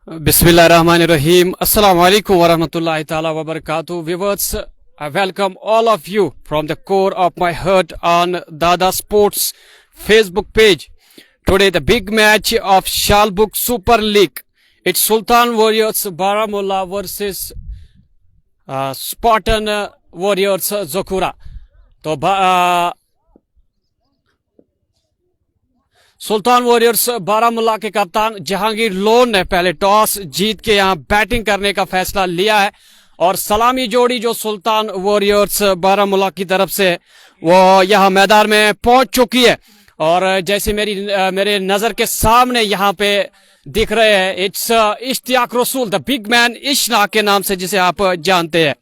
Bismillahirrahmanirrahim. Assalamu alaikum wa rahmatullahi ta'ala wa barakatuh. Viewers, I welcome all of you from the core of my heart on Dada Sports Facebook page. Today the big match of Shalbuk Super League. It's Sultan Warriors Baramulla versus Spartan Warriors Zokura. तो सुल्तान warriors Baramulla के कप्तान Jahangir loan ने पहले toss जीत के यहां batting करने का फैसला लिया है और सलामी जोड़ी जो सुल्तान वॉरियर्स बारामुल्ला की तरफ से वो यहां मैदान में पहुंच चुकी है। और जैसे मेरे नजर के सामने यहां पे दिख रहे हैं, इट्स इश्तियाक रसूल, द बिग मैन इश्ना के नाम से जिसे आप जानते हैं।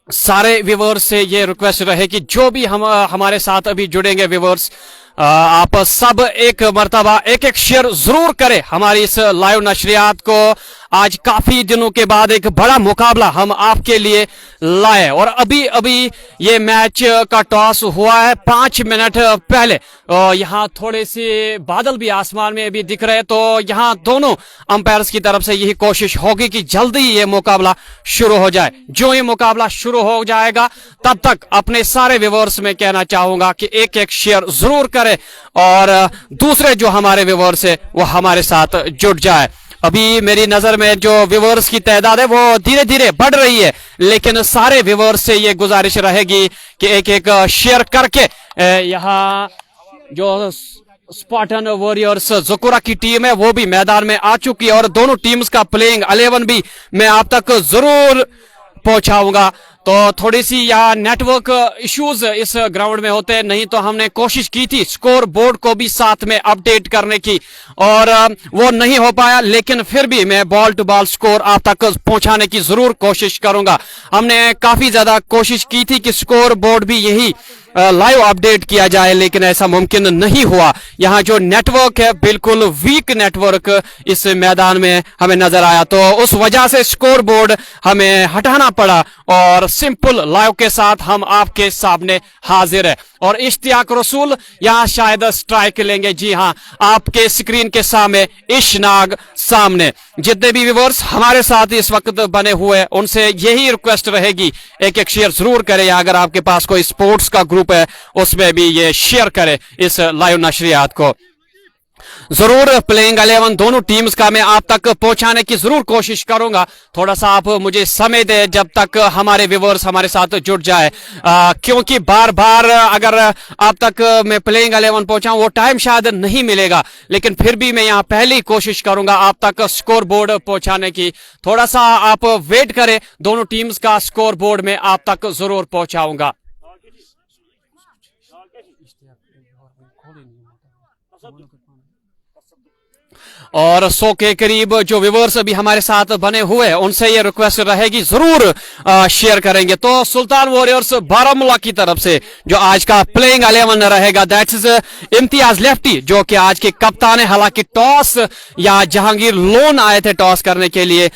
सारे व्यूवर्स से ये रिक्वेस्ट रहे कि जो भी हमारे साथ अभी जुड़ेंगे व्यूवर्स, आप सब एक मर्तबा एक शेयर जरूर करें हमारी इस लाइव नशरियात को। आज काफी दिनों के बाद एक बड़ा मुकाबला हम आपके लिए लाए और अभी ये मैच का टॉस हुआ है 5 मिनट पहले। यहाँ थोड़े से बादल भी आसमान में अभी दिख रहे हैं, तो यहाँ दोनों अंपायर्स की तरफ से यही कोशिश होगी कि जल्दी ये मुकाबला शुरू हो जाए। जो ये मुकाबला शुरू हो जाएगा तब तक अपने सारे व्यूवर्स में कहना चाहूंगा कि एक शेयर जरूर करें और दूसरे जो हमारे व्यूवर्स है वो हमारे साथ जुड़ जाए। अभी मेरी नजर में जो व्यूवर्स की तादाद है वो धीरे धीरे बढ़ रही है, लेकिन सारे व्यूवर्स से ये गुजारिश रहेगी कि एक शेयर करके यहाँ जो स्पार्टन वॉरियर्स ज़ोकुरा की टीम है वो भी मैदान में आ चुकी है और दोनों टीम्स का प्लेइंग 11 भी मैं आप तक जरूर पहुंचाऊंगा। तो थोड़ी सी यहाँ नेटवर्क इश्यूज इस ग्राउंड में होते हैं, नहीं तो हमने कोशिश की थी स्कोर बोर्ड को भी साथ में अपडेट करने की और वो नहीं हो पाया, लेकिन फिर भी मैं बॉल टू बॉल स्कोर आप तक पहुंचाने की जरूर कोशिश करूंगा। हमने काफी ज्यादा कोशिश की थी कि स्कोर बोर्ड भी यही लाइव अपडेट किया जाए, लेकिन ऐसा मुमकिन नहीं हुआ। यहाँ जो नेटवर्क है बिल्कुल वीक नेटवर्क इस मैदान में हमें नजर आया, तो उस वजह से स्कोर बोर्ड हमें हटाना पड़ा और सिंपल लाइव के साथ हम आपके सामने हाजिर है। और इश्तियाक रसूल यहाँ शायद स्ट्राइक लेंगे। जी हाँ, आपके स्क्रीन के सामने इशनाग सामने। जितने भी व्यूअर्स हमारे साथ इस वक्त बने हुए हैं उनसे यही रिक्वेस्ट रहेगी एक शेयर जरूर करें। अगर आपके पास कोई स्पोर्ट्स का ग्रुप है उसमें भी ये शेयर करें इस लाइव नशरियात को। जरूर प्लेइंग 11 दोनों टीम्स का मैं आप तक पहुंचाने की जरूर कोशिश करूंगा। थोड़ा सा आप मुझे समय दे जब तक हमारे व्यूअर्स हमारे साथ जुड़ जाए, क्योंकि बार बार अगर आप तक मैं प्लेइंग 11 पहुंचाऊं वो टाइम शायद नहीं मिलेगा, लेकिन फिर भी मैं यहाँ पहली कोशिश करूंगा आप तक स्कोर बोर्ड पहुंचाने की। थोड़ा सा आप वेट करें, दोनों टीम्स का स्कोर बोर्ड में आप तक जरूर पहुंचाऊंगा। और 100 के करीब जो व्यूअर्स अभी हमारे साथ बने हुए हैं उनसे ये रिक्वेस्ट रहेगी जरूर शेयर करेंगे। तो सुल्तान वॉरियर्स बारामुल्ला की तरफ से जो आज का प्लेइंग 11 रहेगा, दैट्स इज इम्तियाज लेफ्टी जो कि आज के कप्तान है। हालांकि टॉस या जहांगीर लोन आए थे टॉस करने के लिए,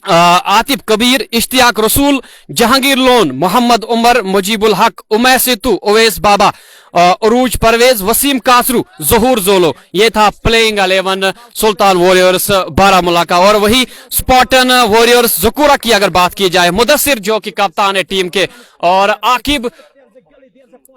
आतिफ कबीर, इश्तियाक रसूल, जहांगीर लोन, मोहम्मद उमर, मुजीबुल हक, उमैर सितू, ओवैस बाबा, अरूज परवेज, वसीम कासरू, जहूर जोलो, ये था प्लेइंग 11 सुल्तान वॉरियर्स बारामुल्ला का। और वही स्पार्टन वॉरियर्स ज़ोकुरा की अगर बात की जाए, मुदस्सिर जो कि कप्तान है टीम के, और आकिब,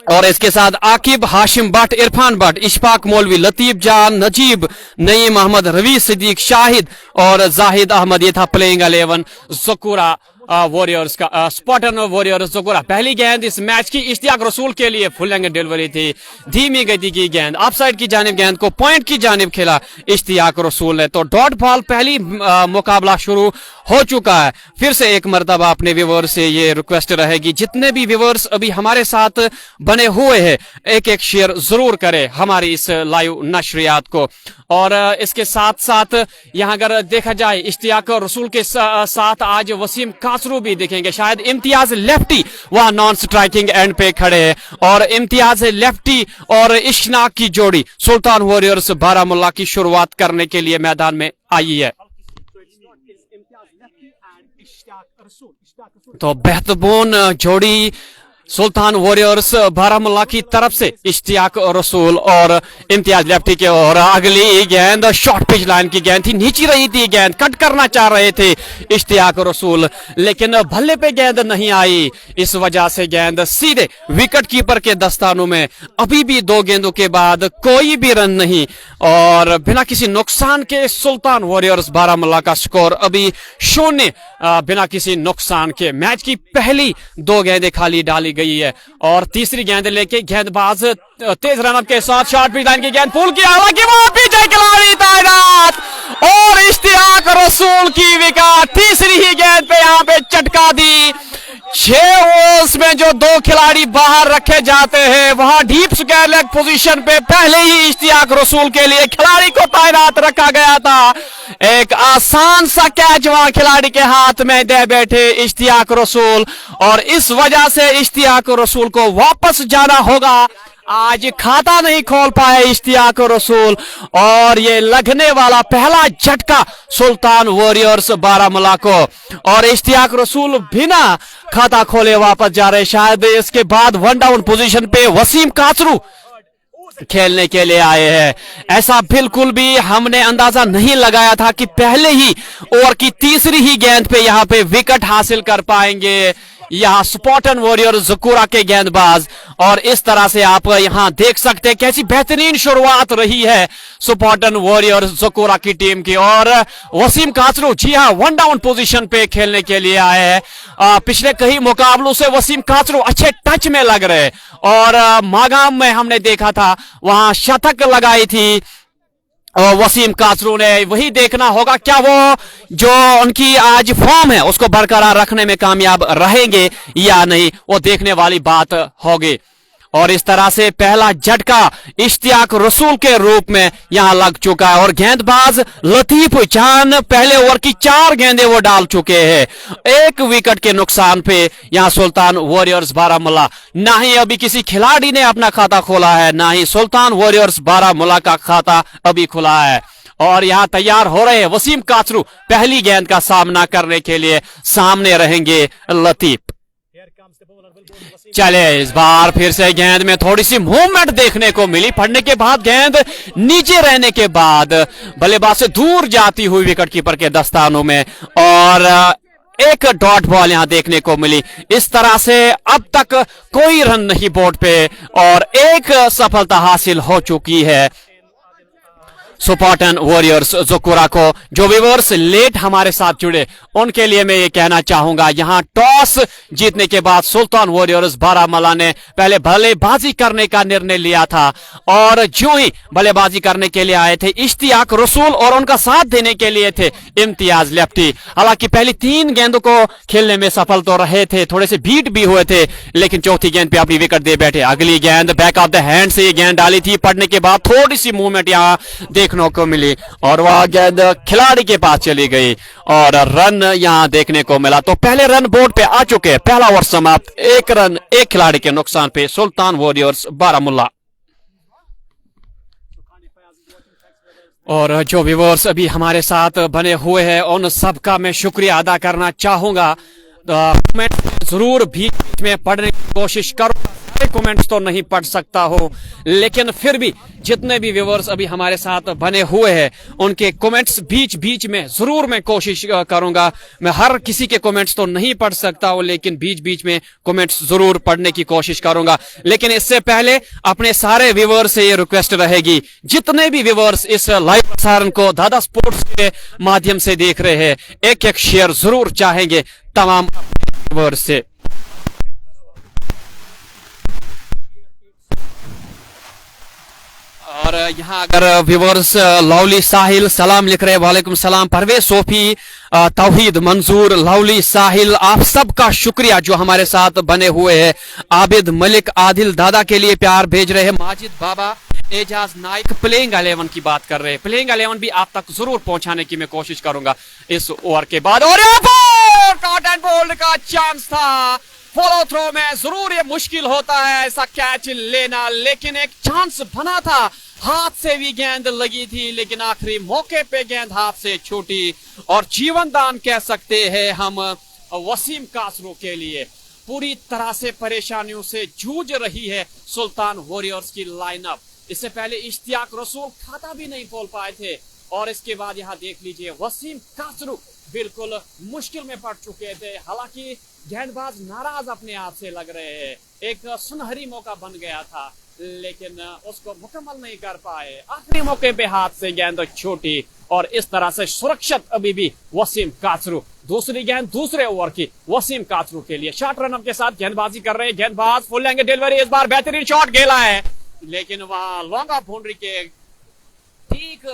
और इसके साथ आकिब, हाशिम भट्ट, इरफान भट्ट, इशफाक मौलवी, लतीफ जान, नजीब, नईम अहमद, रवी सिद्दीक, शाहिद और जाहिद अहमद। ये था प्लेइंग 11 ज़ोकुरा वॉरियर्स का, स्पार्टन वॉरियर्स ज़ोकुरा। पहली गेंद इस मैच की इश्तियाक रसूल के लिए फुल लेंथ डिलीवरी थी, धीमी गति की गेंद, ऑफसाइड की जानिब गेंद को पॉइंट की जानिब खेला इश्तियाक रसूल ने। तो डॉट बॉल पहली मुकाबला शुरू हो चुका है। फिर से एक मर्तबा अपने व्यूअर्स से ये रिक्वेस्ट रहेगी, जितने भी व्यूअर्स अभी हमारे साथ बने हुए हैं एक शेयर जरूर करें हमारी इस लाइव नशरियात को। और इसके साथ साथ यहाँ अगर देखा जाए इश्तियाक रसूल के साथ आज वसीम कासरू भी दिखेंगे। शायद इम्तियाज लेफ्टी वह नॉन स्ट्राइकिंग एंड पे खड़े हैं और इम्तियाज लेफ्टी और इश्नाक की जोड़ी सुल्तान वॉरियर्स बारामुल्ला की शुरुआत करने के लिए मैदान में आई है। तो बेहतरीन जोड़ी सुल्तान वॉरियर्स बारामुल्ला की तरफ से इश्तियाक रसूल और इम्तियाज लेफ्टी के, और अगली गेंद शॉर्ट पिच लाइन की गेंद थी, नीचे रही थी गेंद, कट करना चाह रहे थे इश्तियाक रसूल, लेकिन भल्ले पे गेंद नहीं आई। इस वजह से गेंद सीधे विकेट कीपर के दस्तानों में। अभी भी 2 गेंदों के बाद कोई भी रन नहीं, और बिना किसी नुकसान के सुल्तान वॉरियर्स बारामुल्ला का स्कोर अभी 0, बिना किसी नुकसान के। मैच की पहली 2 गेंदें खाली डाली गई है, और तीसरी गेंद लेके गेंदबाज तेज रनअप के साथ शॉर्ट पिच लाइन की गेंद पुल की, हालांकि वो पीछे खिलाड़ी तैनात, और इश्तियाक रसूल की विकेट। तीसरी ही गेंद पे यहाँ पे चटका दी। 6 ओवर्स में जो 2 खिलाड़ी बाहर रखे जाते हैं, वहां डीप स्क्वायर लेग पोजीशन पे पहले ही इश्तियाक रसूल के लिए खिलाड़ी को तैनात रखा गया था। एक आसान सा कैच वहां खिलाड़ी के हाथ में दे बैठे इश्तियाक रसूल, और इस वजह से इश्तियाक रसूल को वापस जाना होगा। आज खाता नहीं खोल पाए इश्तियाक रसूल, और ये लगने वाला पहला झटका सुल्तान वॉरियर्स बारामुल्ला को, और इश्तियाक रसूल बिना खाता खोले वापस जा रहे। शायद इसके बाद 1 डाउन पोजीशन पे वसीम काचरू खेलने के लिए आए हैं। ऐसा बिल्कुल भी हमने अंदाजा नहीं लगाया था कि पहले ही ओवर की तीसरी ही गेंद पे यहाँ पे विकेट हासिल कर पाएंगे यहाँ स्पार्टन वॉरियर ज़कूरा के गेंदबाज। और इस तरह से आप यहाँ देख सकते हैं कैसी बेहतरीन शुरुआत रही है स्पार्टन वॉरियर ज़कूरा की टीम की। और वसीम काचरू जी हाँ 1 डाउन पोजीशन पे खेलने के लिए आए हैं। पिछले कई मुकाबलों से वसीम काचरू अच्छे टच में लग रहे, और मागाम में हमने देखा था वहां शतक लगाई थी वसीम काचरू ने। वही देखना होगा क्या वो जो उनकी आज फॉर्म है उसको बरकरार रखने में कामयाब रहेंगे या नहीं, वो देखने वाली बात होगी। और इस तरह से पहला झटका इश्तियाक रसूल के रूप में यहां लग चुका है, और गेंदबाज लतीफ जान पहले ओवर की 4 गेंदें वो डाल चुके हैं। 1 विकेट के नुकसान पे यहां सुल्तान वॉरियर्स बारामुल्ला, ना ही अभी किसी खिलाड़ी ने अपना खाता खोला है, ना ही सुल्तान वॉरियर्स बारामुल्ला का खाता अभी खुला है। और यहां तैयार हो रहे हैं वसीम काचरू पहली गेंद का सामना करने के लिए। सामने रहेंगे लतीफ। चले इस बार फिर से गेंद में थोड़ी सी मूवमेंट देखने को मिली, पड़ने के बाद गेंद नीचे रहने के बाद बल्लेबाज से दूर जाती हुई विकेट कीपर के दस्तानों में, और एक डॉट बॉल यहां देखने को मिली। इस तरह से अब तक कोई रन नहीं बोर्ड पे, और एक सफलता हासिल हो चुकी है स्पार्टन वॉरियर्स ज़कूरा को। जो व्यूअर्स लेट हमारे साथ जुड़े उनके लिए मैं ये कहना चाहूंगा, यहां टॉस जीतने के बाद सुल्तान वॉरियर्स बारामुल्ला ने पहले बल्लेबाजी करने का निर्णय लिया था, और जो ही बल्लेबाजी करने के लिए आए थे इश्तियाक रसूल, और उनका साथ देने के लिए थे इम्तियाज लेफ्टी। हालांकि पहली 3 गेंदों को खेलने में सफल तो रहे थे, थोड़े से बीट भी हुए थे, लेकिन चौथी गेंद पे अपनी विकेट दे बैठे। अगली गेंद बैक ऑफ द हैंड से ये गेंद डाली थी, पड़ने के बाद थोड़ी सी मूवमेंट यहां देखने को मिली, और वह गेंद खिलाड़ी के पास चली गई, और रन यहां देखने को मिला। तो पहले रन बोर्ड पे आ चुके हैं, पहला ओवर समाप्त, 1 रन 1 खिलाड़ी के नुकसान पे सुल्तान वॉरियर्स बारामुल्ला। और जो व्यूअर्स अभी हमारे साथ बने हुए हैं उन सबका मैं शुक्रिया अदा करना चाहूंगा। कमेंट जरूर बीच में पढ़ने की कोशिश करो, सारे कमेंट्स तो नहीं पढ़ सकता हो, लेकिन फिर भी जितने भी व्यूअर्स अभी हमारे साथ बने हुए हैं उनके कमेंट्स बीच बीच में जरूर मैं कोशिश करूंगा। मैं हर किसी के कमेंट्स तो नहीं पढ़ सकता हूं, लेकिन बीच बीच में कमेंट्स जरूर पढ़ने की कोशिश करूंगा। लेकिन इससे पहले अपने सारे व्यूअर्स से ये रिक्वेस्ट रहेगी, जितने भी व्यूअर्स इस लाइव प्रसारण को दादा स्पोर्ट्स के माध्यम से देख रहे हैं, एक शेयर जरूर चाहेंगे तमाम व्यूअर्स से। और यहाँ अगर व्यूअर्स लवली साहिल सलाम लिख रहे हैं, वालेकुम सलाम। परवेज सोफी, तौहीद मंजूर, लवली साहिल, आप सबका शुक्रिया जो हमारे साथ बने हुए हैं। आबिद मलिक आदिल दादा के लिए प्यार भेज रहे हैं। माजिद बाबा, एजाज नाइक प्लेइंग 11 की बात कर रहे हैं। प्लेइंग 11 भी आप तक जरूर पहुंचाने की मैं कोशिश करूंगा इस ओवर के बाद। और कॉट एंड बोल्ड का चांस था, फॉलो थ्रो में जरूर ये मुश्किल होता है ऐसा कैच लेना, लेकिन एक चांस बना था, हाथ से भी गेंद लगी थी, लेकिन आखिरी मौके पे गेंद हाथ से छूटी, और जीवन दान कह सकते हैं हम वसीम काचरू के लिए। पूरी तरह से परेशानियों से जूझ रही है सुल्तान वॉरियर्स की लाइनअप। इससे पहले इश्तियाक रसूल खाता भी नहीं खोल पाए थे, और इसके बाद यहाँ देख लीजिए वसीम कासरू बिल्कुल मुश्किल में पड़ चुके थे। हालांकि गेंदबाज नाराज अपने आप से लग रहे हैं, एक सुनहरी मौका बन गया था लेकिन उसको मुकम्मल नहीं कर पाए। आखिरी मौके पे हाथ से गेंद छूटी और इस तरह से सुरक्षित अभी भी वसीम कासरू। दूसरी गेंद दूसरे ओवर की वसीम कासरू के लिए शॉर्ट रनअप के साथ गेंदबाजी कर रहे हैं। गेंदबाज फुल लेंगे डिलीवरी, इस बार बेहतरीन शॉट खेला है लेकिन वहां लॉन्ग ऑफ बाउंड्री के ठीक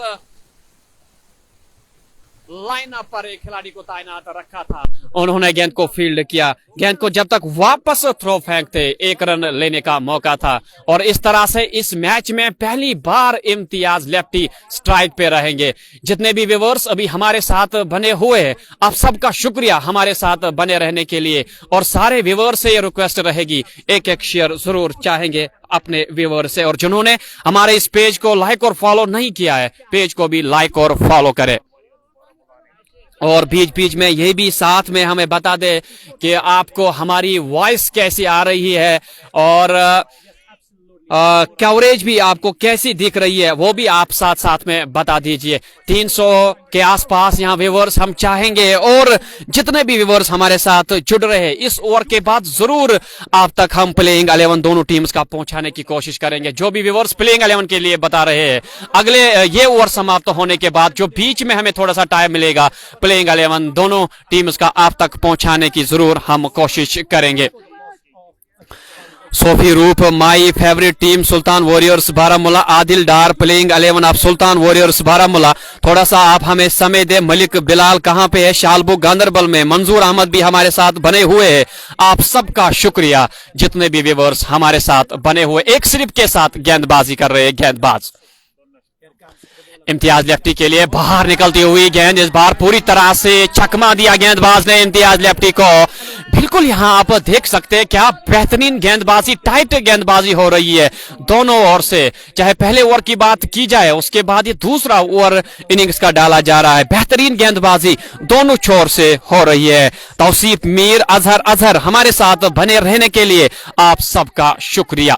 लाइनअप पर एक खिलाड़ी को तैनात रखा था। उन्होंने गेंद को फील्ड किया, गेंद को जब तक वापस थ्रो फेंकते 1 रन लेने का मौका था। और इस तरह से इस मैच में पहली बार इम्तियाज लेफ्टी स्ट्राइक पे रहेंगे। जितने भी व्यूअर्स अभी हमारे साथ बने हुए हैं, आप सबका शुक्रिया हमारे साथ बने रहने के लिए। और सारे व्यूअर्स से ये रिक्वेस्ट रहेगी, एक एक शेयर जरूर चाहेंगे अपने व्यूअर से, और जिन्होंने हमारे इस पेज को लाइक और फॉलो नहीं किया है, पेज को भी लाइक और फॉलो करें। और बीच बीच में ये भी साथ में हमें बता दे कि आपको हमारी वॉइस कैसी आ रही है और कवरेज भी आपको कैसी दिख रही है, वो भी आप साथ साथ में बता दीजिए। 300 के आसपास यहाँ व्यूअर्स हम चाहेंगे, और जितने भी व्यूअर्स हमारे साथ जुड़ रहे हैं इस ओवर के बाद जरूर आप तक हम प्लेइंग 11 दोनों टीम्स का पहुंचाने की कोशिश करेंगे। जो भी व्यूअर्स प्लेइंग 11 के लिए बता रहे हैं, अगले ये ओवर समाप्त होने के बाद जो बीच में हमें थोड़ा सा टाइम मिलेगा, प्लेइंग 11 दोनों टीम्स का आप तक पहुंचाने की जरूर हम कोशिश करेंगे। सोफी रूप my favourite team Sultan warriors Baramulla, Adil Dar playing 11 of sultan warriors Baramulla. थोड़ा सा आप हमें समय दे। मलिक बिलाल कहां पे है? शालबुग गांधरबल में। मंजूर अहमद भी हमारे साथ बने हुए हैं। आप सबका शुक्रिया जितने भी व्यूअर्स हमारे साथ बने हुए। एक स्लिप के साथ गेंदबाजी कर रहे हैं गेंदबाज। इम्तियाज लेफ्टी के लिए बाहर निकलती हुई गेंद, इस बार पूरी तरह से चकमा दिया गेंदबाज ने इम्तियाज लेफ्टी को। बिल्कुल यहां आप देख सकते हैं क्या बेहतरीन गेंदबाजी, टाइट गेंदबाजी हो रही है दोनों ओर से। चाहे पहले ओवर की बात की जाए, उसके बाद ये दूसरा ओवर इनिंग्स का डाला जा रहा है। बेहतरीन गेंदबाजी दोनों छोर से हो रही है। तौसीफ मीर, अजहर हमारे साथ बने रहने के लिए आप सबका शुक्रिया।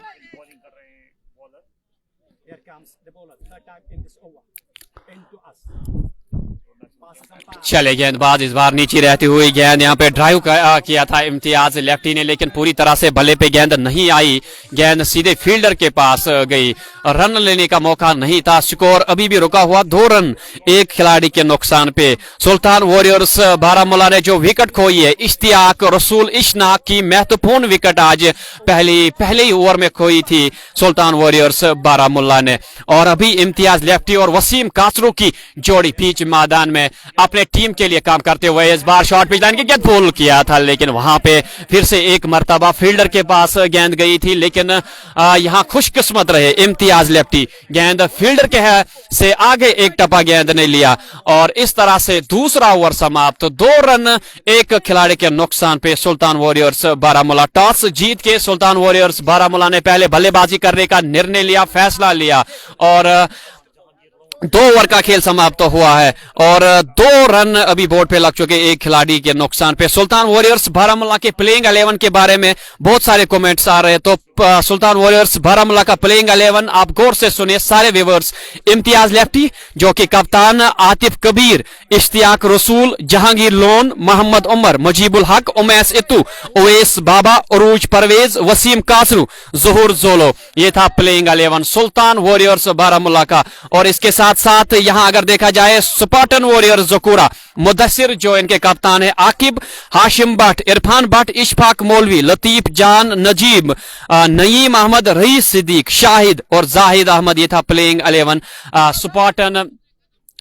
चले गेंदबाज इस बार नीचे रहती हुई गेंद, यहाँ पे ड्राइव किया था इम्तियाज लेफ्टी ने, लेकिन पूरी तरह से बल्ले पे गेंद नहीं आई। गेंद सीधे फील्डर के पास गई, रन लेने का मौका नहीं था। स्कोर अभी भी रुका हुआ 2 रन एक खिलाड़ी के नुकसान पे। सुल्तान वॉरियर्स बारामूला ने जो विकेट खोई है, इश्तियाक रसूल इशनाक की महत्वपूर्ण विकेट आज पहले ही ओवर में खोई थी सुल्तान वॉरियर्स बारामूला ने। और अभी इम्तियाज लेफ्टी और वसीम कासरू की जोड़ी बीच मैदान में अपने टीम के लिए काम करते हुए इस बार शॉर्ट पिच लाइन की गेंद पुल किया था, लेकिन वहां पे फिर से एक मर्तबा फील्डर के पास गेंद गई थी। लेकिन यहां खुशकिस्मत रहे इम्तियाज लेफ्टी, गेंद फील्डर के से आगे एक टपा गेंद ने लिया और इस तरह से दूसरा ओवर समाप्त। 2 रन एक खिलाड़ी के नुकसान पे सुल्तान वॉरियर्स बारामूला। टॉस जीत के सुल्तान वॉरियर्स बारामूला ने पहले बल्लेबाजी करने का निर्णय लिया, फैसला लिया और 2 ओवर का खेल समाप्त हुआ है और 2 रन अभी बोर्ड पे लग चुके एक खिलाड़ी के नुकसान पे। सुल्तान वॉरियर्स बारामूला के प्लेइंग 11 के बारे में बहुत सारे कमेंट्स आ रहे हैं, तो सुल्तान वॉरियर्स बारामूला का प्लेइंग 11 आप गौर से सुनिए सारे व्यूअर्स। इम्तियाज लेफ्टी जो कि कप्तान, आतिफ कबीर, इश्तियाक रसूल, जहांगीर लोन, मोहम्मद उमर, मुजीबुल हक, उमैस इत्तू, ओवैस बाबा, उरूज परवेज, वसीम कासरू, ज़हूर जोलो। ये था प्लेइंग 11 सुल्तान वॉरियर्स बारामूला का। और इसके साथ साथ यहां अगर देखा जाए स्पार्टन वॉरियर्स जकूरा, मुदस्सिर जो इनके कप्तान है, आकिब, हाशिम भट्ट, इरफान भट्ट, इशफाक मौलवी, लतीफ जान, नजीब, नईम अहमद, रईस सिद्दीक, शाहिद और जाहिद अहमद। ये था प्लेइंग 11 स्पार्टन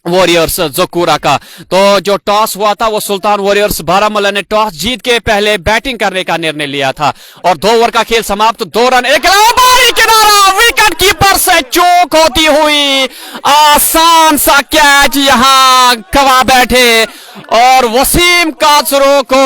वॉरियर्स जकूरा का। तो जो टॉस हुआ था वो सुल्तान वॉरियर्स बारामूला ने टॉस जीत के पहले बैटिंग करने का निर्णय लिया था और 2 ओवर का खेल समाप्त। 2 रन एक किनारा, विकेट कीपर से चूक होती हुई आसान सा कैच यहां गवा बैठे और वसीम काचरो को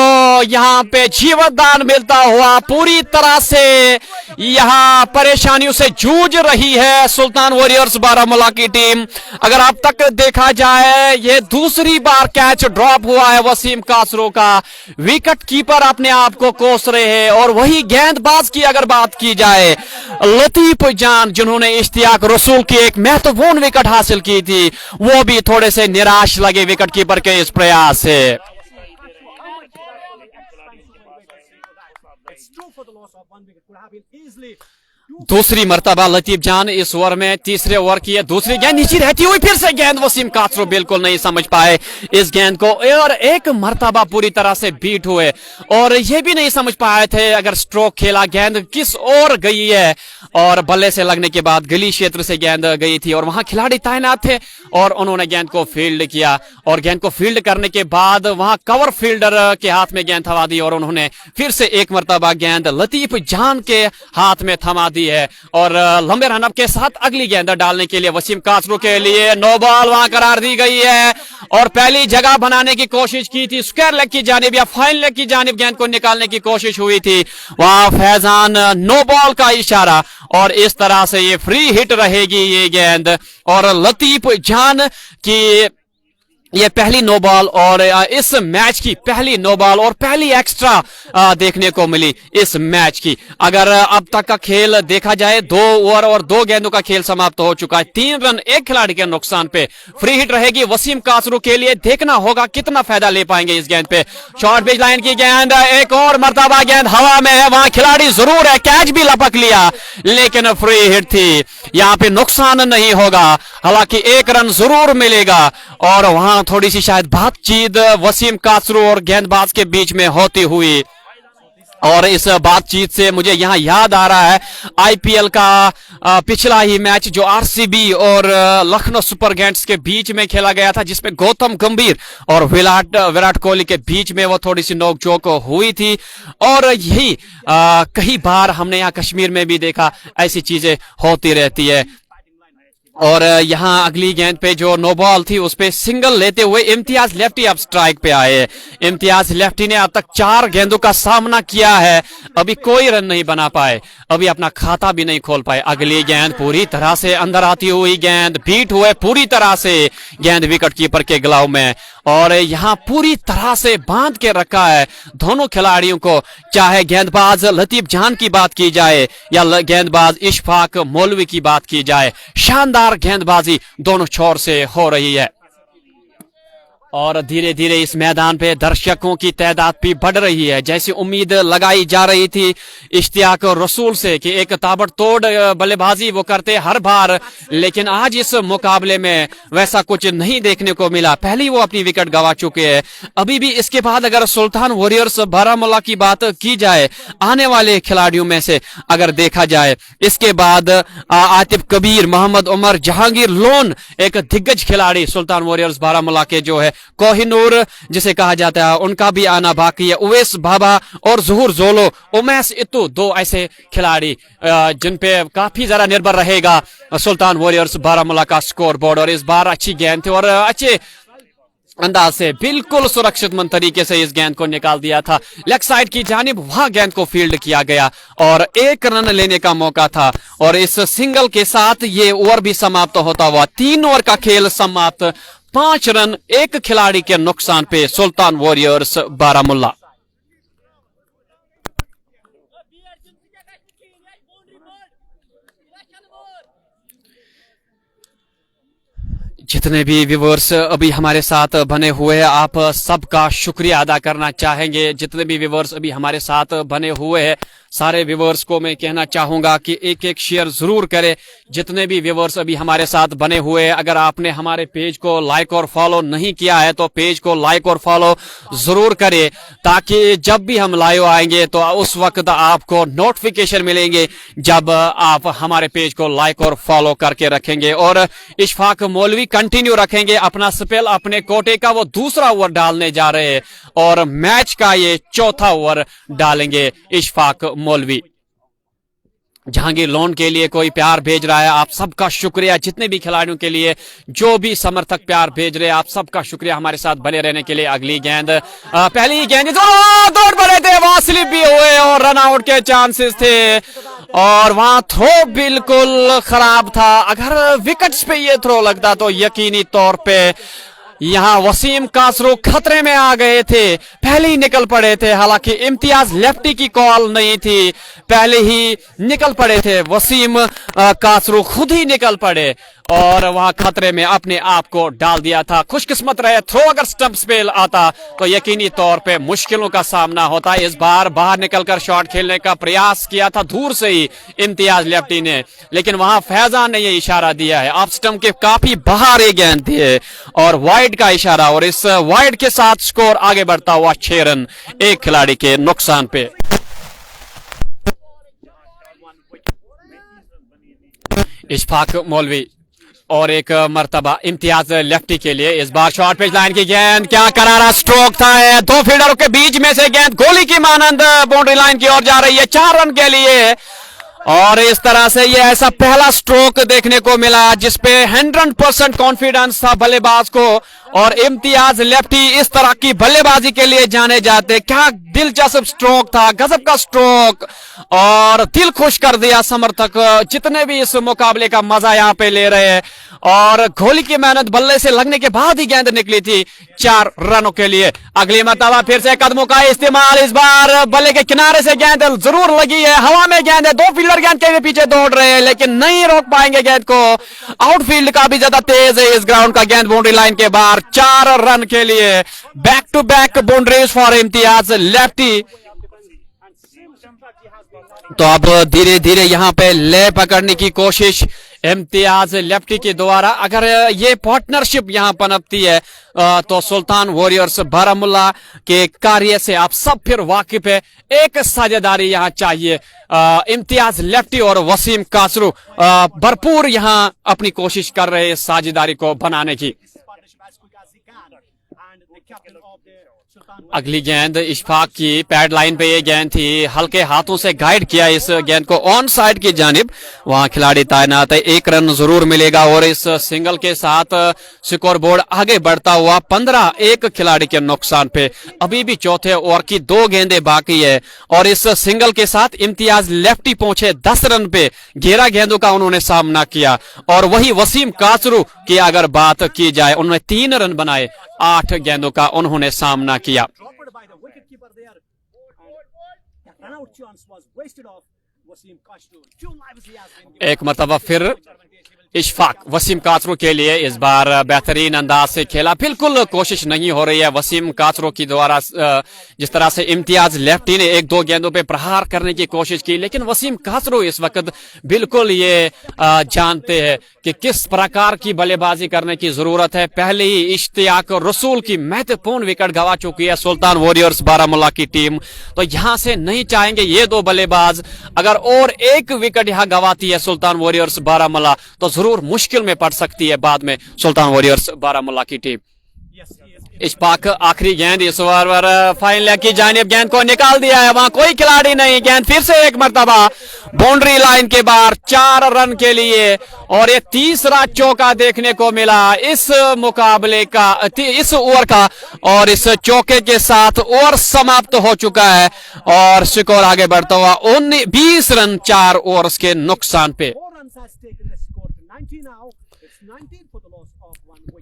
यहाँ पे जीवनदान मिलता हुआ पूरी तरह से यहाँ परेशानियों से जूझ रही है सुल्तान वॉरियर्स बारामूला की टीम। अगर अब तक देखा जाए ये दूसरी बार कैच ड्रॉप हुआ है वसीम काचरो का। विकेट कीपर अपने आप को कोस रहे हैं और वही गेंदबाज की अगर बात की जाए लतीफ जान जिन्होंने इश्तियाक रसूल की एक महत्वपूर्ण विकेट हासिल की थी, वो भी थोड़े से निराश लगे विकेट कीपर के इस प्रयास से। दूसरी मर्तबा लतीफ जान इस ओवर में तीसरे ओवर की दूसरी गेंद नीचे रहती हुई फिर से गेंद वसीम काचरो बिल्कुल नहीं समझ पाए इस गेंद को और एक मर्तबा पूरी तरह से बीट हुए और ये भी नहीं समझ पाए थे अगर स्ट्रोक खेला गेंद किस ओर गई है और बल्ले से लगने के बाद गली क्षेत्र से गेंद गई थी और वहां खिलाड़ी तैनात थे और उन्होंने गेंद को फील्ड किया और गेंद को फील्ड करने के बाद वहां कवर फील्डर के हाथ में गेंद थमा दी और उन्होंने फिर से एक मर्तबा गेंद लतीफ जान के हाथ में थमा दी है और लंबे रनअप के साथ अगली गेंद डालने के लिए वसीम काचरो के लिए नो बॉल वहां करार दी गई है और पहली जगह बनाने की कोशिश की थी स्क्वायर लेग की जानिब या फाइन लेग की जानिब गेंद को निकालने की कोशिश हुई थी, वहां फैजान नो बॉल का इशारा और इस तरह से ये फ्री हिट रहेगी ये गेंद और लतीफ जान की ये पहली नो बॉल और इस मैच की पहली नो बॉल और पहली एक्स्ट्रा देखने को मिली इस मैच की। अगर अब तक का खेल देखा जाए 2 ओवर और 2 गेंदों का खेल समाप्त हो चुका है, 3 रन एक खिलाड़ी के नुकसान पे फ्री हिट रहेगी वसीम काचरो के लिए। देखना होगा कितना फायदा ले पाएंगे इस गेंद पे। शॉर्ट बेस लाइन की गेंद, एक और मर्तबा गेंद हवा में है, वहां खिलाड़ी जरूर है, कैच भी लपक लिया लेकिन फ्री हिट थी, यहाँ पे नुकसान नहीं होगा, हालांकि 1 रन जरूर मिलेगा और वहां थोड़ी सी शायद बातचीत वसीम काचरो और गेंदबाज के बीच में होती हुई और इस बातचीत से मुझे यहां याद आ रहा है आईपीएल का पिछला ही मैच जो आरसीबी और लखनऊ सुपर जायंट्स के बीच में खेला गया था जिसमें गौतम गंभीर और विराट कोहली के बीच में वो थोड़ी सी नोकझोंक हुई थी और यही कई बार हमने यहाँ कश्मीर में भी देखा ऐसी चीजें होती रहती है। और यहां अगली गेंद पे जो नो बॉल थी उस पे सिंगल लेते हुए इम्तियाज लेफ्टी अब स्ट्राइक पे आए। इम्तियाज लेफ्टी ने अब तक 4 गेंदों का सामना किया है, अभी कोई रन नहीं बना पाए, अभी अपना खाता भी नहीं खोल पाए। अगली गेंद पूरी तरह से अंदर आती हुई गेंद, बीट हुए पूरी तरह से गेंद विकेट कीपर के ग्लव में और यहां पूरी तरह से बांध के रखा है दोनों खिलाड़ियों को, चाहे गेंदबाज लतीफ जान की बात की जाए या गेंदबाज इशफाक मौलवी की बात की जाए। शानदार गेंदबाजी दोनों छोर से हो रही है और धीरे धीरे इस मैदान पे दर्शकों की तादाद भी बढ़ रही है। जैसी उम्मीद लगाई जा रही थी इश्तियाक रसूल से कि एक ताबड़तोड़ बल्लेबाजी वो करते हर बार, लेकिन आज इस मुकाबले में वैसा कुछ नहीं देखने को मिला। पहले वो अपनी विकेट गंवा चुके हैं। अभी भी इसके बाद अगर सुल्तान वॉरियर्स बारामूला की बात की जाए आने वाले खिलाड़ियों में से अगर देखा जाए, इसके बाद आतिफ कबीर, मोहम्मद उमर, जहांगीर लोन एक दिग्गज खिलाड़ी सुल्तान वॉरियर्स बारामूला के जो है कोहिनूर जिसे कहा जाता है उनका भी आना बाकी है। उवैस बाबा और ज़हूर जोलो, उमैस इत्तू, 2 ऐसे खिलाड़ी जिन पे काफी ज्यादा निर्भर रहेगा सुल्तान वॉरियर्स बारामूला का स्कोर बोर्ड। और इस बार अच्छी गेंद थी और अच्छे अंदाज से बिल्कुल सुरक्षित मन तरीके से इस गेंद को निकाल दिया था लेग साइड की जानिब, वहां गेंद को फील्ड किया गया और 1 रन लेने का मौका था और इस सिंगल के साथ ये ओवर भी समाप्त होता हुआ 3 ओवर का खेल समाप्त, 5 रन एक खिलाड़ी के नुकसान पे सुल्तान वॉरियर्स बारामूला। जितने भी व्यूवर्स अभी हमारे साथ बने हुए हैं आप सबका शुक्रिया अदा करना चाहेंगे। जितने भी व्यूवर्स अभी हमारे साथ बने हुए हैं सारे व्यूवर्स को मैं कहना चाहूंगा कि एक शेयर जरूर करें। जितने भी व्यूवर्स अभी हमारे साथ बने हुए हैं, अगर आपने हमारे पेज को लाइक और फॉलो नहीं किया है तो पेज को लाइक और फॉलो जरूर करें ताकि जब भी हम लाइव आएंगे तो उस वक्त आपको नोटिफिकेशन मिलेंगे जब आप हमारे पेज को लाइक और फॉलो करके रखेंगे। और इशफाक मौलवी कंटिन्यू रखेंगे अपना स्पेल, अपने कोटे का वो दूसरा ओवर डालने जा रहे हैं और मैच का ये चौथा ओवर डालेंगे इशफाक मौलवी। जहांगीर लोन के लिए कोई प्यार भेज रहा है, आप सबका शुक्रिया। जितने भी खिलाड़ियों के लिए जो भी समर्थक प्यार भेज रहे हैं, आप सबका शुक्रिया हमारे साथ बने रहने के लिए। अगली गेंद, पहली गेंद दौड़ पड़े थे, वहां स्लिप भी हुए और रन आउट के चांसेस थे और वहां थ्रो बिल्कुल खराब था। अगर विकेट्स पे ये थ्रो लगता तो यकीनी तौर पे यहां वसीम कासरू खतरे में आ गए थे, पहले ही निकल पड़े थे। हालांकि इम्तियाज लेफ्टी की कॉल नहीं थी, पहले ही निकल पड़े थे। वसीम कासरू खुद ही निकल पड़े और वहां खतरे में अपने आप को डाल दिया था। खुशकिस्मत रहे, थ्रो अगर स्टंप्स पे आता तो यकीनी तौर पे मुश्किलों का सामना होता। इस बार बाहर निकलकर शॉट खेलने का प्रयास किया था दूर से ही इम्तियाज लेफ्टी ने, लेकिन वहां फैजान ने ये इशारा दिया है, ऑफ स्टंप के काफी बाहर ये गेंद थी और वाइड का इशारा, और इस वाइड के साथ स्कोर आगे बढ़ता हुआ 6 रन एक खिलाड़ी के नुकसान पे। इशफाक मौलवी और एक मर्तबा इम्तियाज लेफ्टी के लिए इस बार शॉर्ट पिच लाइन की गेंद, क्या करारा स्ट्रोक था, दो फील्डरों के बीच में से गेंद गोली की मानंद बाउंड्री लाइन की ओर जा रही है 4 रन के लिए। और इस तरह से ये ऐसा पहला स्ट्रोक देखने को मिला जिसपे 100% कॉन्फिडेंस था बल्लेबाज को, और इम्तियाज लेफ्टी इस तरह की बल्लेबाजी के लिए जाने जाते। क्या दिलचस्प स्ट्रोक था, गजब का स्ट्रोक, और दिल खुश कर दिया समर्थक जितने भी इस मुकाबले का मजा यहाँ पे ले रहे हैं। और गोली की मेहनत बल्ले से लगने के बाद ही गेंद निकली थी 4 रनों के लिए। अगली मरतबा फिर से कदमों का इस्तेमाल, इस बार बल्ले के किनारे से गेंद जरूर लगी है, हवा में गेंद है, 2 फील्डर गेंद के पीछे दौड़ रहे हैं लेकिन नहीं रोक पाएंगे गेंद को। आउटफील्ड का भी ज्यादा तेज है इस ग्राउंड का, गेंद बाउंड्री लाइन के बाहर 4 रन के लिए। Back to back boundaries for Imtiaz lefty. तो अब धीरे धीरे यहाँ पे ले पकड़ने की कोशिश इम्तियाज लेफ्टी के द्वारा। अगर ये पार्टनरशिप यहाँ पनपती है तो सुल्तान वॉरियर्स बारामुल्ला के कार्य से आप सब फिर वाकिफ है। एक साझेदारी यहाँ चाहिए, इम्तियाज लेफ्टी और वसीम कासरू भरपूर यहाँ अपनी कोशिश कर रहे हैं साझेदारी को बनाने की। अगली गेंद इशफाक की पैड लाइन पे ये गेंद थी, हल्के हाथों से गाइड किया इस गेंद को ऑन साइड की जानिब, वहां खिलाड़ी तैनात है, 1 रन जरूर मिलेगा। और इस सिंगल के साथ स्कोर बोर्ड आगे बढ़ता हुआ 15 खिलाड़ी के नुकसान पे। अभी भी चौथे ओवर की 2 गेंदें बाकी है और इस सिंगल के साथ इम्तियाज लेफ्टी पहुंचे 10 रन पे। 11 गेंदों का उन्होंने सामना किया। और वही वसीम कासरू की अगर बात की जाए, उन्होंने 3 रन बनाए, 8 गेंदों का उन्होंने सामना किया। एक मरतबा फिर इशफाक वसीम कासरू के लिए इस बार बेहतरीन अंदाज से खेला, बिल्कुल कोशिश नहीं हो रही है वसीम कासरू की द्वारा। जिस तरह से इम्तियाज लेफ्टी ने 1-2 गेंदों पे प्रहार करने की कोशिश की, लेकिन वसीम कासरू इस वक्त बिल्कुल ये जानते हैं कि किस प्रकार की बल्लेबाजी करने की जरूरत है। पहले ही इश्तियाक रसूल की महत्वपूर्ण विकेट गवा चुकी है सुल्तान वॉरियर्स बारामुल्ला की टीम, तो यहां से नहीं चाहेंगे ये 2 बल्लेबाज अगर और 1 विकेट यहां गवाती है सुल्तान वॉरियर्स बारामुल्ला तो जरूर मुश्किल में पड़ सकती है बाद में सुल्तान वॉरियर्स बारामुल्ला की टीम। इशफाक आखिरी गेंद इस ओवर फाइन लेग की जानिब, गेंद को निकाल दिया है, वहां कोई खिलाड़ी नहीं, गेंद फिर से एक मरतबा बाउंड्री लाइन के बाहर 4 रन के लिए। और ये तीसरा चौका देखने को मिला इस मुकाबले का, इस ओवर का, और इस चौके के साथ ओवर समाप्त हो चुका है और स्कोर आगे बढ़ता हुआ 20 रन 4 ओवर्स के नुकसान पे।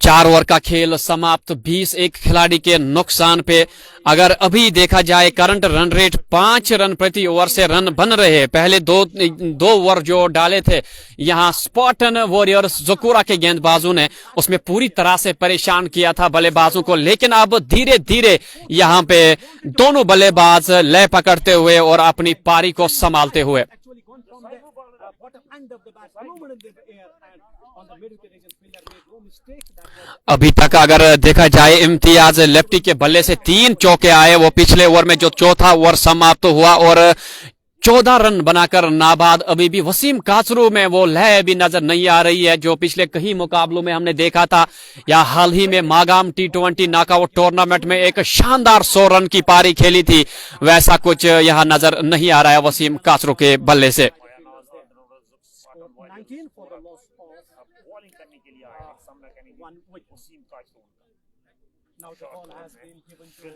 4 ओवर का खेल समाप्त 20 खिलाड़ी के नुकसान पे। अगर अभी देखा जाए करंट रन रेट 5 रन प्रति ओवर से रन बन रहे हैं। पहले दो ओवर जो डाले थे यहाँ स्पार्टन वॉरियर्स जकूरा के गेंदबाजों ने, उसमें पूरी तरह से परेशान किया था बल्लेबाजों को, लेकिन अब धीरे धीरे यहाँ पे दोनों बल्लेबाज लय पकड़ते हुए और अपनी पारी को संभालते हुए। अभी तक अगर देखा जाए इम्तियाज लेफ्टी के बल्ले से 3 चौके आए, वो पिछले ओवर में जो चौथा ओवर समाप्त हुआ और 14 रन बनाकर नाबाद। अभी भी वसीम कासरू में वो लय भी नजर नहीं आ रही है जो पिछले कई मुकाबलों में हमने देखा था, या हाल ही में मागाम T20 नॉकआउट टूर्नामेंट में एक शानदार 100 रन की पारी खेली थी, वैसा कुछ यहाँ नजर नहीं आ रहा है वसीम कासरू के बल्ले से। one wicket. Now the ball has been given to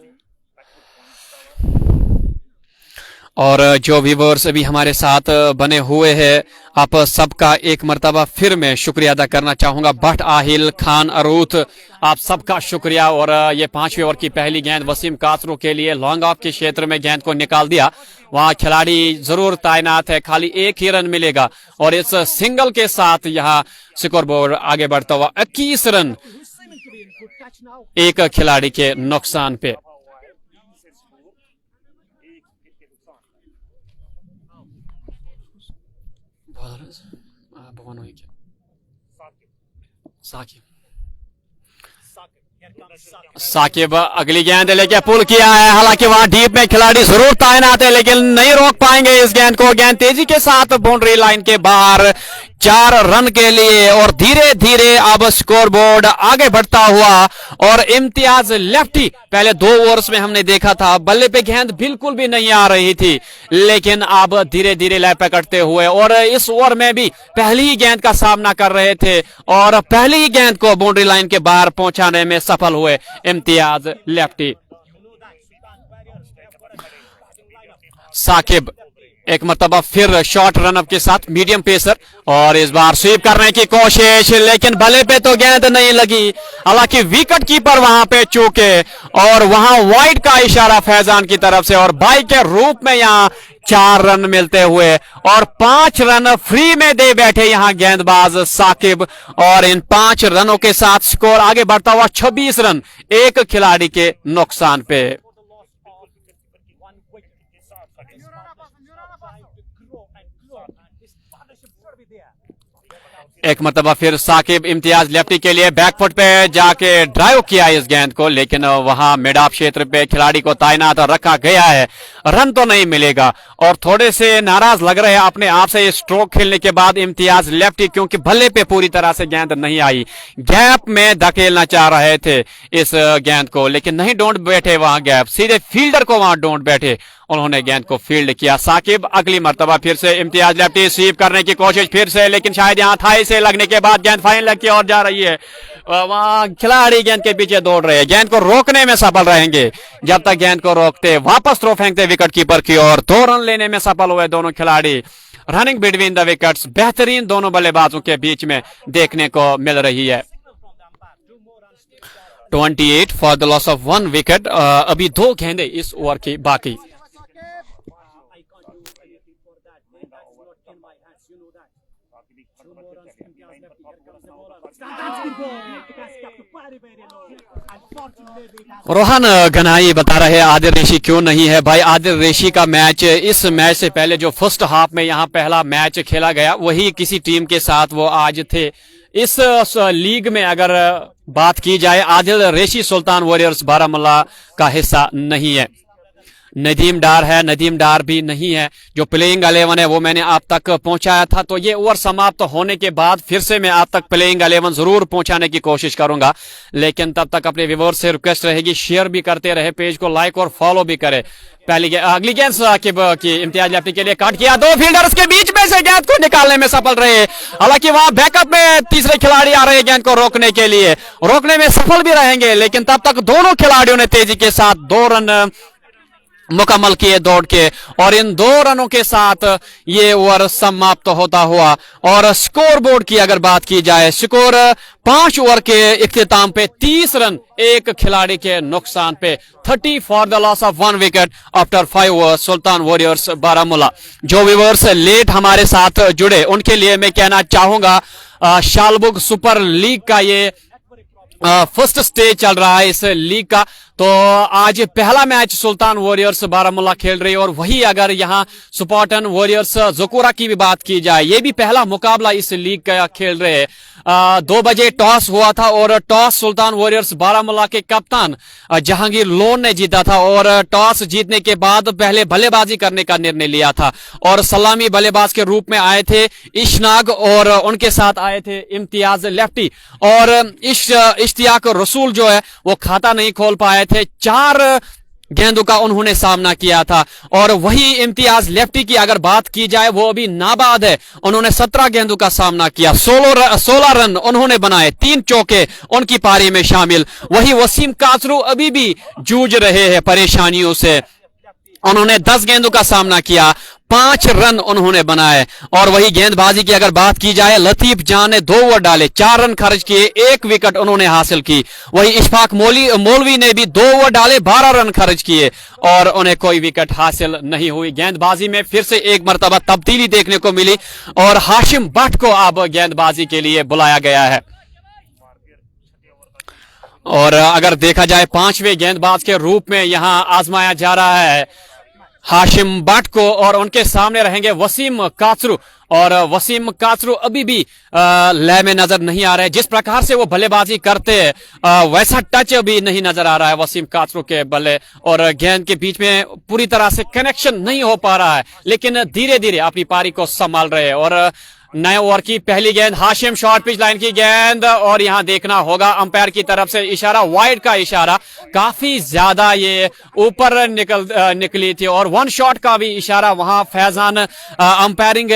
और जो व्यूवर्स अभी हमारे साथ बने हुए हैं, आप सबका एक मर्तबा फिर मैं शुक्रिया अदा करना चाहूंगा। भट्ट आहिल, खान अरूथ, आप सबका शुक्रिया। और ये 5वें ओवर की पहली गेंद वसीम कासरू के लिए लॉन्ग ऑफ के क्षेत्र में गेंद को निकाल दिया। वहां खिलाड़ी जरूर तैनात है, खाली एक ही रन मिलेगा और इस सिंगल के साथ यहाँ स्कोर बोर्ड आगे बढ़ता हुआ 21 रन एक खिलाड़ी के नुकसान पे। साकिब अगली गेंद लेके पुल किया है, हालांकि वहां डीप में खिलाड़ी जरूर तैनात है लेकिन नहीं रोक पाएंगे इस गेंद को। गेंद तेजी के साथ बाउंड्री लाइन के बाहर 4 रन के लिए और धीरे धीरे अब स्कोर बोर्ड आगे बढ़ता हुआ। और इम्तियाज लेफ्टी, पहले 2 ओवर्स में हमने देखा था बल्ले पे गेंद बिल्कुल भी नहीं आ रही थी, लेकिन अब धीरे धीरे लय पकड़ते हुए और इस ओवर में भी पहली ही गेंद का सामना कर रहे थे और पहली ही गेंद को बाउंड्री लाइन के बाहर पहुंचाने में सफल हुए इम्तियाज लेफ्टी। साकिब एक मरतबा फिर शॉर्ट रनअप के साथ मीडियम पेसर और इस बार स्वीप करने की कोशिश, लेकिन भले पे तो गेंद नहीं लगी। हालांकि विकेट कीपर वहां पे चूके और वहां वाइड का इशारा फैजान की तरफ से और बाई के रूप में यहां 4 रन मिलते हुए और 5 रन फ्री में दे बैठे यहां गेंदबाज साकिब। और इन 5 रनों के साथ स्कोर आगे बढ़ता हुआ 26 रन एक खिलाड़ी के नुकसान पे। एक मरतबा फिर साकिब इम्तियाज लेफ्टी के लिए बैकफुट पे जाके ड्राइव किया इस गेंद को, लेकिन वहां मिड ऑफ क्षेत्र पे खिलाड़ी को तैनात रखा गया है, रन तो नहीं मिलेगा। और थोड़े से नाराज लग रहे हैं अपने आप से स्ट्रोक खेलने के बाद इम्तियाज लेफ्टी, क्योंकि भल्ले पे पूरी तरह से गेंद नहीं आई। गैप में धकेलना चाह रहे थे इस गेंद को, लेकिन नहीं डोंट बैठे वहां गैप, सीधे फील्डर को वहां डोंट बैठे, उन्होंने गेंद को फील्ड किया। साकिब अगली मर्तबा फिर से इम्तियाज लेफ्टी स्वीप करने की कोशिश फिर से, लेकिन शायद यहां थाई से लगने के बाद गेंद फाइन लग की ओर जा रही है। वहां खिलाड़ी गेंद के पीछे दौड़ रहे हैं, गेंद को रोकने में सफल रहेंगे। जब तक गेंद को रोकते वापस थ्रो फेंकते विकेट कीपर की ओर, 2 रन लेने में सफल हुए दोनों खिलाड़ी। रनिंग बिटवीन द विकेट्स बेहतरीन दोनों बल्लेबाजों के बीच में देखने को मिल रही है। 28 for the loss of 1 wicket. अभी 2 गेंदें इस ओवर की बाकी। रोहन गनाई बता रहे आदिल रेशी क्यों नहीं है। भाई आदिल रेशी का मैच, इस मैच से पहले जो फर्स्ट हाफ में यहाँ पहला मैच खेला गया वही किसी टीम के साथ वो आज थे। इस लीग में अगर बात की जाए आदिल रेशी सुल्तान वॉरियर्स बारामुल्ला का हिस्सा नहीं है। नदीम डार है, नदीम डार भी नहीं है। जो प्लेइंग 11 है वो मैंने आप तक पहुंचाया था, तो ये ओवर समाप्त होने के बाद फिर से मैं आप तक प्लेइंग 11 जरूर पहुंचाने की कोशिश करूंगा। लेकिन तब तक अपने व्यूअर्स से रिक्वेस्ट रहेगी शेयर भी करते रहे, पेज को लाइक और फॉलो भी करें। अगली गेंद साकिब की इम्तियाज लेफ्टी के लिए काट किया, 2 फील्डर्स के बीच में से गेंद को निकालने में सफल रहे। हालांकि वहां बैकअप में तीसरे खिलाड़ी आ रहे हैं गेंद को रोकने के लिए, रोकने में सफल भी रहेंगे, लेकिन तब तक दोनों खिलाड़ियों ने तेजी के साथ 2 रन मुकम्मल किए दौड़ के और इन 2 रनों के साथ ये ओवर समाप्त होता हुआ। और स्कोर बोर्ड की अगर बात की जाए, स्कोर 5 ओवर के इख्तिताम पे 30 रन एक खिलाड़ी के नुकसान पे। 30 for the loss of 1 wicket after 5 overs Sultan warriors Baramulla. जो व्यूअर्स लेट हमारे साथ जुड़े उनके लिए मैं कहना चाहूंगा शालबुग सुपर लीग का ये फर्स्ट स्टेज चल रहा है इस लीग का। तो आज पहला मैच सुल्तान वॉरियर्स बारामुल्ला खेल रही है और वही अगर यहां स्पार्टन वॉरियर्स ज़कोरा की भी बात की जाए, ये भी पहला मुकाबला इस लीग का खेल रहे हैं। 2 बजे टॉस हुआ था और टॉस सुल्तान वॉरियर्स बारामुल्ला के कप्तान जहांगीर लोन ने जीता था और टॉस जीतने के बाद पहले बल्लेबाजी करने का निर्णय लिया था और सलामी बल्लेबाज के रूप में आए थे इशनाग और उनके साथ आए थे इम्तियाज लेफ्टी और इश्तियाक रसूल जो है वो खाता नहीं खोल पाए थे। 4 गेंदों का उन्होंने सामना किया था। और वही इम्तियाज लेफ्टी की अगर बात की जाए, वो अभी नाबाद है, उन्होंने 17 गेंदों का सामना किया, 16 रन उन्होंने बनाए, 3 चौके उनकी पारी में शामिल। वही वसीम काचरू अभी भी जूझ रहे हैं परेशानियों से, उन्होंने 10 गेंदों का सामना किया, 5 रन उन्होंने बनाए। और वही गेंदबाजी की अगर बात की जाए, लतीफ जान ने 2 ओवर डाले, 4 रन खर्च किए, 1 विकेट उन्होंने हासिल की। वही इशफाक मौलवी ने भी 2 ओवर डाले, 12 रन खर्च किए और उन्हें कोई विकेट हासिल नहीं हुई। गेंदबाजी में फिर से एक मर्तबा तब्दीली देखने को मिली और हाशिम भट्ट को अब गेंदबाजी के लिए बुलाया गया है। और अगर देखा जाए 5वें गेंदबाज के रूप में यहां आजमाया जा रहा है हाशिम भट्ट को, और उनके सामने रहेंगे वसीम काचरू। और वसीम काचरू अभी भी लय में नजर नहीं आ रहे, जिस प्रकार से वो बल्लेबाजी करते हैं वैसा टच अभी नहीं नजर आ रहा है वसीम काचरू के बल्ले, और गेंद के बीच में पूरी तरह से कनेक्शन नहीं हो पा रहा है, लेकिन धीरे धीरे अपनी पारी को संभाल रहे हैं। और नए ओवर की पहली गेंद, हाशिम शॉर्ट पिच लाइन की गेंद, और यहां देखना होगा अंपायर की तरफ से इशारा, वाइड का इशारा, काफी ज्यादा ये ऊपर निकली थी। और 1 शॉट का भी इशारा वहां फैजान अंपायरिंग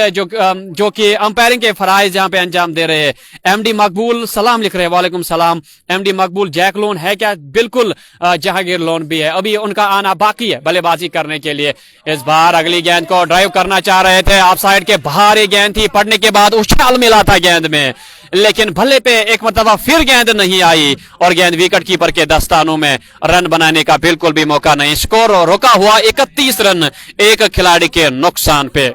जो कि अंपायरिंग के फराइज जहां पे अंजाम दे रहे हैं। एमडी मकबूल सलाम लिख रहे हैं, वालेकुम सलाम। एमडी मकबूल जैक लोन है क्या? बिल्कुल जहांगीर लोन भी है, अभी उनका आना बाकी है बल्लेबाजी करने के लिए। इस बार अगली गेंद को ड्राइव करना चाह रहे थे, ऑफ साइड के बाहर ये गेंद थी, पड़ने के बाद उछाल मिला था गेंद में, लेकिन भले पे एक मरतबा फिर गेंद नहीं आई और गेंद विकेट कीपर के दस्तानों में, रन बनाने का बिल्कुल भी मौका नहीं। स्कोर रुका हुआ 31 रन एक खिलाड़ी के नुकसान पे।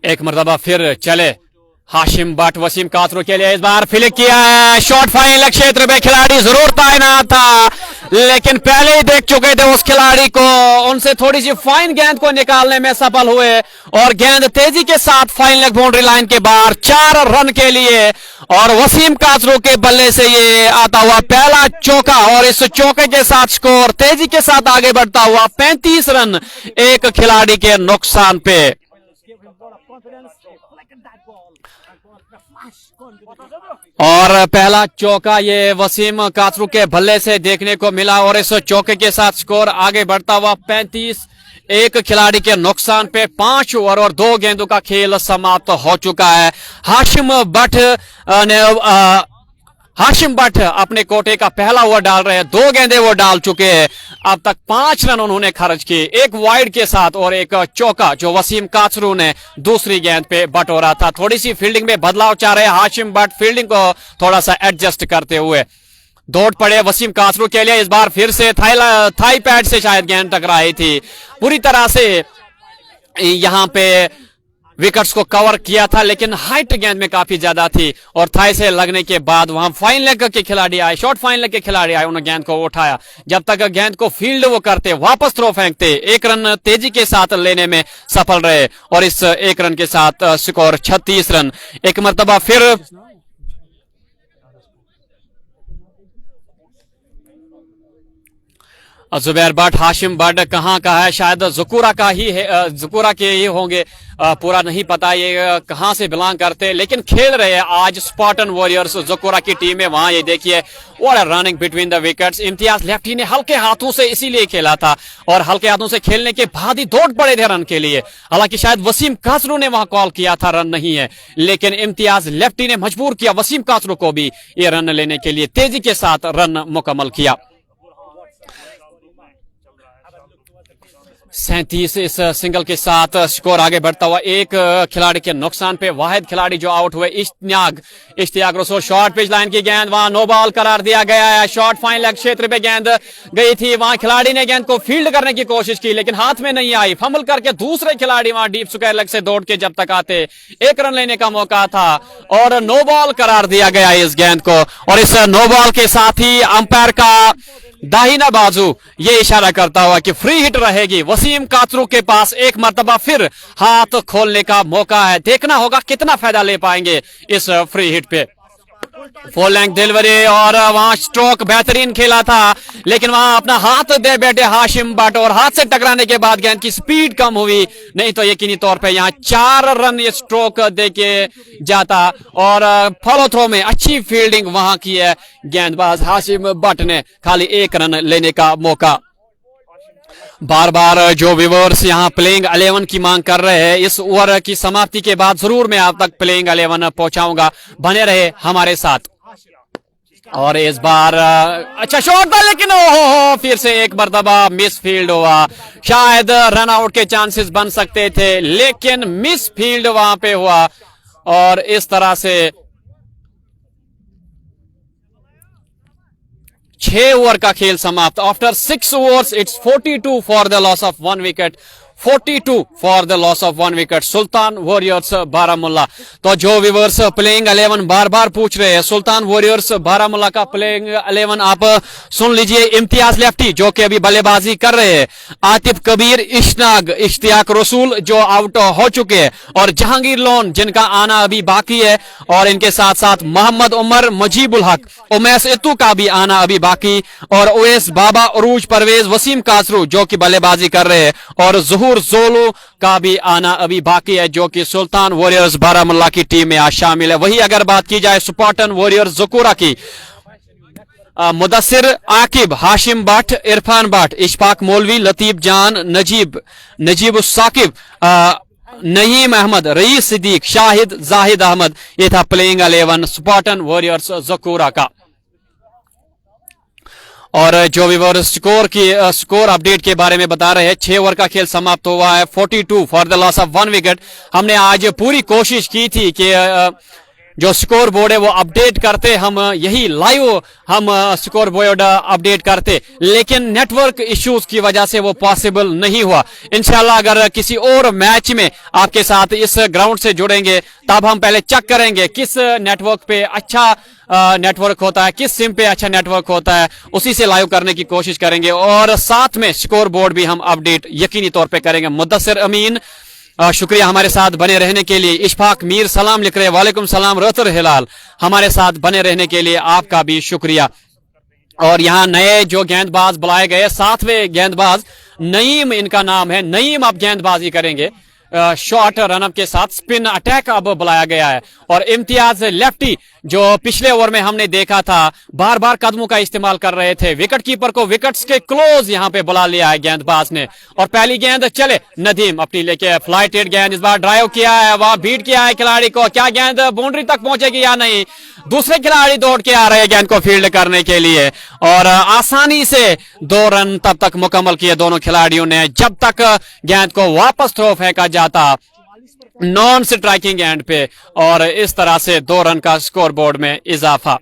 एक मरतबा फिर चले हाशिम भट्ट वसीम काचरू के लिए, इस बार फ्लिक किया है, शॉट फाइन लग क्षेत्र में खिलाड़ी जरूर तैनात था, लेकिन पहले ही देख चुके थे उस खिलाड़ी को, उनसे थोड़ी सी फाइन गेंद को निकालने में सफल हुए और गेंद तेजी के साथ फाइन लेग बाउंड्री लाइन के बाहर 4 रन के लिए। और वसीम काचरू के बल्ले से ये आता हुआ पहला चौका, और इस चौके के साथ स्कोर तेजी के साथ आगे बढ़ता हुआ 35 रन एक खिलाड़ी के नुकसान पे। और पहला चौका ये वसीम काचरू के बल्ले से देखने को मिला, और इस चौके के साथ स्कोर आगे बढ़ता हुआ 35 एक खिलाड़ी के नुकसान पे। 5 ओवर और 2 गेंदों का खेल समाप्त हो चुका है। हाशिम भट्ट अपने कोटे का पहला ओवर डाल रहे हैं, 2 गेंदे वो डाल चुके हैं, अब तक 5 रन उन्होंने खर्च किए, 1 वाइड के साथ और 1 चौका जो वसीम काचरू ने दूसरी गेंद पे बटोरा था। थोड़ी सी फील्डिंग में बदलाव चाह रहे हैं हाशिम भट्ट, फील्डिंग को थोड़ा सा एडजस्ट करते हुए। दौड़ पड़े वसीम काचरू के लिए, इस बार फिर से थाई पैड से शायद गेंद टकराई थी, पूरी तरह से यहां पे विकेट्स को कवर किया था, लेकिन हाइट गेंद में काफी ज्यादा थी और थाई से लगने के बाद वहां फाइन लेग के खिलाड़ी आए, शॉर्ट फाइन लेग के खिलाड़ी आए, उन्होंने गेंद को उठाया, जब तक गेंद को फील्ड वो करते वापस थ्रो फेंकते, 1 रन तेजी के साथ लेने में सफल रहे और इस 1 रन के साथ स्कोर 36 रन। एक मरतबा फिर जुबैर भट्ट, हाशिम भट्ट कहाँ का है, शायद ज़ुकूरा का ही है, ज़ुकूरा के ही होंगे, पूरा नहीं पता ये कहां से बिलोंग करते, लेकिन खेल रहे हैं आज स्पार्टन वॉरियर्स ज़ुकूरा की टीम है। वहां ये देखिए what a running between the wickets. Imtiaz lefty ने हल्के हाथों से इसीलिए खेला था और हल्के हाथों से खेलने के बाद ही दौड़ पड़े थे रन के लिए। हालांकि शायद वसीम काचरू ने वहां कॉल किया था, रन नहीं है, लेकिन इम्तियाज लेफ्टी ने मजबूर किया वसीम काचरू को भी ये रन लेने के लिए, तेजी के साथ रन मुकम्मल किया। 37 इस सिंगल के साथ स्कोर आगे बढ़ता हुआ 1 खिलाड़ी के नुकसान पे। वाहिद खिलाड़ी जो आउट हुए इश्तियाक रसूल, शॉर्ट पिच लाइन की गेंद, वहां नो बॉल करार दिया गया है, शॉर्ट फाइन लेग क्षेत्र पे गेंद गई थी, वहां खिलाड़ी ने गेंद को फील्ड करने की कोशिश की लेकिन हाथ में नहीं आई, फंबल करके दूसरे खिलाड़ी वहां डीप स्क्वायर लेग से दौड़ के जब तक आते 1 रन लेने का मौका था और नो बॉल करार दिया गया इस गेंद को। और इस नो बॉल के साथ ही अंपायर का दाहिना बाजू ये इशारा करता हुआ कि फ्री हिट रहेगी, वसीम काचरू के पास एक मर्तबा फिर हाथ खोलने का मौका है, देखना होगा कितना फायदा ले पाएंगे इस फ्री हिट पे। फुल लेंथ डिलीवरी और वहां स्ट्रोक बेहतरीन खेला था, लेकिन वहां अपना हाथ दे बैठे हाशिम भट्ट और हाथ से टकराने के बाद गेंद की स्पीड कम हुई, नहीं तो यकीनी तौर पे यहां 4 रन ये स्ट्रोक दे के जाता। और फॉलो थ्रो में अच्छी फील्डिंग वहां की है गेंदबाज हाशिम भट्ट ने, खाली 1 रन लेने का मौका। बार बार जो व्यूअर्स यहाँ प्लेइंग 11 की मांग कर रहे हैं, इस ओवर की समाप्ति के बाद जरूर मैं आप तक प्लेइंग 11 पहुंचाऊंगा, बने रहे हमारे साथ। और इस बार अच्छा शॉट था, लेकिन ओहो फिर से एक मरतबा मिस फील्ड हुआ। शायद रन आउट के चांसेस बन सकते थे, लेकिन मिस फील्ड वहां पे हुआ और इस तरह से 6 ओवर का खेल समाप्त। After 6 overs it's 42 for the loss of 1 wicket, 42 for the loss of 1 wicket. Sultan warriors Baramulla. तो जो व्यूअर्स प्लेइंग 11 बार बार पूछ रहे हैं, सुल्तान वॉरियर्स बारामुल्ला का प्लेइंग 11 आप सुन लीजिए। इम्तियाज लेफ्टी जो कि अभी बल्लेबाजी कर रहे हैं, आतिफ कबीर, इशनाग, इश्तियाक रसूल जो आउट हो चुके हैं, और जहांगीर लोन जिनका आना अभी बाकी है, और इनके साथ साथ मोहम्मद उमर, मुजीबुल हक, उमैस इत्तू का भी आना अभी बाकी, और ओएस बाबा, अरूज परवेज, वसीम कासरू जो कि बल्लेबाजी कर रहे हैं, और जहूर जोलू का भी आना अभी बाकी है जो कि सुल्तान वॉरियर्स बारामुल्ला की टीम में आज शामिल है। वही अगर बात की जाए स्पार्टन वॉरियर्स जकूरा की, मुदस्सिर, आकिब, हाशिम भट्ट, इरफान भट्ट, इशफाक मौलवी, लतीफ जान, नजीब साकिब, नईम अहमद, रईस सिद्दीक, शाहिद, जाहिद अहमद। ये था प्लेइंग 11 स्पार्टन वॉरियर्स जकूरा का। और जो व्यूअर स्कोर अपडेट के बारे में बता रहे हैं, 6 ओवर का खेल समाप्त हुआ है, 42 for the loss of 1 wicket. हमने आज पूरी कोशिश की थी कि जो स्कोर बोर्ड है वो अपडेट करते, हम यही लाइव हम स्कोर बोर्ड अपडेट करते, लेकिन नेटवर्क इश्यूज की वजह से वो पॉसिबल नहीं हुआ। इंशाल्लाह अगर किसी और मैच में आपके साथ इस ग्राउंड से जुड़ेंगे, तब हम पहले चेक करेंगे किस नेटवर्क पे अच्छा नेटवर्क होता है, किस सिम पे अच्छा नेटवर्क होता है, उसी से लाइव करने की कोशिश करेंगे, और साथ में स्कोर बोर्ड भी हम अपडेट यकीनी तौर पे करेंगे। मुद्दसर अमीन शुक्रिया हमारे साथ बने रहने के लिए। इशफाक मीर सलाम लिख रहे हैं, वालेकुम सलाम। रहतर हिलाल हमारे साथ बने रहने के लिए आपका भी शुक्रिया। और यहाँ नए जो गेंदबाज बुलाए गए, 7वें गेंदबाज नईम इनका नाम है, नईम अब गेंदबाजी करेंगे शॉर्ट रनअप के साथ, स्पिन अटैक अब बुलाया गया है। और इम्तियाज लेफ्टी जो पिछले ओवर में हमने देखा था बार बार कदमों का इस्तेमाल कर रहे थे, विकेट कीपर को विकेट्स के क्लोज यहां पे बुला लिया है गेंदबाज ने। और पहली गेंद चले, नदीम अपनी लेके फ्लाइटेड गेंद इस बार ड्राइव किया है, वहां बीट किया है खिलाड़ी को, क्या गेंद बाउंड्री तक पहुंचेगी या नहीं। दूसरे खिलाड़ी दौड़ के आ रहे हैं गेंद को फील्ड करने के लिए, और आसानी से 2 रन तब तक मुकम्मल किए दोनों खिलाड़ियों ने, जब तक गेंद को वापस थ्रो फेंका जाता नॉन स्ट्राइकिंग एंड पे, और इस तरह से 2 रन का स्कोर बोर्ड में इजाफा।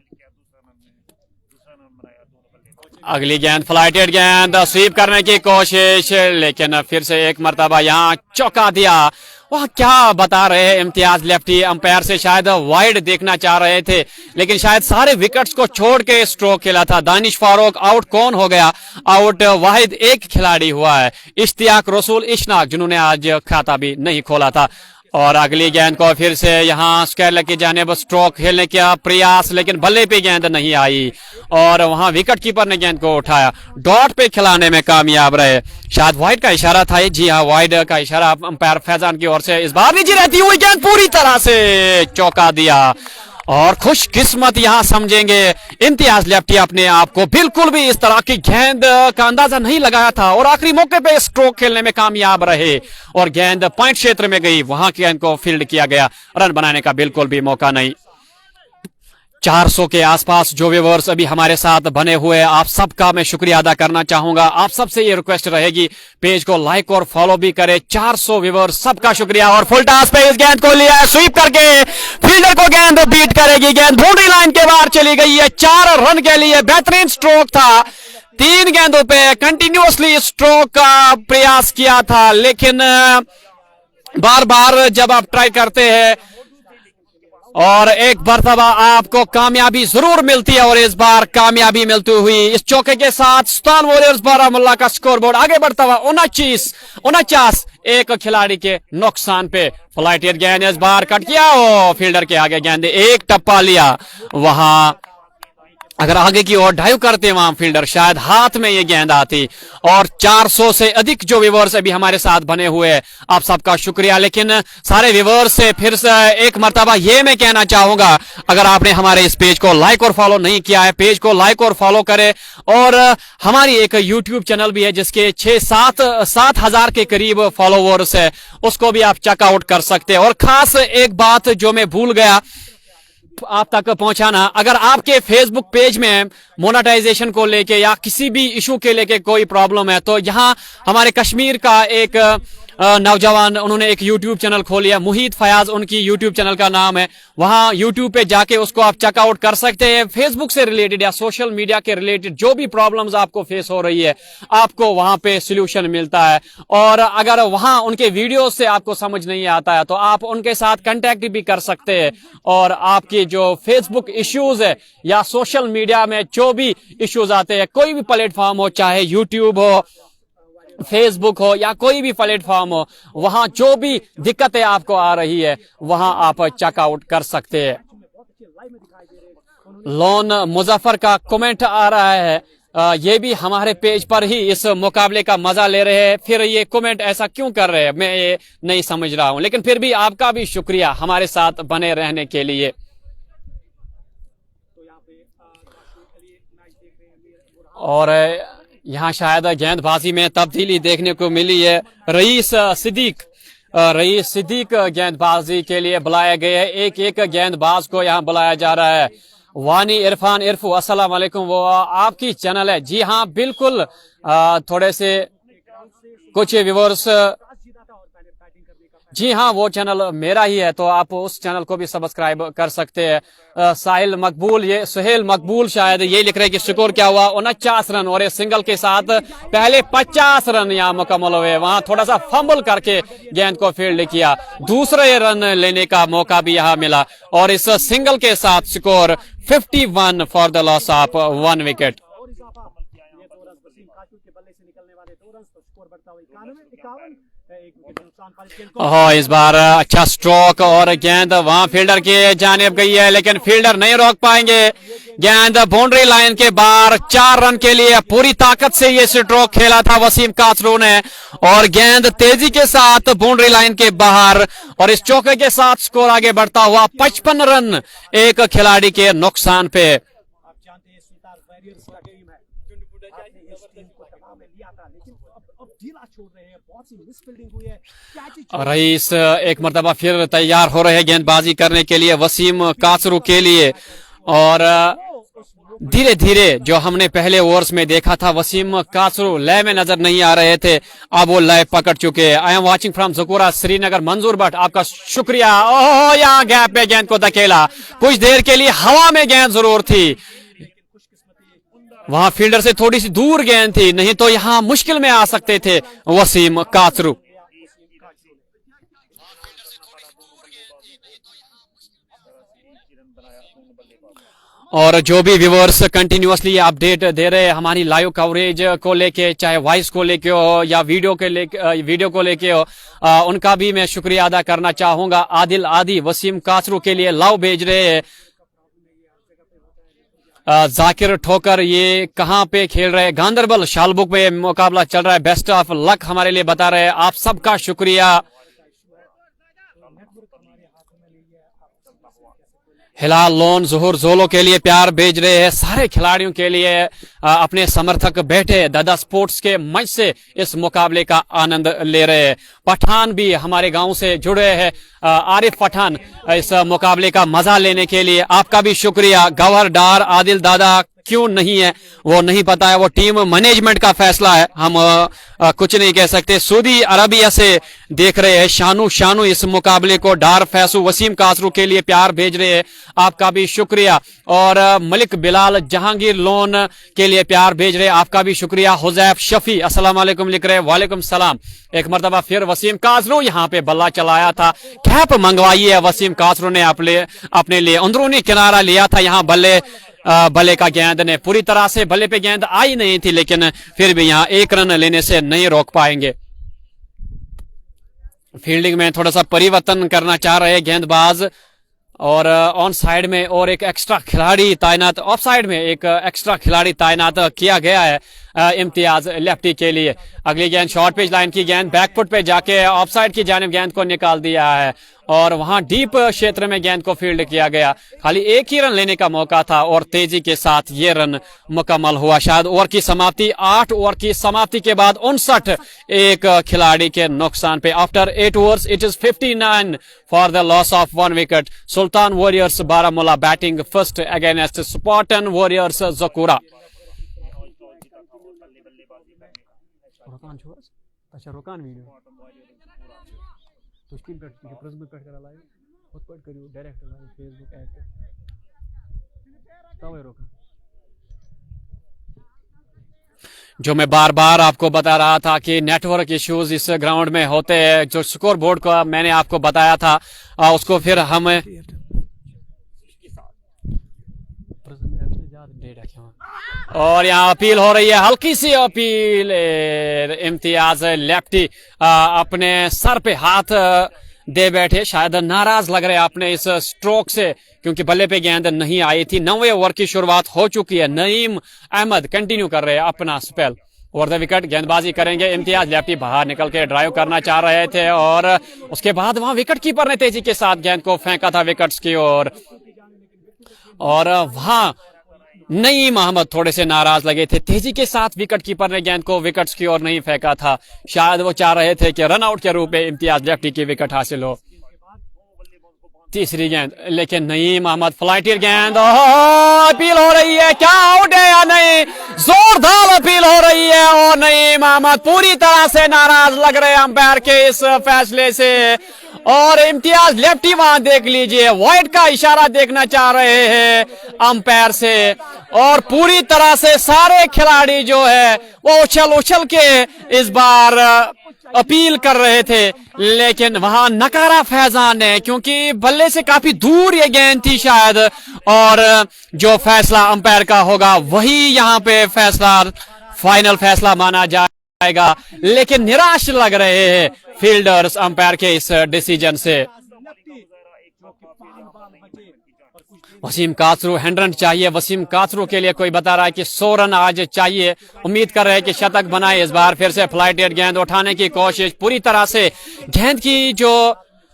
अगली गेंद फ्लाइटेड गेंद, स्वीप करने की कोशिश, लेकिन फिर से एक मरतबा यहां चौका दिया। वह क्या बता रहे हैं इम्तियाज लेफ्टी, अंपायर से शायद वाइड देखना चाह रहे थे, लेकिन शायद सारे विकेट्स को छोड़ के स्ट्रोक खेला था। दानिश फारूक आउट कौन हो गया? आउट वाहिद एक खिलाड़ी हुआ है, इश्तियाक रसूल, इशनाक, जिन्होंने आज खाता भी नहीं खोला था। और अगली गेंद को फिर से यहाँ स्क्वायर की जानिब स्ट्रोक खेलने का प्रयास, लेकिन बल्ले पे गेंद नहीं आई, और वहां विकेट कीपर ने गेंद को उठाया, डॉट पे खिलाने में कामयाब रहे। शायद वाइड का इशारा था, जी हाँ वाइड का इशारा अंपायर फैजान की ओर से। इस बार निजी रहती हुई गेंद पूरी तरह से चौका दिया, और खुशकिस्मत यहां समझेंगे इम्तियाज लेफ्टी अपने आप को, बिल्कुल भी इस तरह की गेंद का अंदाजा नहीं लगाया था, और आखिरी मौके पे स्ट्रोक खेलने में कामयाब रहे, और गेंद पॉइंट क्षेत्र में गई, वहां गेंद को फील्ड किया गया, रन बनाने का बिल्कुल भी मौका नहीं। 400 के आसपास जो व्यूअर्स अभी हमारे साथ बने हुए, आप सबका मैं शुक्रिया अदा करना चाहूंगा। आप सबसे ये रिक्वेस्ट रहेगी पेज को लाइक और फॉलो भी करें। 400 व्यूअर्स, सबका शुक्रिया। और फुल टॉस पे इस गेंद को लिया है, स्वीप करके फील्डर को गेंद बीट करेगी, गेंद बाउंड्री लाइन के बाहर चली गई है। 4 रन के लिए बेहतरीन स्ट्रोक था, 3 गेंदों पे कंटिन्यूअसली स्ट्रोक का प्रयास किया था, लेकिन बार बार जब आप ट्राई करते हैं और एक मरतबा आपको कामयाबी जरूर मिलती है और इस बार कामयाबी मिलती हुई इस चौके के साथ सुल्तान वॉरियर्स बारामुल्ला का स्कोरबोर्ड आगे बढ़ता हुआ 49 एक खिलाड़ी के नुकसान पे। फ्लाइटियर गेंद इस बार कट किया और फील्डर के आगे गेंद एक टप्पा लिया। वहां अगर आगे की ओर डाइव करते वहां फील्डर शायद हाथ में ये गेंद आती। और 400 से अधिक जो व्यूवर्स अभी हमारे साथ बने हुए हैं, आप सबका शुक्रिया। लेकिन सारे व्यूवर्स से फिर से एक मर्तबा ये मैं कहना चाहूंगा, अगर आपने हमारे इस पेज को लाइक और फॉलो नहीं किया है, पेज को लाइक और फॉलो करें। और हमारी एक यूट्यूब चैनल भी है जिसके 6-7 हजार के करीब फॉलोवर्स है, उसको भी आप चेकआउट कर सकते हैं। और खास एक बात जो मैं भूल गया आप तक पहुंचाना, अगर आपके फेसबुक पेज में मोनेटाइजेशन को लेके या किसी भी इशू के लेके कोई प्रॉब्लम है, तो यहां हमारे कश्मीर का एक नौजवान उन्होंने एक यूट्यूब चैनल खोल लिया, मुहीत फयाज उनकी यूट्यूब चैनल का नाम है। वहां यूट्यूब पे जाके उसको आप चेकआउट कर सकते हैं। फेसबुक से रिलेटेड या सोशल मीडिया के रिलेटेड जो भी प्रॉब्लम्स आपको फेस हो रही है, आपको वहां पे सोल्यूशन मिलता है। और अगर वहां उनके वीडियो से आपको समझ नहीं आता है तो आप उनके साथ कांटेक्ट भी कर सकते हैं। और आपकी जो फेसबुक इश्यूज है या सोशल मीडिया में जो भी इश्यूज आते हैं, कोई भी प्लेटफॉर्म हो, चाहे यूट्यूब हो, फेसबुक हो या कोई भी प्लेटफॉर्म हो, वहां जो भी दिक्कतें आपको आ रही है वहां आप चेकआउट कर सकते हैं। लोन मुजफ्फर का कमेंट आ रहा है, ये भी हमारे पेज पर ही इस मुकाबले का मजा ले रहे हैं, फिर ये कमेंट ऐसा क्यों कर रहे हैं मैं ये नहीं समझ रहा हूं। लेकिन फिर भी आपका भी शुक्रिया हमारे साथ बने रहने के लिए। और यहाँ शायद गेंदबाजी में तब्दीली देखने को मिली है। रईस सिद्दीक गेंदबाजी के लिए बुलाया गया है। एक गेंदबाज को यहाँ बुलाया जा रहा है। वानी इरफान इरफू, अस्सलाम वालेकुम, वो आपकी चैनल है? जी हाँ बिल्कुल, थोड़े से कुछ व्यूअर्स, जी हाँ वो चैनल मेरा ही है, तो आप उस चैनल को भी सब्सक्राइब कर सकते हैं। साहिल मकबूल, ये सुहेल मकबूल शायद ये लिख रहे हैं कि स्कोर क्या हुआ, 49 रन, और इस सिंगल के साथ पहले 50 रन यहाँ मुकम्मल हुए। वहां थोड़ा सा फंबल करके गेंद को फील्ड किया, दूसरे रन लेने का मौका भी यहाँ मिला और इस सिंगल के साथ score 51 for the loss of 1 wicket. इस बार अच्छा स्ट्रोक और गेंद वहां फील्डर की जानिब गई है, लेकिन फील्डर नहीं रोक पाएंगे। गेंद बाउंड्री लाइन के बाहर, 4 रन के लिए पूरी ताकत से ये स्ट्रोक खेला था वसीम कासरू ने, और गेंद तेजी के साथ बाउंड्री लाइन के बाहर, और इस चौके के साथ स्कोर आगे बढ़ता हुआ 55 रन एक खिलाड़ी के नुकसान पे। रईस एक मर्तबा फिर तैयार हो रहे हैं गेंदबाजी करने के लिए वसीम कासरू के लिए। और धीरे धीरे जो हमने पहले ओवर्स में देखा था, वसीम कासरू लय में नजर नहीं आ रहे थे, अब वो लय पकड़ चुके हैं। आई am watching from Zakura Srinagar, मंजूर भट्ट आपका शुक्रिया। ओह यहाँ गैप पे गेंद को धकेला, कुछ देर के लिए हवा में गेंद जरूर थी, वहां फील्डर से थोड़ी सी दूर गेंद थी, नहीं तो यहां मुश्किल में आ सकते थे वसीम कासरू। और जो भी व्यूअर्स कंटिन्यूअसली अपडेट दे रहे हैं हमारी लाइव कवरेज को लेके, चाहे वॉइस को लेके हो या वीडियो को लेके हो, उनका भी मैं शुक्रिया अदा करना चाहूंगा। आदिल आदि वसीम कासरू के लिए लव भेज रहे हैं। जाकिर ठोकर ये कहां पे खेल रहे हैं? गांधरबल शालबुक पे मुकाबला चल रहा है। बेस्ट ऑफ लक हमारे लिए बता रहे हैं, आप सबका शुक्रिया। हिलाल लोन जोहर जोलो के लिए प्यार भेज रहे हैं। सारे खिलाड़ियों के लिए अपने समर्थक बैठे दादा स्पोर्ट्स के मंच से इस मुकाबले का आनंद ले रहे हैं। पठान भी हमारे गांव से जुड़े हैं, आरिफ पठान इस मुकाबले का मजा लेने के लिए आपका भी शुक्रिया। गौहर डार, आदिल दादा, क्यों नहीं है वो नहीं पता है, वो टीम मैनेजमेंट का फैसला है, हम कुछ नहीं कह सकते। सऊदी अरबिया से देख रहे हैं शानू शानू इस मुकाबले को, डार फैसू वसीम कासरू के लिए प्यार भेज रहे हैं, आपका भी शुक्रिया। और मलिक बिलाल जहांगीर लोन के लिए प्यार भेज रहे, आपका भी शुक्रिया। हुजैफ शफी अस्सलाम वालेकुम लिख रहे, वालेकुम सलाम। एक मरतबा फिर वसीम कासरू यहाँ पे बल्ला चलाया था, कैप मंगवाई है वसीम कासरू ने अपने लिए, अंदरूनी किनारा लिया था यहाँ बल्ले का, गेंद ने पूरी तरह से बल्ले पे गेंद आई नहीं थी, लेकिन फिर भी यहाँ एक रन लेने से नहीं रोक पाएंगे। फील्डिंग में थोड़ा सा परिवर्तन करना चाह रहे हैं गेंदबाज, और ऑन साइड में और एक एक्स्ट्रा खिलाड़ी तैनात, ऑफ साइड में एक एक्स्ट्रा खिलाड़ी तैनात किया गया है इम्तियाज लेफ्टी के लिए। अगली गेंद शॉर्ट पिच लाइन की गेंद, बैकफुट पे जाके ऑफ साइड की जानिब गेंद को निकाल दिया है, और वहां डीप क्षेत्र में गेंद को फील्ड किया गया। खाली एक ही रन लेने का मौका था और तेजी के साथ ये रन मुकम्मल हुआ। शायद ओवर की समाप्ति 8 ओवर की समाप्ति के बाद 59 एक खिलाड़ी के नुकसान पे। After 8 overs it is 59 for the loss of 1 wicket. Sultan warriors Baramulla batting first against Spartan warriors Jakura. रोकान वीडियो तो स्क्रीन पे फेसबुक पे करा लाइव खुद पढ़ करियो डायरेक्ट लाइव फेसबुक ऐप तब रोका। जो मैं बार बार आपको बता रहा था कि नेटवर्क इश्यूज इस ग्राउंड में होते हैं, जो स्कोर बोर्ड का मैंने आपको बताया था उसको फिर हम और यहाँ अपील हो रही है, हल्की सी अपील। इम्तियाज लेफ्टी अपने सर पे हाथ दे बैठे, शायद नाराज लग रहे अपने इस स्ट्रोक से, क्योंकि बल्ले पे गेंद नहीं आई थी। 9वें ओवर की शुरुआत हो चुकी है, नईम अहमद कंटिन्यू कर रहे हैं अपना स्पेल। ओवर द विकेट गेंदबाजी करेंगे इम्तियाज लेफ्टी, बाहर निकल के ड्राइव करना चाह रहे थे, और उसके बाद वहां विकेट कीपर ने तेजी के साथ गेंद को फेंका था विकेट्स की ओर, और वहां नईम अहमद थोड़े से नाराज लगे थे। तेजी के साथ विकेट कीपर ने गेंद को विकेट्स की ओर नहीं फेंका था, शायद वो चाह रहे थे कि रन आउट के रूप में इम्तियाज लेफ्टी की विकेट हासिल हो। तीसरी गेंद, लेकिन नईम अहमद फ्लाइटियर गेंद, अपील हो रही है, क्या आउट है या नहीं, जोरदार अपील हो रही है, और नईम अहमद पूरी तरह से नाराज लग रहे हैं अंपायर के इस फैसले से। और इम्तियाज लेफ्टी वहां देख लीजिए, वाइड का इशारा देखना चाह रहे हैं अंपायर से, और पूरी तरह से सारे खिलाड़ी जो है वो उछल उछल के इस बार अपील कर रहे थे, लेकिन वहां नकारा फैजान ने, क्योंकि बल्ले से काफी दूर ये गेंद थी शायद, और जो फैसला अंपायर का होगा वही यहाँ पे फैसला, फाइनल फैसला माना जाएगा। लेकिन निराश लग रहे हैं फील्डर्स अंपायर के इस डिसीजन से। वसीम कासरू 100 रन चाहिए, वसीम कासरू के लिए कोई बता रहा है कि 100 रन आज चाहिए, उम्मीद कर रहे हैं कि शतक बनाए इस बार। फिर से फ्लाइटेड गेंद उठाने की कोशिश, पूरी तरह से गेंद की जो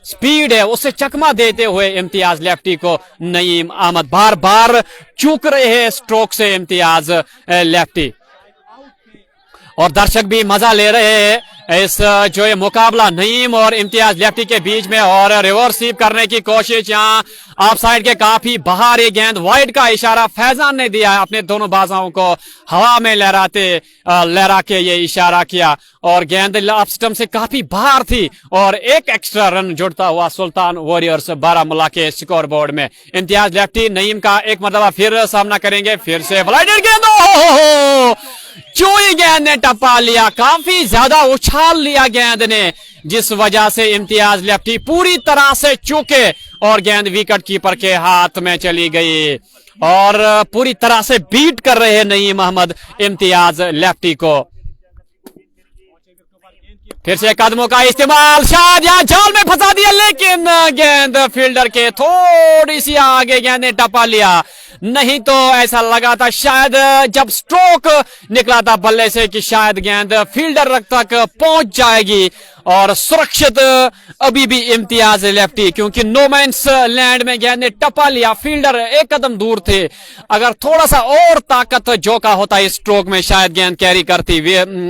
स्पीड है उससे चकमा देते हुए इम्तियाज लेफ्टी को नईम अहमद बार बार चूक रहे हैं स्ट्रोक से इम्तियाज लेफ्टी, और दर्शक भी मजा ले रहे हैं इस जो ये मुकाबला नईम और इम्तियाज लेफ्टी के बीच में। और रिवर्स स्वीप करने की कोशिश, यहाँ ऑफ साइड के काफी बाहर ये गेंद, वाइड का इशारा फैजान ने दिया है, अपने दोनों बाजुओं को हवा में लहरा के ये इशारा किया, और गेंद ऑफ स्टंप से काफी बाहर थी, और एक एक्स्ट्रा रन जुड़ता हुआ सुल्तान वॉरियर्स बारामूला के स्कोर बोर्ड में। इम्तियाज लेफ्टी नईम का एक मरतबा फिर सामना करेंगे, फिर से फ्लाइटेड गेंद, चूई गेंद ने टप्पा लिया, काफी ज्यादा उछाल लिया गेंद ने, जिस वजह से इम्तियाज लेफ्टी पूरी तरह से चूके और गेंद विकेट कीपर के हाथ में चली गई, और पूरी तरह से बीट कर रहे हैं नईम अहमद इम्तियाज लेफ्टी को। फिर से कदमों का इस्तेमाल, शायद यहां जाल में फंसा दिया, लेकिन गेंद फील्डर के थोड़ी सी आगे गेंद ने टप्पा लिया, नहीं तो ऐसा लगा था शायद जब स्ट्रोक निकला था बल्ले से कि शायद गेंद फील्डर तक पहुंच जाएगी, और सुरक्षित अभी भी इम्तियाज लेफ्टी, क्योंकि नोमैंस लैंड में गेंद ने टपा लिया, फील्डर एक कदम दूर थे। अगर थोड़ा सा और ताकत झोंका होता इस स्ट्रोक में शायद गेंद कैरी करती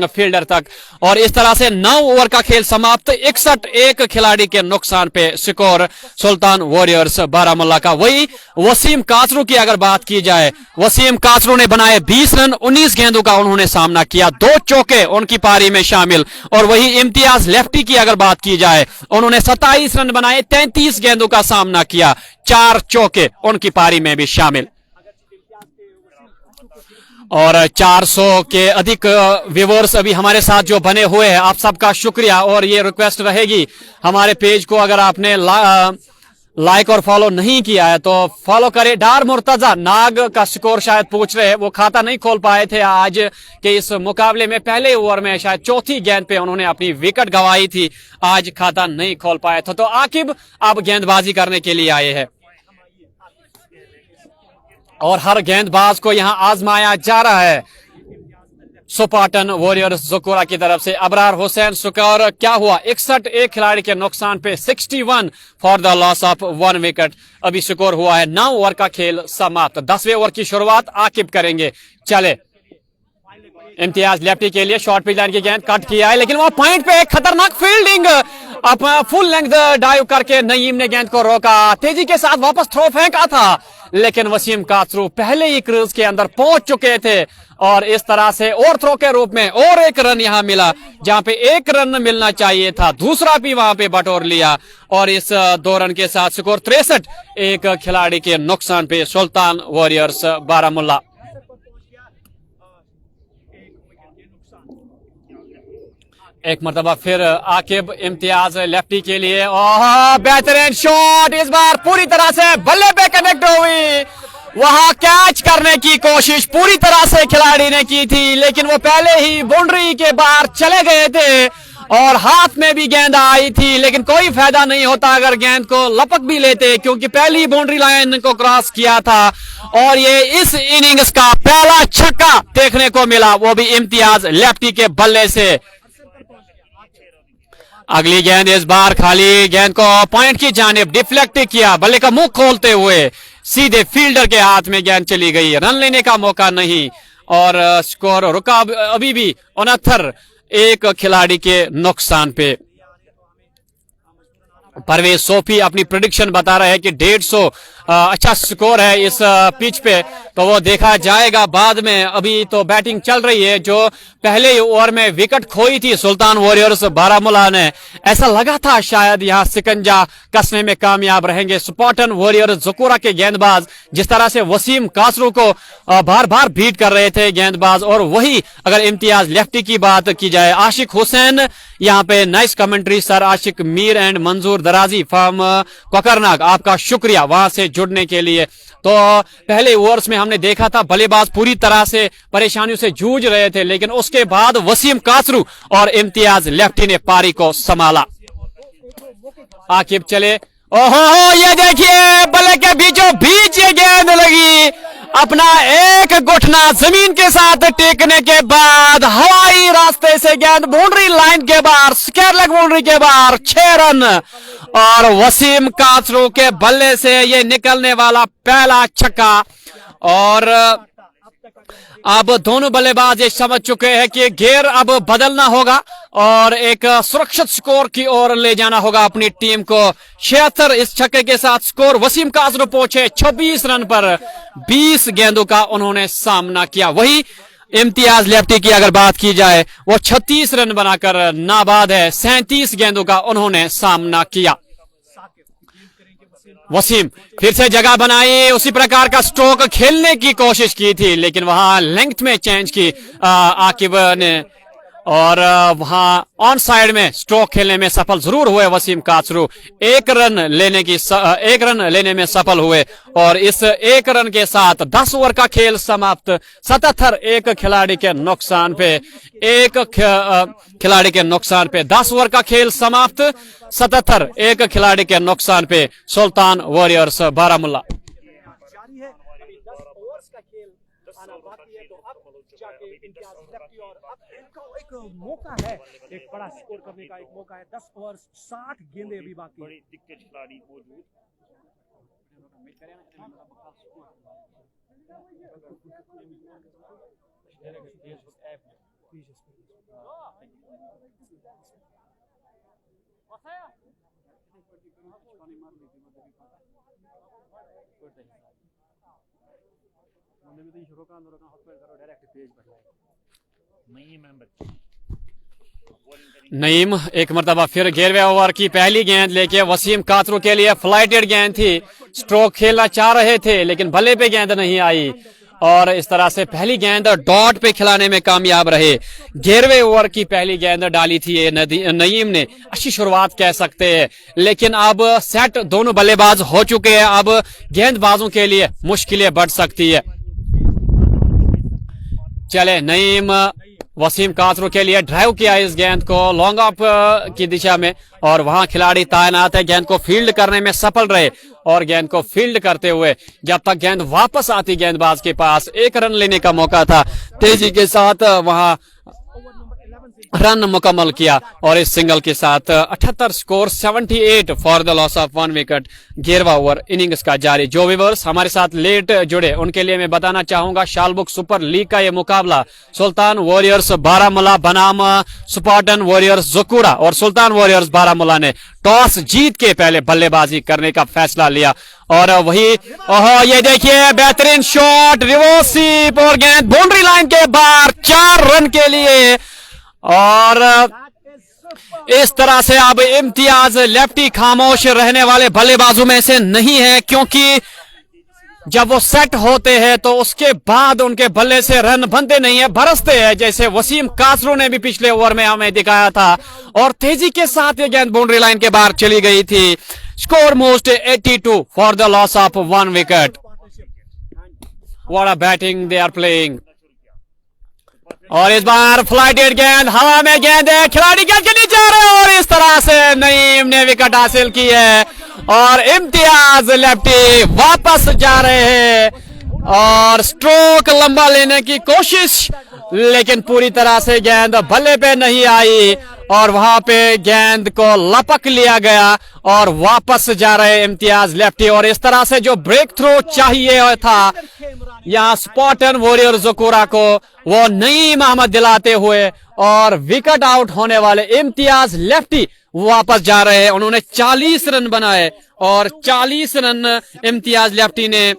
फील्डर तक। और इस तरह से 9 ओवर का खेल समाप्त, 61 एक खिलाड़ी के नुकसान पे स्कोर सुल्तान वॉरियर्स बारामुल्ला का। वही वसीम कासरू की अगर बात की जाए, वसीम कासरू ने बनाए 20 रन, 19 गेंदों का उन्होंने सामना किया, 2 चौके उनकी पारी में शामिल। और वही इम्तियाज लेफ्टी की अगर बात की जाए, उन्होंने 27 रन बनाए, 33 गेंदों का सामना किया, 4 चौके उनकी पारी में भी शामिल। और 400 के अधिक व्यूअर्स अभी हमारे साथ जो बने हुए हैं, आप सबका शुक्रिया। और ये रिक्वेस्ट रहेगी, हमारे पेज को अगर आपने लाइक और फॉलो नहीं किया है तो फॉलो करें। डार मुर्तजा नाग का स्कोर शायद पूछ रहे हैं, वो खाता नहीं खोल पाए थे आज के इस मुकाबले में। पहले ओवर में शायद चौथी गेंद पे उन्होंने अपनी विकेट गंवाई थी, आज खाता नहीं खोल पाए थे। तो आकिब अब गेंदबाजी करने के लिए आए हैं और हर गेंदबाज को यहां आजमाया जा रहा है। सुपाटन वॉरियर्स ज़कोरा की तरफ से अबरार हुसैन, स्कोर क्या हुआ 61 एक खिलाड़ी के नुकसान पे 61 for the loss of 1 wicket. अभी स्कोर हुआ है 9 ओवर का खेल समाप्त। 10वें ओवर की शुरुआत आकिब करेंगे। चले इम्तियाज लेफ्टी के लिए शॉर्ट पिच लाइन की गेंद कट किया है, लेकिन वहां पॉइंट पे एक खतरनाक फील्डिंग, अपना फुल लेंथ डाइव करके नईम ने गेंद को रोका, तेजी के साथ वापस थ्रो फेंका था, लेकिन वसीम कासरू पहले ही क्रीज के अंदर पहुंच चुके थे। और इस तरह से और थ्रो के रूप में और एक रन यहां मिला, जहां पे 1 रन मिलना चाहिए था, दूसरा भी वहां पे बटोर लिया। और इस 2 रन के साथ स्कोर 63 एक खिलाड़ी के नुकसान पे सुल्तान वॉरियर्स बारामुल्ला। एक मरतबा फिर आकिब इम्तियाज लेफ्टी के लिए, ओह बेहतरीन शॉट, इस बार पूरी तरह से बल्ले पे कनेक्ट हुई। वहां कैच करने की कोशिश पूरी तरह से खिलाड़ी ने की थी, लेकिन वो पहले ही बाउंड्री के बाहर चले गए थे और हाथ में भी गेंद आई थी, लेकिन कोई फायदा नहीं होता अगर गेंद को लपक भी लेते, क्योंकि पहली बाउंड्री लाइन को क्रॉस किया था। और ये इस इनिंग्स का पहला छक्का देखने को मिला, वो भी इम्तियाज लेफ्टी के बल्ले से। अगली गेंद इस बार खाली गेंद को पॉइंट की जानिब डिफ्लेक्ट किया, बल्ले का मुंह खोलते हुए सीधे फील्डर के हाथ में गेंद चली गई, रन लेने का मौका नहीं। और स्कोर रुका अभी भी 69 एक खिलाड़ी के नुकसान पे। परवेज सोफी अपनी प्रेडिक्शन बता रहे हैं कि 150 अच्छा स्कोर है इस पिच पे, तो वो देखा जाएगा बाद में। अभी तो बैटिंग चल रही है, जो पहले ओवर में विकेट खोई थी सुल्तान वॉरियर्स बारामुल्ला ने, ऐसा लगा था शायद यहां सिकंजा कसने में कामयाब रहेंगे सुपाटन वॉरियर्स ज़कोरा के गेंदबाज, जिस तरह से वसीम कासरू को बार बार बीट कर रहे थे गेंदबाज। और वही अगर इम्तियाज लेफ्टी की बात की जाए, आशिक हुसैन यहाँ पे nice commentary sir, Ashiq Mir and Manzoor Darazi from Kokernag, आपका शुक्रिया वहां से जुड़ने के लिए। तो पहले ओवर्स में हमने देखा था बल्लेबाज पूरी तरह से परेशानियों से जूझ रहे थे, लेकिन उसके बाद वसीम कासरू और इम्तियाज लेफ्टी ने पारी को संभाला। आकिब चले, ओहो ये देखिए बल्ले के बीचों बीच ये गेंद लगी, अपना एक घुटना जमीन के साथ टेकने के बाद हवाई रास्ते से गेंद बाउंड्री लाइन के बाहर, स्क्वायर लेग बाउंड्री के बाहर, 6 रन। और वसीम कासरू के बल्ले से ये निकलने वाला पहला छक्का। और अब दोनों बल्लेबाज ये समझ चुके हैं कि गियर अब बदलना होगा और एक सुरक्षित स्कोर की ओर ले जाना होगा अपनी टीम को। 76 इस छक्के के साथ स्कोर वसीम कासरू पहुंचे 26 रन पर, 20 गेंदों का उन्होंने सामना किया। वही इम्तियाज लेफ्टी की अगर बात की जाए, वो 36 रन बनाकर नाबाद है, 37 गेंदों का उन्होंने सामना किया। वसीम फिर से जगह बनाई, उसी प्रकार का स्ट्रोक खेलने की कोशिश की थी, लेकिन वहां लेंथ में चेंज की आकिब ने, और वहां ऑन साइड में स्ट्रोक खेलने में सफल जरूर हुए वसीम कासरू। 1 रन लेने में सफल हुए। और इस 1 रन के साथ 10 ओवर का खेल समाप्त, 77 एक खिलाड़ी के नुकसान पे, एक खिलाड़ी के नुकसान पे 10 ओवर का खेल समाप्त, 77 एक खिलाड़ी के नुकसान पे सुल्तान वॉरियर्स बारामुल्ला। जाके इम्तियाज लेफ्टी और अब इनको एक मौका है, एक बड़ा स्कोर करने का एक मौका है। 10 ओवर 60 गेंदें अभी बाकी। बड़ी दिग्गज खिलाड़ी मौजूद। नईम एक मरतबा फिर 11वें ओवर की पहली गेंद लेके वसीम कातरू के लिए फ्लाइटेड गेंद थी, स्ट्रोक खेलना चाह रहे थे लेकिन बल्ले पे गेंद नहीं आई और इस तरह से पहली गेंद डॉट पे खिलाने में कामयाब रहे। 11वें ओवर की पहली गेंद डाली थी ये नईम ने, अच्छी शुरुआत कह सकते हैं, लेकिन अब सेट दोनों बल्लेबाज हो चुके हैं, अब गेंदबाजों के लिए मुश्किलें बढ़ सकती है। चले नईम वसीम कातरू के लिए ड्राइव किया इस गेंद को लॉन्ग ऑफ की दिशा में और वहां खिलाड़ी तैनात है, गेंद को फील्ड करने में सफल रहे और गेंद को फील्ड करते हुए जब तक गेंद वापस आती गेंदबाज के पास 1 रन लेने का मौका था, तेजी के साथ वहां रन मुकम्मल किया और इस सिंगल के साथ 78 score 78 for the loss of 1 wicket. 11वां ओवर इनिंग्स का जारी। जो व्यूअर्स हमारे साथ लेट जुड़े उनके लिए मैं बताना चाहूंगा शालबुक सुपर लीग का ये मुकाबला सुल्तान वॉरियर्स बारामुला बनाम स्पार्टन वॉरियर्स जकूरा और सुल्तान वॉरियर्स बारामुला ने टॉस जीत के पहले बल्लेबाजी करने का फैसला लिया और वही ये देखिए बेहतरीन शॉट रिवर्स स्वीप और गेंद बाउंड्री लाइन के बाहर 4 रन के लिए और इस तरह से अब इम्तियाज लेफ्टी खामोश रहने वाले बल्लेबाजों में से नहीं है, क्योंकि जब वो सेट होते हैं तो उसके बाद उनके बल्ले से रन बनते नहीं है, बरसते हैं, जैसे वसीम कातरू ने भी पिछले ओवर में हमें दिखाया था और तेजी के साथ ये गेंद बाउंड्री लाइन के बाहर चली गई थी। Score most 82 for the loss of 1 wicket. What a batting they are playing और इस बार फ्लाइटेड गेंद हवा में गेंद है, खिलाड़ी गेंद के नीचे आ रहे और इस तरह से नईम ने विकेट हासिल की है और इम्तियाज लेफ्टी वापस जा रहे हैं और स्ट्रोक लंबा लेने की कोशिश, लेकिन पूरी तरह से गेंद बल्ले पे नहीं आई और वहां पे गेंद को लपक लिया गया और वापस जा रहे इम्तियाज लेफ्टी और इस तरह से जो ब्रेक थ्रू चाहिए था यहाँ स्पार्टन वॉरियर जकूरा को वो नईम अहमद दिलाते हुए और विकेट आउट होने वाले इम्तियाज लेफ्टी वापस जा रहे हैं। उन्होंने 40 रन बनाए और 40 रन इम्तियाज लेफ्टी ने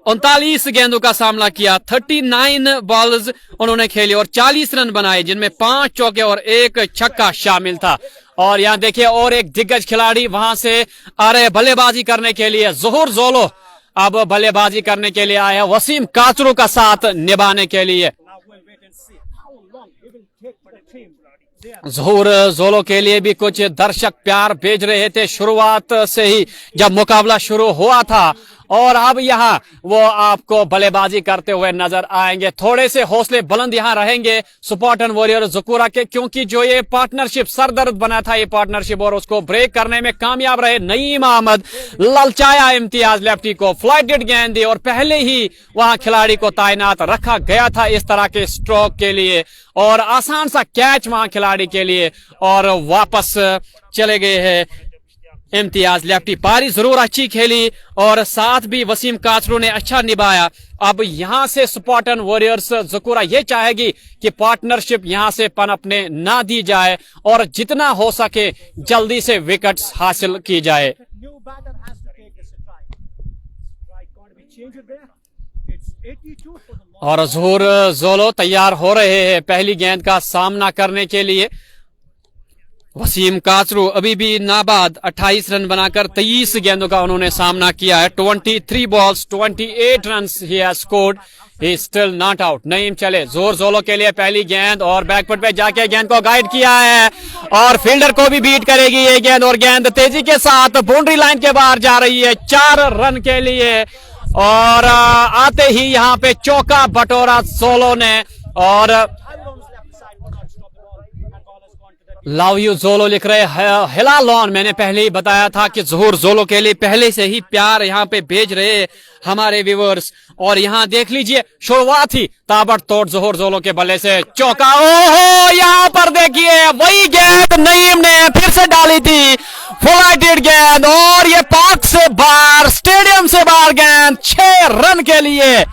39 गेंदों का सामना किया, 39 बॉल्स उन्होंने खेली और 40 रन बनाए, जिनमें 5 चौके और 1 छक्का शामिल था। और यहाँ देखिए और एक दिग्गज खिलाड़ी वहां से आ रहे बल्लेबाजी करने के लिए, ज़ोहर जोलो अब बल्लेबाजी करने के लिए आया वसीम कातरू का साथ निभाने के लिए। ज़ोहर जोलो के लिए भी कुछ दर्शक प्यार भेज रहे थे शुरुआत से ही जब मुकाबला शुरू हुआ था और अब यहाँ वो आपको बल्लेबाजी करते हुए नजर आएंगे। थोड़े से हौसले बुलंद यहाँ रहेंगे स्पार्टन वॉरियर जकूरा के, क्योंकि जो ये पार्टनरशिप सरदर्द बना था ये पार्टनरशिप और उसको ब्रेक करने में कामयाब रहे नईम अहमद। ललचाया इम्तियाज लेफ्टी को, फ्लाइटेड गेंद दी और पहले ही वहां खिलाड़ी को तैनात रखा गया था इस तरह के स्ट्रोक के लिए और आसान सा कैच वहां खिलाड़ी के लिए और वापस चले गए हैं इम्तियाज लेफ्टी। पारी जरूर अच्छी खेली और साथ भी वसीम कातरू ने अच्छा निभाया। अब यहां से स्पार्टन वॉरियर्स जकूरा ये चाहेगी कि पार्टनरशिप यहां से पनपने ना दी जाए और जितना हो सके जल्दी से विकेट्स हासिल की जाए। और ज़ोहर जोलो तैयार हो रहे हैं पहली गेंद का सामना करने के लिए। वसीम कातरू अभी भी नाबाद 28 रन बनाकर 23 गेंदों का उन्होंने सामना किया है। 23 balls 28 run he has scored, he still not out. Naeem चले ज़ोहर जोलो के लिए पहली गेंद और बैकफुट पे जाके गेंद को गाइड किया है और फील्डर को भी बीट करेगी ये गेंद और गेंद तेजी के साथ बाउंड्री लाइन के बाहर जा रही है 4 रन के लिए और आते ही यहाँ पे चौका बटोरा जोलो ने और लव यू जोलो लिख रहे हैं हिलाल लॉन। मैंने पहले ही बताया था कि ज़हूर जोलो के लिए पहले से ही प्यार यहाँ पे भेज रहे हमारे व्यूअर्स। और यहाँ देख लीजिए शुरुआत ही ताबड़तोड़ ज़हूर जोलो के बल्ले से चौका। ओहो, यहाँ पर देखिए वही गेंद नईम ने फिर से डाली थी, फ्लाइटेड गेंद, और ये पार्क से बाहर, स्टेडियम से बाहर गेंद, 6 रन के लिए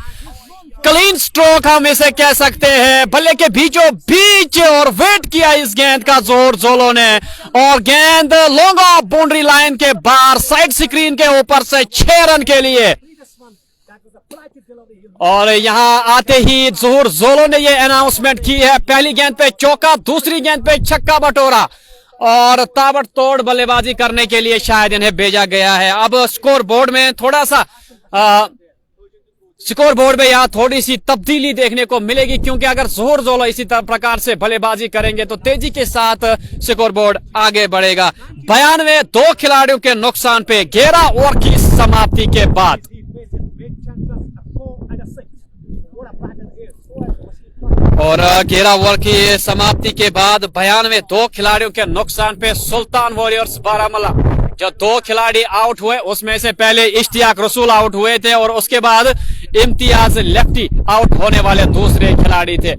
क्लीन स्ट्रोक हम इसे कह सकते हैं। बल्ले के बीचों बीच और वेट किया इस गेंद का ज़हूर जोलो ने, और गेंद लॉन्ग ऑफ बाउंड्री लाइन के बाहर साइड स्क्रीन के ऊपर से 6 रन के लिए। और यहां आते ही ज़हूर जोलो ने ये अनाउंसमेंट की है, पहली गेंद पे चौका, दूसरी गेंद पे छक्का बटोरा, और ताबड़तोड़ बल्लेबाजी करने के लिए शायद इन्हें भेजा गया है। अब स्कोर बोर्ड में थोड़ा सा स्कोर बोर्ड में यहाँ थोड़ी सी तब्दीली देखने को मिलेगी, क्योंकि अगर ज़हूर जोलो इसी प्रकार से बल्लेबाजी करेंगे तो तेजी के साथ स्कोर बोर्ड आगे बढ़ेगा। 92 2 खिलाड़ियों के नुकसान पे 11 ओवर की समाप्ति के बाद, और 11 ओवर की समाप्ति के बाद 92 2 खिलाड़ियों के नुकसान पे सुल्तान वॉरियर्स बारामूला, जो 2 खिलाड़ी आउट हुए उसमें से पहले इश्तियाक रसूल आउट हुए थे और उसके बाद इम्तियाज लेफ्टी आउट होने वाले दूसरे खिलाड़ी थे।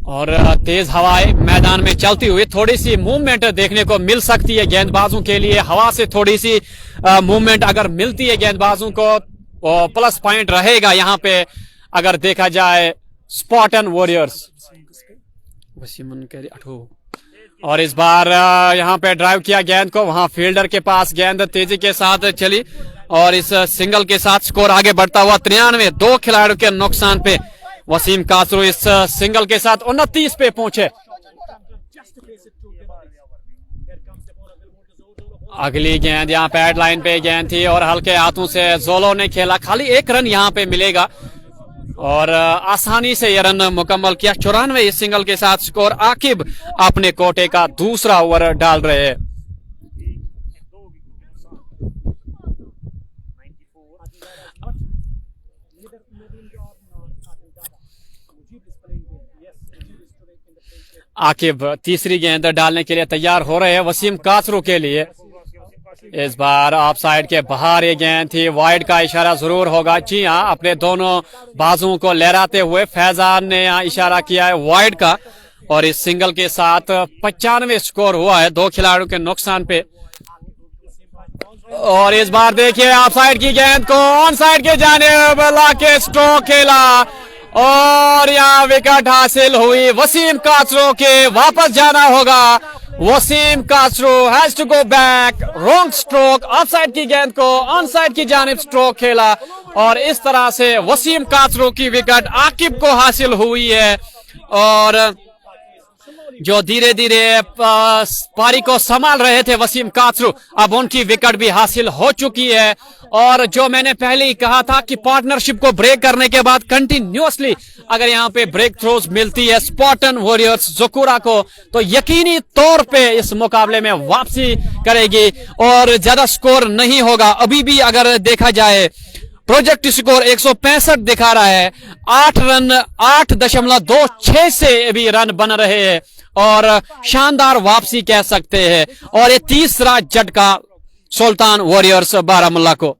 और तेज हवाएं मैदान में चलती हुई थोड़ी सी मूवमेंट देखने को मिल सकती है गेंदबाजों के लिए। हवा से थोड़ी सी मूवमेंट अगर मिलती है गेंदबाजों को, प्लस पॉइंट रहेगा यहाँ पे अगर देखा जाए स्पार्टन वॉरियर्स। और इस बार यहाँ पे ड्राइव किया गेंद को, वहां फील्डर के पास गेंद तेजी के साथ चली, और इस सिंगल के साथ स्कोर आगे बढ़ता हुआ 93 2 खिलाड़ियों के नुकसान पे वसीम कासरू इस सिंगल के साथ 29 पे पहुंचे। अगली गेंद यहाँ पैड लाइन पे गेंद थी और हल्के हाथों से जोलो ने खेला, खाली 1 रन यहाँ पे मिलेगा, और आसानी से यह रन मुकम्मल किया। 94 इस सिंगल के साथ स्कोर। आकिब अपने कोटे का दूसरा ओवर डाल रहे हैं। आकिब तीसरी गेंद डालने के लिए तैयार हो रहे हैं वसीम कासरू के लिए। इस बार ऑफ साइड के बाहर ये गेंद थी, वाइड का इशारा जरूर होगा। जी हाँ, अपने दोनों बाजुओं को लहराते हुए फैजान ने यहाँ इशारा किया है वाइड का, और इस सिंगल के साथ 95 स्कोर हुआ है 2 खिलाड़ियों के नुकसान पे। और इस बार देखिए ऑफ साइड की गेंद को ऑन साइड के जानिब लाके स्ट्रोक खेला, और यहाँ विकेट हासिल हुई वसीम कासरू के। वापस जाना होगा, Waseem Kasru has to go back, wrong stroke, offside की गेंद को ऑन साइड की जानिब स्ट्रोक खेला, और इस तरह से वसीम कासरू की विकेट आकिब को हासिल हुई है। और जो धीरे धीरे पारी को संभाल रहे थे वसीम कासरू, अब उनकी विकेट भी हासिल हो चुकी है। और जो मैंने पहले ही कहा था कि पार्टनरशिप को ब्रेक करने के बाद कंटिन्यूअसली अगर यहाँ पे ब्रेक थ्रोज मिलती है स्पार्टन वॉरियर्स जोकुरा को, तो यकीनी तौर पे इस मुकाबले में वापसी करेगी और ज्यादा स्कोर नहीं होगा। अभी भी अगर देखा जाए प्रोजेक्ट स्कोर 165 दिखा रहा है, 8 रन 8.26 से अभी रन बन रहे हैं, और शानदार वापसी कह सकते हैं। और ये तीसरा झटका सुल्तान वॉरियर्स बारामूला को।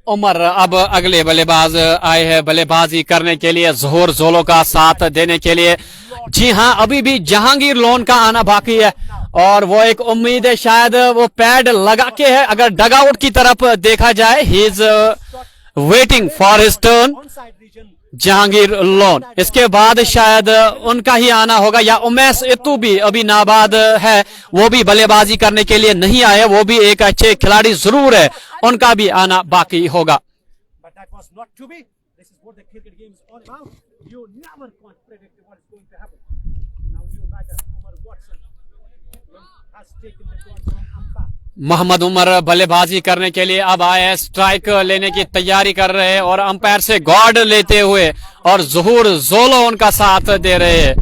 उमर अब अगले बल्लेबाज आए हैं बल्लेबाजी करने के लिए, ज़हूर जोलो का साथ देने के लिए। जी हां, अभी भी जहांगीर लोन का आना बाकी है, और वो एक उम्मीद है शायद वो पैड लगा के है। अगर डगआउट की तरफ देखा जाए, he is waiting for his turn, Jahangir loan. इसके बाद शायद उनका ही आना होगा, या उमेश इतू भी अभी नाबाद है, वो भी बल्लेबाजी करने के लिए नहीं आए, वो भी एक अच्छे खिलाड़ी जरूर है, उनका भी आना बाकी होगा। मोहम्मद उमर बल्लेबाजी करने के लिए अब आए, स्ट्राइक लेने की तैयारी कर रहे हैं, और अंपायर से गॉड लेते हुए, और ज़हूर जोलो उनका साथ दे रहे हैं।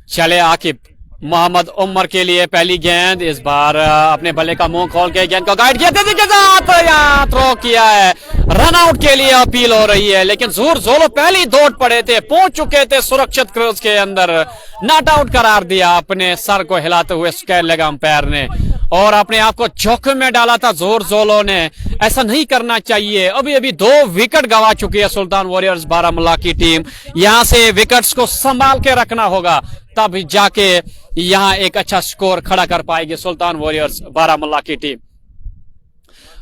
चले आकिब मोहम्मद उमर के लिए पहली गेंद। इस बार अपने बल्ले का मुंह खोल के गेंद को गाइड किया, तेजी के साथ यहाँ थ्रो किया है। रन आउट के लिए अपील हो रही है, लेकिन ज़हूर ज़ोलो पहले ही दौड़ पड़े थे, पहुंच चुके थे सुरक्षित क्रूज के अंदर। नॉट आउट करार दिया अपने सर को हिलाते हुए स्क्वायर लेग अंपायर ने, और अपने आप को जोखिम में डाला था ज़हूर ज़ोलो ने। ऐसा नहीं करना चाहिए। अभी अभी 2 विकेट गंवा चुकी है सुल्तान वॉरियर्स बारामुल्ला की टीम। यहां से विकेट्स को संभाल के रखना होगा, तब जाके यहां एक अच्छा स्कोर खड़ा कर पाएगी सुल्तान वॉरियर्स बारामुल्ला की टीम।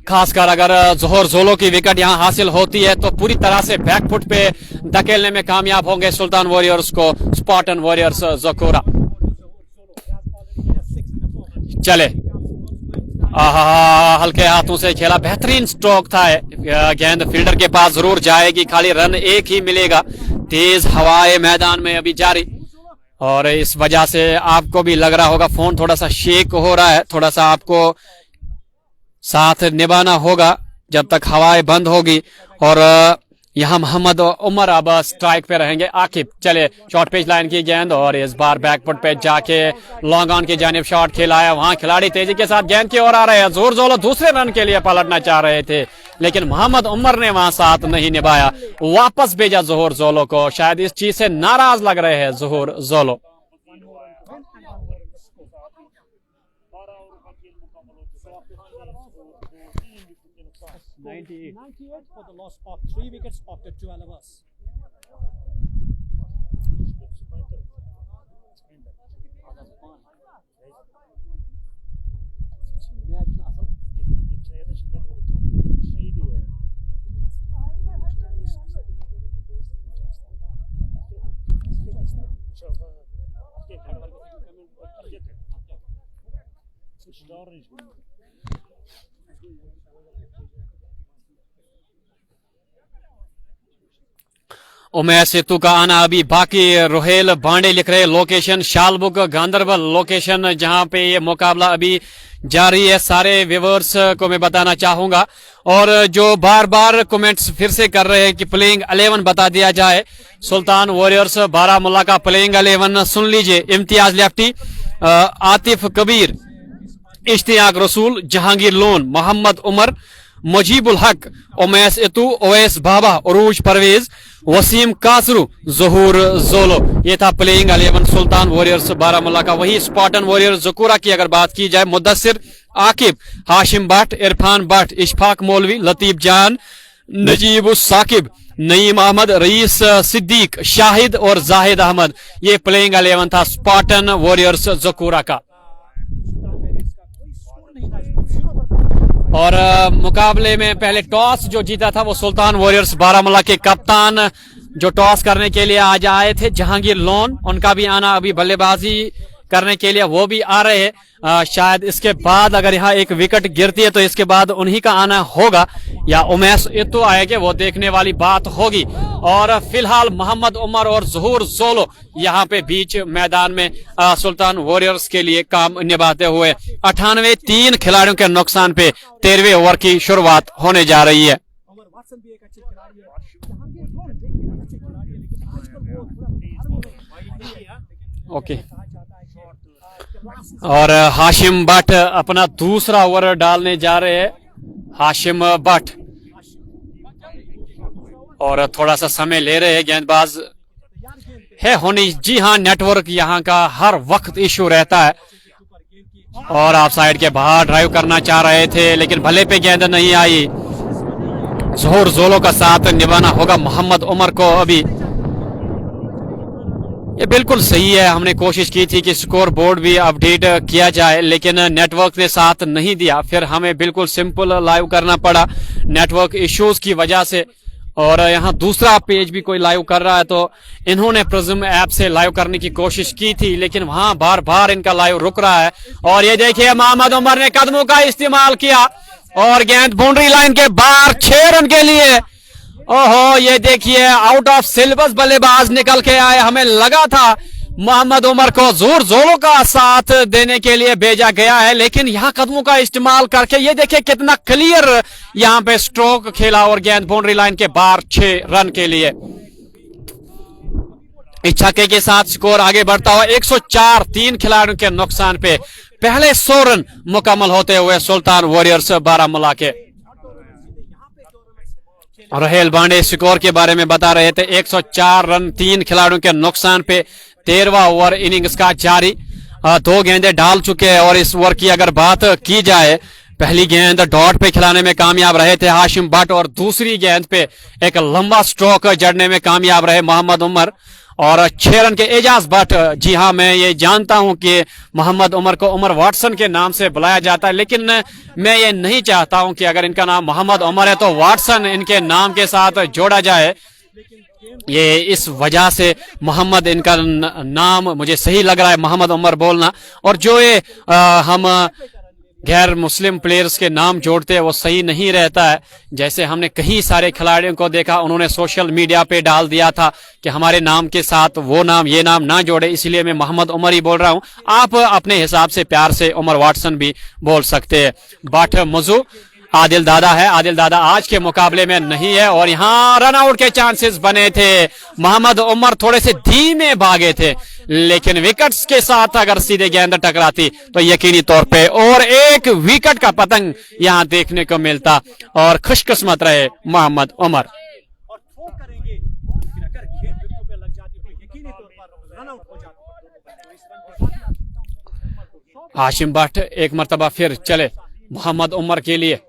खासकर अगर ज़हूर ज़ोलो की विकेट यहां हासिल होती है तो पूरी तरह से बैकफुट पे धकेलने में कामयाब होंगे सुल्तान वॉरियर्स को स्पार्टन वॉरियर्स ज़कोरा। चले, हल्के हाथों से खेला, बेहतरीन स्ट्रोक था। गेंद फील्डर के पास जरूर जाएगी, खाली रन एक ही मिलेगा। तेज हवाएं मैदान में अभी जारी, और इस वजह से आपको भी लग रहा होगा फोन थोड़ा सा शेक हो रहा है। थोड़ा सा आपको साथ निभाना होगा जब तक हवाएं बंद होगी। और यहाँ मोहम्मद उमर अब स्ट्राइक पे रहेंगे। आकिब, चले, शॉर्ट पिच लाइन की गेंद, और इस बार बैकफुट पे जाके लॉन्ग ऑन की जानिब शॉट खेला है। वहां खिलाड़ी तेजी के साथ गेंद की ओर आ रहे हैं। ज़हूर ज़ोलो दूसरे रन के लिए पलटना चाह रहे थे, लेकिन मोहम्मद उमर ने वहां साथ नहीं निभाया, वापस भेजा ज़हूर ज़ोलो को। शायद इस चीज से नाराज लग रहे हैं ज़हूर ज़ोलो। for the loss of 3 wickets of the 12 overs. Umesh सेतु का आना अभी बाकी। रोहेल बांडे लिख रहे लोकेशन शालबुग गांधरबल लोकेशन जहां पे ये मुकाबला अभी जारी है। सारे व्यूअर्स को मैं बताना चाहूंगा, और जो बार बार कमेंट्स फिर से कर रहे हैं कि प्लेइंग 11 बता दिया जाए। सुल्तान वॉरियर्स बारामुल्ला का प्लेइंग 11 सुन लीजिए। इम्तियाज लेफ्टी, आतिफ कबीर, इश्तियाक रसूल, जहांगीर लोन, मोहम्मद उमर, मुजीबुल हक, उमैस इतू, ओवैस बाबा, उरूज परवेज, वसीम कासरू, ज़हूर ज़ोलो। ये था प्लेइंग 11 सुल्तान वॉरियर्स बारामुल्ला का। वही स्पार्टन वॉरियर्स ज़कोरा की अगर बात की जाए, मुद्दसिर, आकिब, हाशिम भट्ट, इरफान भट्ट, इशफाक मौलवी, लतीफ जान, नजीब साकिब, नईम अहमद, रईस सिद्दीक, शाहिद और जाहिद अहमद। ये प्लेइंग 11 था स्पार्टन वॉरियर्स ज़कोरा का। और मुकाबले में पहले टॉस जो जीता था वो सुल्तान वॉरियर्स बारामुल्ला के कप्तान जो टॉस करने के लिए आज आए थे, जहांगीर लोन, उनका भी आना अभी बल्लेबाजी करने के लिए वो भी आ रहे हैं। शायद इसके बाद अगर यहाँ एक विकेट गिरती है तो इसके बाद उन्हीं का आना होगा, या उमैस इतू आएंगे, वो देखने वाली बात होगी। और फिलहाल मोहम्मद उमर और ज़हूर ज़ोलो यहाँ पे बीच मैदान में सुल्तान वॉरियर्स के लिए काम निभाते हुए 98 3 खिलाड़ियों के नुकसान पे 13वें ओवर की शुरुआत होने जा रही है। ओके, और हाशिम भट्ट अपना दूसरा ओवर डालने जा रहे हैं। हाशिम भट्ट, और थोड़ा सा समय ले रहे हैं गेंदबाज है होनी। जी हाँ, नेटवर्क यहाँ का हर वक्त इशू रहता है। और आप साइड के बाहर ड्राइव करना चाह रहे थे, लेकिन भले पे गेंद नहीं आई। ज़हूर ज़ोलो का साथ निभाना होगा मोहम्मद उमर को। अभी ये बिल्कुल सही है, हमने कोशिश की थी कि स्कोर बोर्ड भी अपडेट किया जाए, लेकिन नेटवर्क ने साथ नहीं दिया। फिर हमें बिल्कुल सिंपल लाइव करना पड़ा नेटवर्क इश्यूज की वजह से। और यहाँ दूसरा पेज भी कोई लाइव कर रहा है, तो इन्होंने प्रिज्म ऐप से लाइव करने की कोशिश की थी, लेकिन वहां बार बार इनका लाइव रुक रहा है। और ये देखिए, मोहम्मद उमर ने कदमों का इस्तेमाल किया और गेंद बाउंड्री लाइन के बाहर 6 रन के लिए। ओहो, ये देखिए, आउट ऑफ सिलेबस बल्लेबाज निकल के आए। हमें लगा था मोहम्मद उमर को ज़हूर ज़ोलो का साथ देने के लिए भेजा गया है, लेकिन यहाँ कदमों का इस्तेमाल करके ये देखिए कितना क्लियर यहाँ पे स्ट्रोक खेला और गेंद बाउंड्री लाइन के बाहर 6 रन के लिए। इस छक्के के साथ स्कोर आगे बढ़ता हुआ 104, 3 खिलाड़ियों के नुकसान पे पहले 100 रन मुकम्मल होते हुए सुल्तान वॉरियर्स बारामूला के। रहेल बांडे स्कोर के बारे में बता रहे थे, 104 रन 3 खिलाड़ियों के नुकसान पे 13वां ओवर इनिंग्स का जारी। 2 गेंदें डाल चुके हैं और इस ओवर की अगर बात की जाए, पहली गेंद डॉट पे खिलाने में कामयाब रहे थे हाशिम भट्ट और दूसरी गेंद पे एक लंबा स्ट्रोक जड़ने में कामयाब रहे मोहम्मद उमर और 6 रन के एजाज भट्ट। जी हाँ, मैं ये जानता हूं कि मोहम्मद उमर को उमर वाटसन के नाम से बुलाया जाता है, लेकिन मैं ये नहीं चाहता हूं कि अगर इनका नाम मोहम्मद उमर है तो वाटसन इनके नाम के साथ जोड़ा जाए। ये इस वजह से मोहम्मद इनका नाम मुझे सही लग रहा है, मोहम्मद उमर बोलना। और जो ये हम गैर मुस्लिम प्लेयर्स के नाम जोड़ते हैं वो सही नहीं रहता है। जैसे हमने कई सारे खिलाड़ियों को देखा, उन्होंने सोशल मीडिया पे डाल दिया था कि हमारे नाम के साथ वो नाम ये नाम ना जोड़े, इसलिए मैं मोहम्मद उमर ही बोल रहा हूं। आप अपने हिसाब से प्यार से उमर वाटसन भी बोल सकते हैं। बट मजू आदिल दादा है, आदिल दादा आज के मुकाबले में नहीं है और यहाँ रन आउट के चांसेस बने थे। मोहम्मद उमर थोड़े से धीमे भागे थे, लेकिन विकेट्स के साथ अगर सीधे गेंद टकराती तो यकीनी तौर पे और एक विकेट का पतंग यहाँ देखने को मिलता और खुशकिस्मत रहे मोहम्मद उमर। और थ्रो करेंगे, लेकिन अगर गेंद विकेट पे लग जाती तो यकीनी तौर पर रन आउट हो जाता। हाशिम भट्ट एक मरतबा फिर चले मोहम्मद उमर के लिए,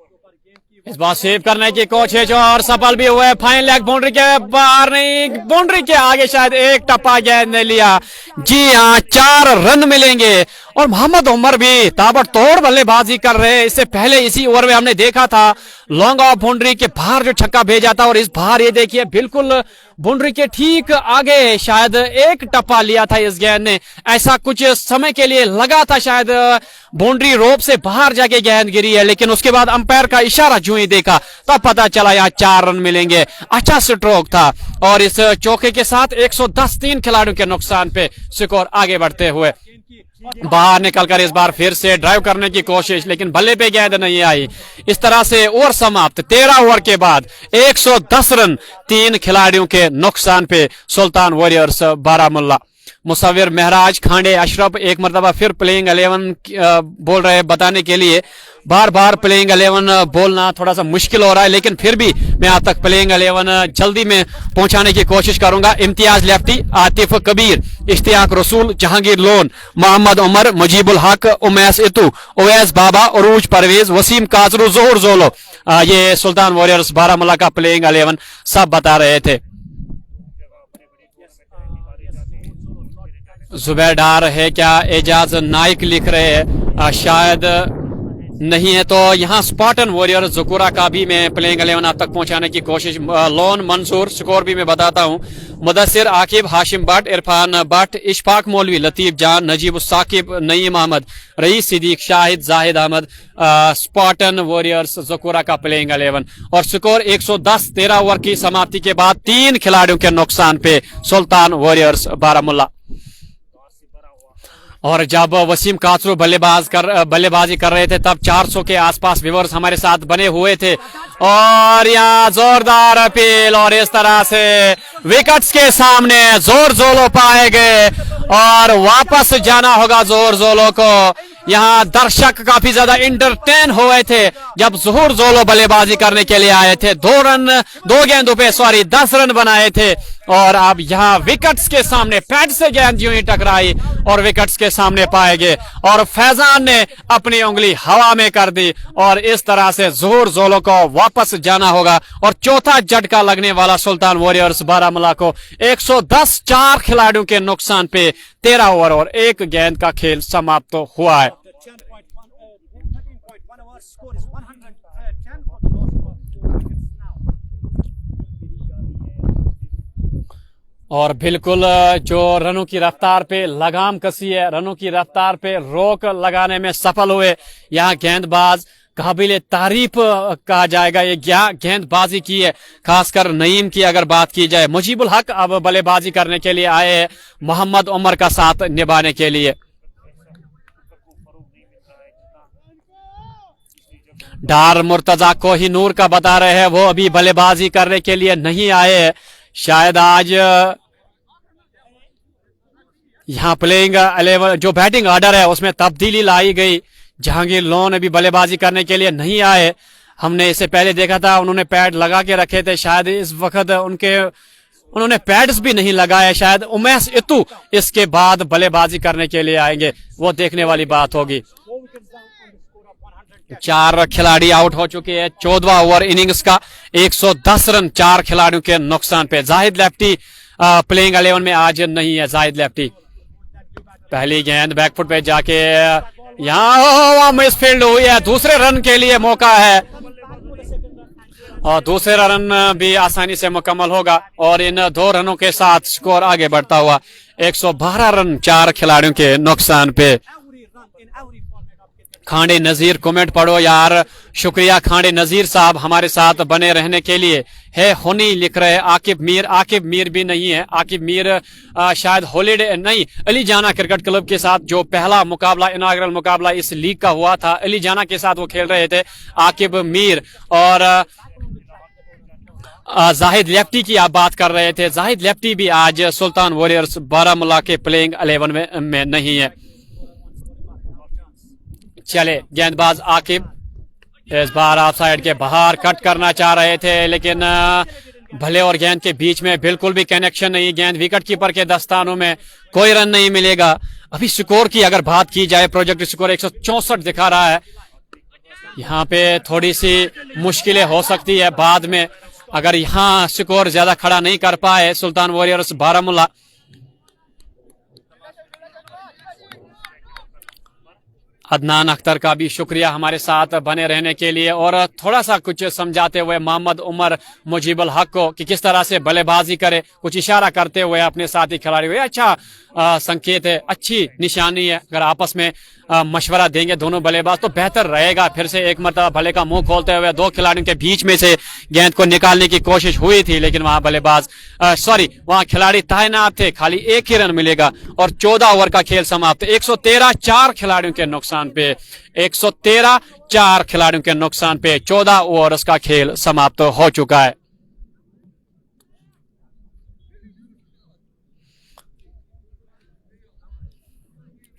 इस बार सेव करने की कोशिश और सफल भी हुए। फाइन लेग बाउंड्री के बाहर नहीं, बाउंड्री के आगे शायद एक टप्पा गेंद ने लिया। जी हाँ, 4 रन मिलेंगे और मोहम्मद उमर भी ताबड़तोड़ बल्लेबाजी कर रहे हैं। इससे पहले इसी ओवर में हमने देखा था लॉन्ग ऑफ बाउंड्री के बाहर जो छक्का भेजा था और इस बार ये देखिए बिल्कुल बाउंड्री के ठीक आगे शायद एक टप्पा लिया था इस गेंद ने। ऐसा कुछ समय के लिए लगा था शायद बाउंड्री रोप से बाहर जाके गेंद गिरी है, लेकिन उसके बाद अंपायर का इशारा जो ही देखा तब पता चला यहाँ 4 रन मिलेंगे। अच्छा स्ट्रोक था और इस चौके के साथ 110, 3 खिलाड़ियों के नुकसान पे स्कोर आगे बढ़ते हुए बाहर निकलकर इस बार फिर से ड्राइव करने की कोशिश, लेकिन बल्ले पे गेंद नहीं आई। इस तरह से ओवर समाप्त। 13 ओवर के बाद 110 रन 3 खिलाड़ियों के नुकसान पे सुल्तान वॉरियर्स बारामूला। मुसविर, महराज, खांडे, अशरफ एक मरतबा फिर प्लेइंग 11 बोल रहे हैं बताने के लिए। बार बार प्लेइंग 11 बोलना थोड़ा सा मुश्किल हो रहा है, लेकिन फिर भी मैं आप तक प्लेइंग 11 जल्दी में पहुंचाने की कोशिश करूंगा। इम्तियाज लेफ्टी, आतिफ कबीर, इश्तियाक रसूल, जहांगीर लोन, मोहम्मद उमर, मुजीबुल हक, उमैस इतू, ओवैस बाबा, उरूज परवेज, वसीम काजरू, जोहर जोलो। ये सुल्तान वॉरियर्स बारामूला का प्लेइंग 11 सब बता रहे थे। जुबैर डार है क्या, एजाज नाइक लिख रहे हैं, शायद नहीं है। तो यहाँ स्पार्टन वॉरियर ज़कुरा का भी मैं प्लेइंग 11 आप तक पहुंचाने की कोशिश। लोन मंसूर, स्कोर भी मैं बताता हूँ। मुदस्सिर, आकिब, हाशिम भट्ट, इरफान भट्ट, इशफाक मौलवी, लतीफ जान, Najeeb Saqib, Naeem Ahmad, rice Siddique, Shahid, Zahid Ahmad. Spartan warriors ज़कुरा का प्लेइंग 11 और स्कोर 110। 13 ओवर की समाप्ति के बाद 3 खिलाड़ियों के नुकसान पे सुल्तान वॉरियर्स बारामूला। और जब वसीम कासरू बल्लेबाजी कर रहे थे तब 400 के आसपास व्यूअर्स हमारे साथ बने हुए थे और यहाँ जोरदार अपील और इस तरह से विकेट्स के सामने जोर जोलो पाए गए और वापस जाना होगा जोर जोलो को। यहाँ दर्शक काफी ज्यादा इंटरटेन हुए थे जब जोहर जोलो बल्लेबाजी करने के लिए आए थे। 2 गेंदों पे 10 रन बनाए थे और अब यहाँ विकेट्स के सामने पैड से गेंद यूं ही टकराई और विकेट्स के सामने पाए गए और फैजान ने अपनी उंगली हवा में कर दी और इस तरह से जोहर जोलो को वापस जाना होगा और चौथा झटका लगने वाला सुल्तान वॉरियर्स बारामूला को। 110, 4 खिलाड़ियों के नुकसान पे 13 ओवर और 1 गेंद का खेल समाप्त हुआ है। 13.1 overs, score is 110 for the wickets now. और बिल्कुल जो रनों की रफ्तार पे लगाम कसी है, रनों की रफ्तार पे रोक लगाने में सफल हुए यहाँ गेंदबाज काबिल तारीफ कहा जाएगा। ये क्या गेंदबाजी की है, खासकर नईम की अगर बात की जाए। मुजीबुल हक अब बल्लेबाजी करने के लिए आए हैं मोहम्मद उमर का साथ निभाने के लिए। डार मुर्तजा कोहिनूर का बता रहे हैं वो अभी बल्लेबाजी करने के लिए नहीं आए हैं, शायद आज यहाँ प्लेइंग 11 जो बैटिंग ऑर्डर है उसमें तब्दीली लाई गई। जहांगीर लोन अभी बल्लेबाजी करने के लिए नहीं आए। हमने इससे पहले देखा था उन्होंने पैड लगा के रखे थे, शायद इस वक्त उन्होंने पैड्स भी नहीं लगाए। शायद उमेश इतू इसके बाद बल्लेबाजी करने के लिए आएंगे, वो देखने वाली बात होगी। 4 खिलाड़ी आउट हो चुके हैं 14वां ओवर इनिंग्स का। 110 रन 4 खिलाड़ियों के नुकसान पे। जाहिद लेफ्टी प्लेइंग 11 में आज नहीं है। जाहिद लेफ्टी पहली गेंद बैकफुट पे जाके यहाँ मिसफील्ड हुई है। दूसरे रन के लिए मौका है और दूसरा रन भी आसानी से मुकम्मल होगा और इन 2 रनों के साथ स्कोर आगे बढ़ता हुआ 112 रन 4 खिलाड़ियों के नुकसान पे। खांडे नजीर कमेंट पढ़ो यार। शुक्रिया खांडे नजीर साहब हमारे साथ बने रहने के लिए। है होनी लिख रहे आकिब मीर भी नहीं है। आकिब मीर शायद हॉलीडे नहीं, अली जाना क्रिकेट क्लब के साथ जो पहला मुकाबला इनाग्रल मुकाबला इस लीग का हुआ था, अली जाना के साथ वो खेल रहे थे। आकिब मीर और जाहिद लेफ्टी की आप बात कर रहे थे। जाहिद लेफ्टी भी आज सुल्तान वॉरियर्स बारामूला के प्लेइंग 11 में नहीं है। चले गेंदबाज आकिब इस बार ऑफ साइड के बाहर कट करना चाह रहे थे, लेकिन भले और गेंद के बीच में बिल्कुल भी कनेक्शन नहीं। गेंद विकेट कीपर के दस्तानों में, कोई रन नहीं मिलेगा। अभी स्कोर की अगर बात की जाए, प्रोजेक्ट स्कोर 164 दिखा रहा है। यहाँ पे थोड़ी सी मुश्किलें हो सकती है बाद में अगर यहाँ स्कोर ज्यादा खड़ा नहीं कर पाए सुल्तान वॉरियर्स बारामूला। अदनान अख्तर का भी शुक्रिया हमारे साथ बने रहने के लिए और थोड़ा सा कुछ समझाते हुए मोहम्मद उमर मुजीबुल हक को कि किस तरह से बल्लेबाजी करे, कुछ इशारा करते हुए अपने साथी खिलाड़ी हुए। अच्छा संकेत है, अच्छी निशानी है। अगर आपस में मशवरा देंगे दोनों बल्लेबाज तो बेहतर रहेगा। फिर से एक मरतबा भले का मुंह खोलते हुए 2 खिलाड़ियों के बीच में से गेंद को निकालने की कोशिश हुई थी, लेकिन वहां बल्लेबाज वहां खिलाड़ी तैनात थे। खाली 1 ही रन मिलेगा और 14 ओवर का खेल समाप्त। 113 4 खिलाड़ियों के नुकसान पे, 113 4 खिलाड़ियों के नुकसान पे 14 ओवर्स का खेल समाप्त हो चुका है।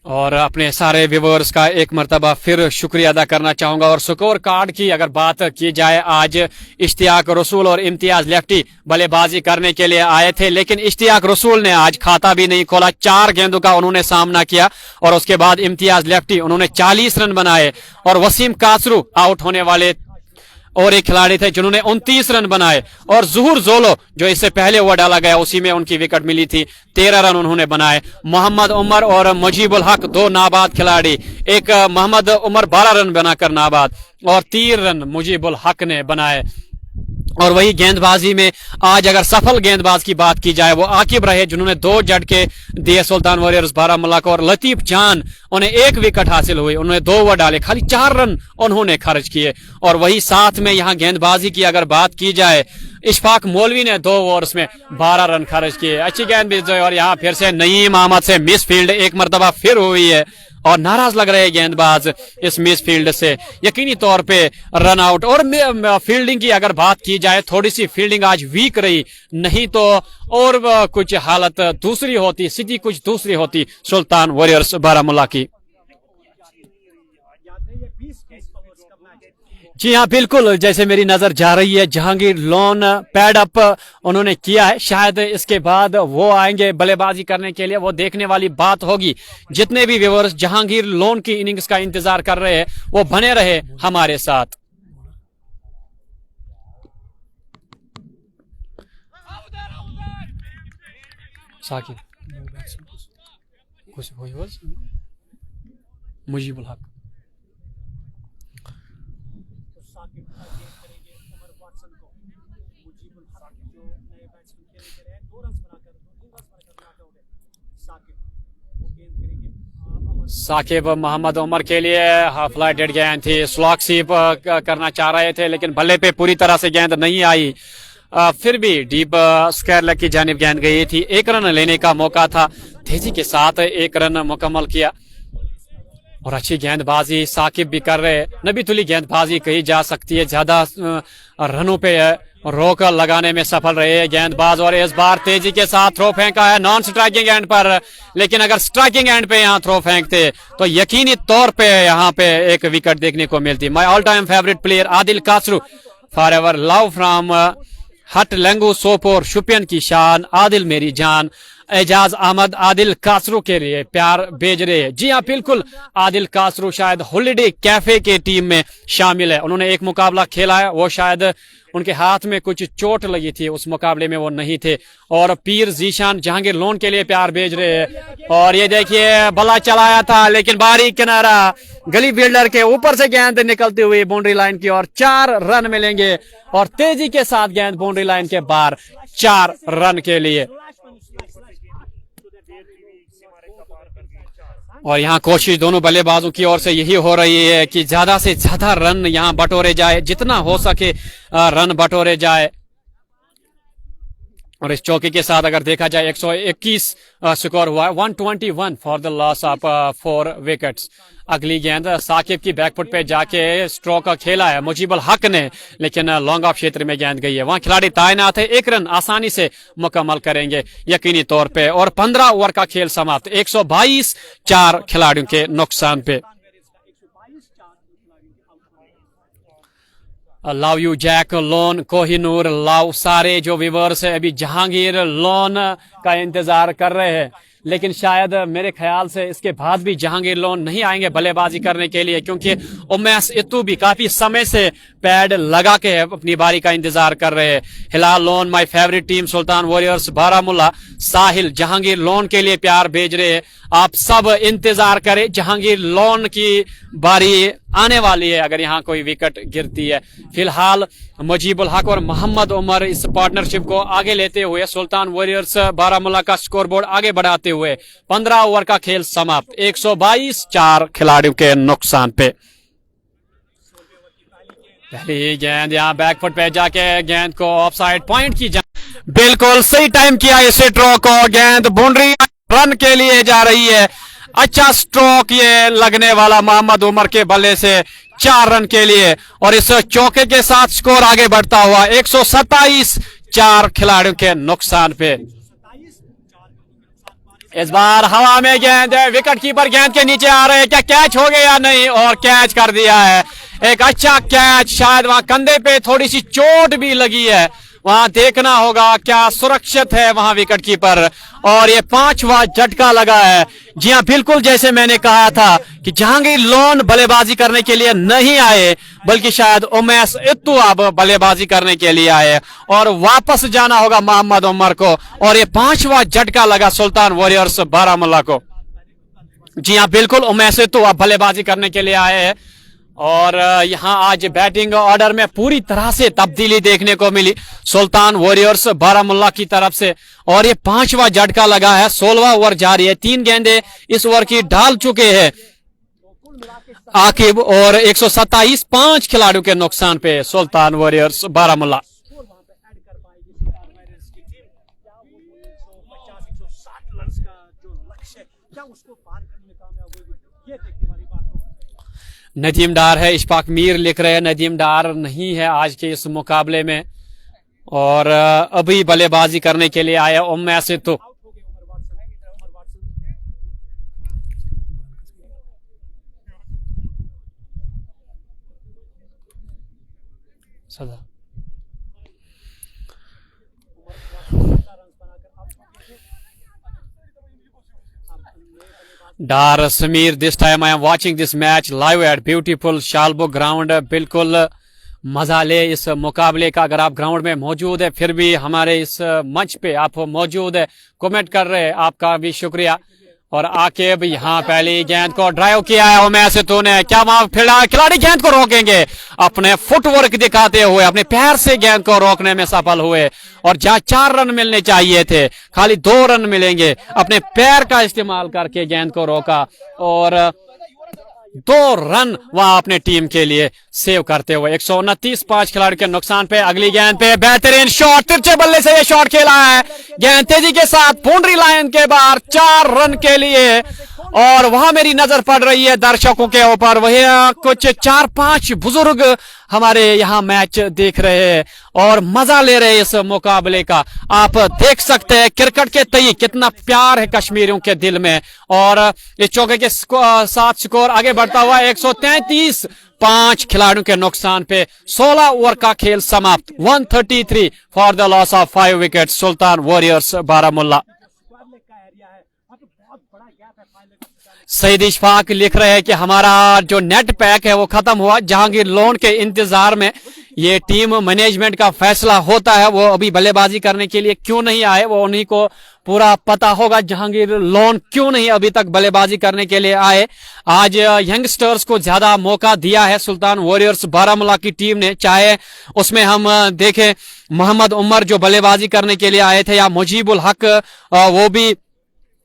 और अपने सारे व्यूअर्स का एक मर्तबा फिर शुक्रिया अदा करना चाहूंगा। और स्कोर कार्ड की अगर बात की जाए, आज इश्तियाक रसूल और इम्तियाज लेफ्टी बल्लेबाजी करने के लिए आए थे, लेकिन इश्तियाक रसूल ने आज खाता भी नहीं खोला। 4 गेंदों का उन्होंने सामना किया और उसके बाद इम्तियाज लेफ्टी उन्होंने 40 रन बनाए और वसीम कासरू आउट होने वाले और एक खिलाड़ी थे जिन्होंने 29 रन बनाए और जुहूर जोलो जो इससे पहले ओवर डाला गया उसी में उनकी विकेट मिली थी, 13 रन उन्होंने बनाए। मोहम्मद उमर और मुजीबुल हक 2 नाबाद खिलाड़ी, एक मोहम्मद उमर 12 रन बनाकर नाबाद और 3 रन मुजीबुल हक ने बनाए। और वही गेंदबाजी में आज अगर सफल गेंदबाज की बात की जाए वो आकिब रहे जिन्होंने 2 झटके दिए सुल्तान वॉरियर्स बारामूला को। और लतीफ जान उन्हें 1 विकेट हासिल हुई, उन्होंने 2 ओवर डाले, खाली 4 रन उन्होंने खर्च किए। और वही साथ में यहाँ गेंदबाजी की अगर बात की जाए, इशफाक मौलवी ने 2 ओवर्स में 12 रन खर्च किए। अच्छी गेंदबाजी और यहाँ फिर से नईम अहमद से मिस फील्ड एक मरतबा फिर हुई है और नाराज लग रहे गेंदबाज इस मिस फील्ड से, यकीनी तौर पे रन आउट। और फील्डिंग की अगर बात की जाए, थोड़ी सी फील्डिंग आज वीक रही, नहीं तो और कुछ हालत दूसरी होती, स्थिति कुछ दूसरी होती सुल्तान वॉरियर्स बारामूला की। जी हाँ बिल्कुल, जैसे मेरी नजर जा रही है जहांगीर लोन पैड अप उन्होंने किया है, शायद इसके बाद वो आएंगे बल्लेबाजी करने के लिए, वो देखने वाली बात होगी। जितने भी व्यूअर्स जहांगीर लोन की इनिंग्स का इंतजार कर रहे हैं वो बने रहे हमारे साथ। साकिब मुजीबुल हक साकिब मोहम्मद उमर के लिए फ्लाइटेड गेंद थी, स्लॉक स्वीप करना चाह रहे थे लेकिन बल्ले पे पूरी तरह से गेंद नहीं आई। फिर भी डीप स्क्वायर लेग की जानिब गेंद गई थी, 1 रन लेने का मौका था, तेजी के साथ 1 रन मुकम्मल किया। और अच्छी गेंदबाजी साकिब भी कर रहे हैं। नबी तुली गेंदबाजी कही जा सकती है, ज्यादा रनों पे रोक लगाने में सफल रहे हैं गेंदबाज। और इस बार तेजी के साथ थ्रो फेंका है नॉन स्ट्राइकिंग एंड पर, लेकिन अगर स्ट्राइकिंग एंड पे यहाँ थ्रो फेंकते तो यकीनी तौर पे यहाँ पे एक विकेट देखने को मिलती। My all time favourite player Adil Kasru, forever love from Hatlangoo Sopore, Shopian की शान, आदिल मेरी जान। एजाज अहमद आदिल कासरू के लिए प्यार भेज रहे हैं। जी हाँ बिल्कुल, आदिल कासरू शायद हॉलिडे कैफे के टीम में शामिल है। उन्होंने एक मुकाबला खेला है, वो शायद उनके हाथ में कुछ चोट लगी थी, उस मुकाबले में वो नहीं थे। और पीर जीशान जहांगीर लोन के लिए प्यार भेज रहे हैं। और ये देखिए बल्ला चलाया था, लेकिन बारीक किनारा गली बिल्डर के ऊपर से गेंद निकलती हुई बाउंड्री लाइन की ओर 4 रन मिलेंगे। और तेजी के साथ गेंद बाउंड्री लाइन के बाहर 4 रन के लिए। और यहाँ कोशिश दोनों बल्लेबाजों की ओर से यही हो रही है कि ज्यादा से ज्यादा रन यहाँ बटोरे जाए, जितना हो सके रन बटोरे जाए। और इस चौके के साथ अगर देखा जाए 121 स्कोर हुआ है, 121 for the loss of 4 wickets. अगली गेंद साकिब की बैकफुट पे जाके स्ट्रोक खेला है मुजीबुल हक ने, लेकिन लॉन्ग ऑफ क्षेत्र में गेंद गई है। वहां खिलाड़ी तैनात है, 1 रन आसानी से मुकम्मल करेंगे यकीनी तौर पे। और 15 ओवर का खेल समाप्त, 122 4 खिलाड़ियों के नुकसान पे। Love you Jack Lone, Kohinoor love, सारे जो व्यूअर्स है अभी जहांगीर लोन का इंतजार कर रहे हैं, लेकिन शायद मेरे ख्याल से इसके बाद भी जहांगीर लोन नहीं आएंगे बल्लेबाजी करने के लिए, क्योंकि उमैस इत्तू भी काफी समय से पैड लगा के अपनी बारी का इंतजार कर रहे हैं। Hilal Lone my favourite team, Sultan warriors Baramulla, Sahil Jahangir Lone के लिए प्यार भेज रहे हैं। आप सब इंतजार करें, जहांगीर लोन की बारी आने वाली है अगर यहाँ कोई विकेट गिरती है। फिलहाल मुजीबुल हक और मोहम्मद उमर इस पार्टनरशिप को आगे लेते हुए सुल्तान वॉरियर्स बारामुल्ला का स्कोरबोर्ड आगे बढ़ाते हुए 15 ओवर का खेल समाप्त, 122 4 खिलाड़ियों के नुकसान पे। पहली गेंद यहाँ बैकफुट पे जाके गेंद को ऑफ साइड पॉइंट की बिल्कुल सही टाइम किया इस स्ट्रोक को, गेंद बाउंड्री रन के लिए जा रही है। अच्छा स्ट्रोक ये लगने वाला मोहम्मद उमर के बल्ले से 4 रन के लिए। और इस चौके के साथ स्कोर आगे बढ़ता हुआ 127 4 खिलाड़ियों के नुकसान पे। इस बार हवा में गेंद है, विकेट कीपर गेंद के नीचे आ रहे हैं, क्या कैच हो गया या नहीं? और कैच कर दिया है, एक अच्छा कैच। शायद वहां कंधे पे थोड़ी सी चोट भी लगी है, वहां देखना होगा क्या सुरक्षित है वहां विकेट कीपर। और ये 5वां झटका लगा है। जी हाँ बिल्कुल, जैसे मैंने कहा था कि जहांगीर लोन बल्लेबाजी करने के लिए नहीं आए, बल्कि शायद उमैस इत्तू अब बल्लेबाजी करने के लिए आए और वापस जाना होगा मोहम्मद उमर को। और ये 5वां झटका लगा सुल्तान वॉरियर्स बारामुल्ला को। जी हाँ बिल्कुल, उमैस इत्तू अब बल्लेबाजी करने के लिए आए हैं। और यहाँ आज बैटिंग ऑर्डर में पूरी तरह से तब्दीली देखने को मिली सुल्तान वॉरियर्स बारामुल्ला की तरफ से। और ये 5वां झटका लगा है, 16वां ओवर जारी है, 3 गेंदें इस ओवर की डाल चुके हैं आकिब। और 127 5 खिलाड़ियों के नुकसान पे सुल्तान वॉरियर्स बारामुल्ला। नदीम डार है, इशफाक मीर लिख रहे हैं नदीम डार नहीं है आज के इस मुकाबले में। और अभी बल्लेबाजी करने के लिए आया Umais Ittoo. Dar Sameer, this time I am watching this match live at beautiful Shalbugh ground. बिल्कुल मजा ले इस मुकाबले का। अगर आप ग्राउंड में मौजूद है फिर भी हमारे इस मंच पे आप मौजूद है, कमेंट कर रहे हैं, आपका भी शुक्रिया। और आके भी यहाँ पहली गेंद को ड्राइव किया है उमैस इत्तू ने, क्या वहां खिलाड़ी गेंद को रोकेंगे? अपने फुटवर्क दिखाते हुए अपने पैर से गेंद को रोकने में सफल हुए। और जहां 4 रन मिलने चाहिए थे खाली 2 रन मिलेंगे, अपने पैर का इस्तेमाल करके गेंद को रोका और 2 रन वहां अपने टीम के लिए सेव करते हुए। 129, 5 खिलाड़ियों के नुकसान पे। अगली गेंद पे बेहतरीन शॉट, तिरछे बल्ले से ये शॉट खेला है, गेंद तेजी के साथ बाउंड्री लाइन के बाहर, 4 रन के लिए। और वहां मेरी नजर पड़ रही है दर्शकों के ऊपर, वही कुछ 4-5 बुजुर्ग हमारे यहाँ मैच देख रहे हैं और मजा ले रहे हैं इस मुकाबले का। आप देख सकते हैं क्रिकेट के तय कितना प्यार है कश्मीरियों के दिल में। और इस चौके के साथ स्कोर आगे बढ़ता हुआ 133, 5 खिलाड़ियों के नुकसान पे 16 ओवर का खेल समाप्त। 133 for the loss of 5 wicket, Sultan warriors Baramulla. Saeed Ishfaq लिख रहे हैं कि हमारा जो नेट पैक है वो खत्म हुआ, जहांगीर लोन के इंतजार में। ये टीम मैनेजमेंट का फैसला होता है, वो अभी बल्लेबाजी करने के लिए क्यों नहीं आए वो उन्हीं को पूरा पता होगा। जहांगीर लोन क्यों नहीं अभी तक बल्लेबाजी करने के लिए आए। आज यंगस्टर्स को ज्यादा मौका दिया है सुल्तान वॉरियर्स बारामुल्ला की टीम ने, चाहे उसमें हम देखें मोहम्मद उमर जो बल्लेबाजी करने के लिए आए थे, या मुजीबुल हक वो भी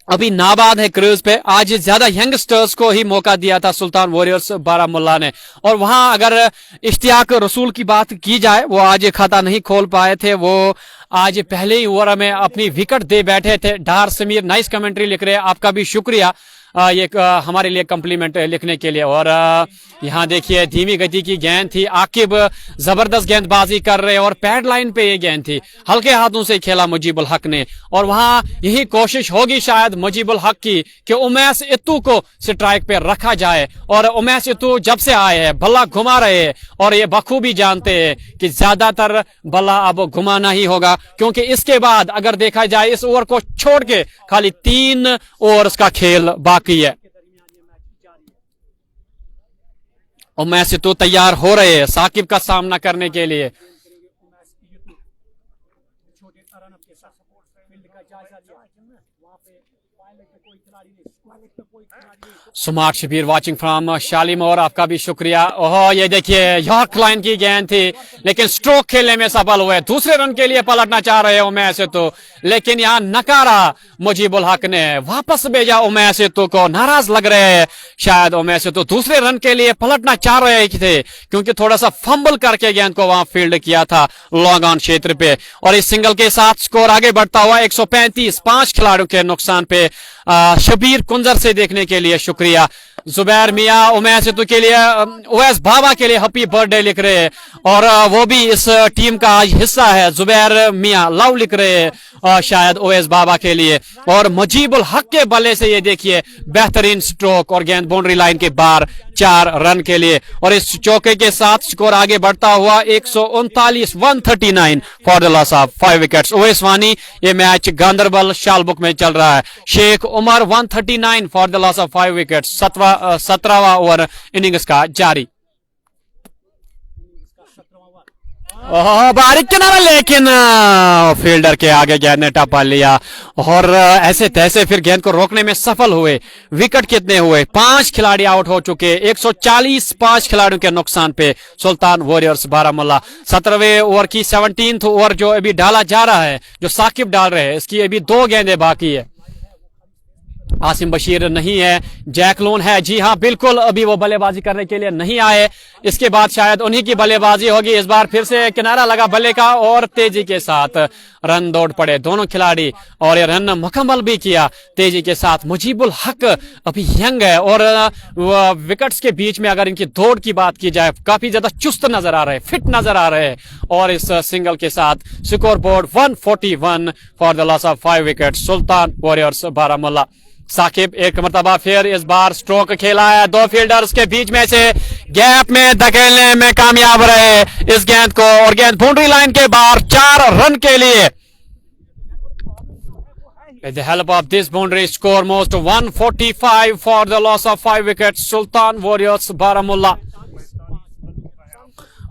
अभी नाबाद है क्रूज पे। आज ज्यादा यंगस्टर्स को ही मौका दिया था सुल्तान वॉरियर्स बारामुल्ला ने। और वहां अगर इश्तियाक रसूल की बात की जाए, वो आज खाता नहीं खोल पाए थे, वो आज पहले ही ओवर में अपनी विकेट दे बैठे थे। डार समीर नाइस कमेंट्री लिख रहे हैं, आपका भी शुक्रिया ये हमारे लिए कम्प्लीमेंट लिखने के लिए। और यहाँ देखिए धीमी गति की गेंद थी, आकिब जबरदस्त गेंदबाजी कर रहे और पैड लाइन पे ये गेंद थी, हल्के हाथों से खेला मुजीबुल हक ने। और वहां यही कोशिश होगी शायद मुजीबुल हक की कि उमैस इत्तू को स्ट्राइक पे रखा जाए। और उमैस इत्तू जब से आए हैं बल्ला घुमा रहे हैं, और ये बखूबी जानते हैं कि ज्यादातर बल्ला अब घुमाना ही होगा, क्योंकि इसके बाद अगर देखा जाए इस ओवर को छोड़ के खाली 3 ओवर्स का खेल बाकी है। उमैस इत्तू तैयार हो रहे हैं साकिब का सामना करने के लिए। Smart Shabir watching from Shalimar, आपका भी शुक्रिया। ओह ये देखिए यॉर्क लाइन की गेंद थी, लेकिन स्ट्रोक खेलने में सफल हुए। दूसरे रन के लिए पलटना चाह रहे उमैस इत्तू, लेकिन यहाँ नकारा मुजीबुल हक ने, वापस भेजा उमैस इत्तू को। नाराज लग रहे हैं शायद उमैस इत्तू, दूसरे रन के लिए पलटना चाह रहे थे क्योंकि थोड़ा सा फंबल करके गेंद को वहां फील्ड किया था लॉन्ग ऑन क्षेत्र पे। और इस सिंगल के साथ स्कोर आगे बढ़ता हुआ 135, 5 खिलाड़ियों के नुकसान पे। शबीर कुंजर से देखने के लिए शुक्रिया। जुबैर मियाँ उमैस इत्तू के लिए, उवैस बाबा के लिए हैप्पी बर्थडे लिख रहे हैं, और वो भी इस टीम का आज हिस्सा है। जुबैर मियाँ लव लिख रहे हैं शायद उवैस बाबा के लिए। और मुजीबुल हक के बल्ले से ये देखिए बेहतरीन स्ट्रोक और गेंद बाउंड्री लाइन के बाहर, 4 रन के लिए। और इस चौके के साथ स्कोर आगे बढ़ता हुआ 139, 139 for the loss of 5 wickets. Uwais Wani, ये मैच गांधरबल शालबुक में चल रहा है। Sheikh Umar 139 for the loss of 5 wickets. 17वां ओवर इनिंग्स का जारी। बारीक किनारा, लेकिन फील्डर के आगे गेंद ने टप्पा लिया और ऐसे तैसे फिर गेंद को रोकने में सफल हुए। विकेट कितने हुए? 5 खिलाड़ी आउट हो चुके। 140, 5 खिलाड़ियों के नुकसान पे सुल्तान वॉरियर्स बारामुल्ला। 17वें ओवर की 17th ओवर जो अभी डाला जा रहा है, जो साकिब डाल रहे हैं, इसकी अभी 2 गेंदें बाकी है। आसिम बशीर नहीं है, जैक लोन है, जी हाँ बिल्कुल, अभी वो बल्लेबाजी करने के लिए नहीं आए। इसके बाद शायद उन्हीं की बल्लेबाजी होगी। इस बार फिर से किनारा लगा बल्ले का और तेजी के साथ रन दौड़ पड़े दोनों खिलाड़ी, और ये रन मुकम्मल भी किया तेजी के साथ। मुजीबुल हक अभी यंग है और विकेट्स के बीच में अगर इनकी दौड़ की बात की जाए काफी ज्यादा चुस्त नजर आ रहे हैं, फिट नजर आ रहे हैं। और इस सिंगल के साथ score board 141 for the loss of 5 wicket, Sultan warriors Baramulla. Saqib एक मरतबा फिर इस बार स्ट्रोक खेला है, 2 फील्डर्स के बीच में से गैप में धकेलने में कामयाब रहे इस गेंद को, और गेंद बाउंड्री लाइन के बाहर, 4 रन के लिए। With the help of this boundary score most 145 for the loss of 5 wickets, Sultan Warriors Baramulla।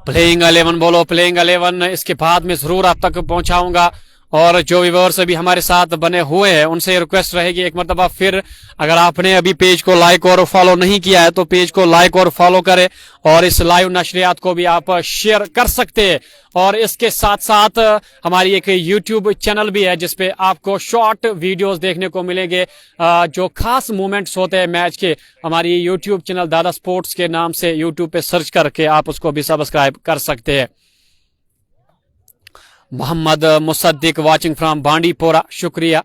Playing 11 बोलो, प्लेइंग 11 इसके बाद में जरूर आप तक पहुंचाऊंगा। और जो व्यूअर्स अभी हमारे साथ बने हुए हैं उनसे रिक्वेस्ट रहेगी एक मरतबा फिर, अगर आपने अभी पेज को लाइक और फॉलो नहीं किया है तो पेज को लाइक और फॉलो करें और इस लाइव नशरियात को भी आप शेयर कर सकते हैं। और इसके साथ साथ हमारी एक यूट्यूब चैनल भी है जिसपे आपको शॉर्ट वीडियोस देखने को मिलेंगे, जो खास मोमेंट्स होते हैं मैच के। हमारी यूट्यूब चैनल दादा स्पोर्ट्स के नाम से यूट्यूब पे सर्च करके आप उसको भी सब्सक्राइब कर सकते हैं। मोहम्मद मुसद्दिक वाचिंग फ्रॉम बांडीपोरा, शुक्रिया।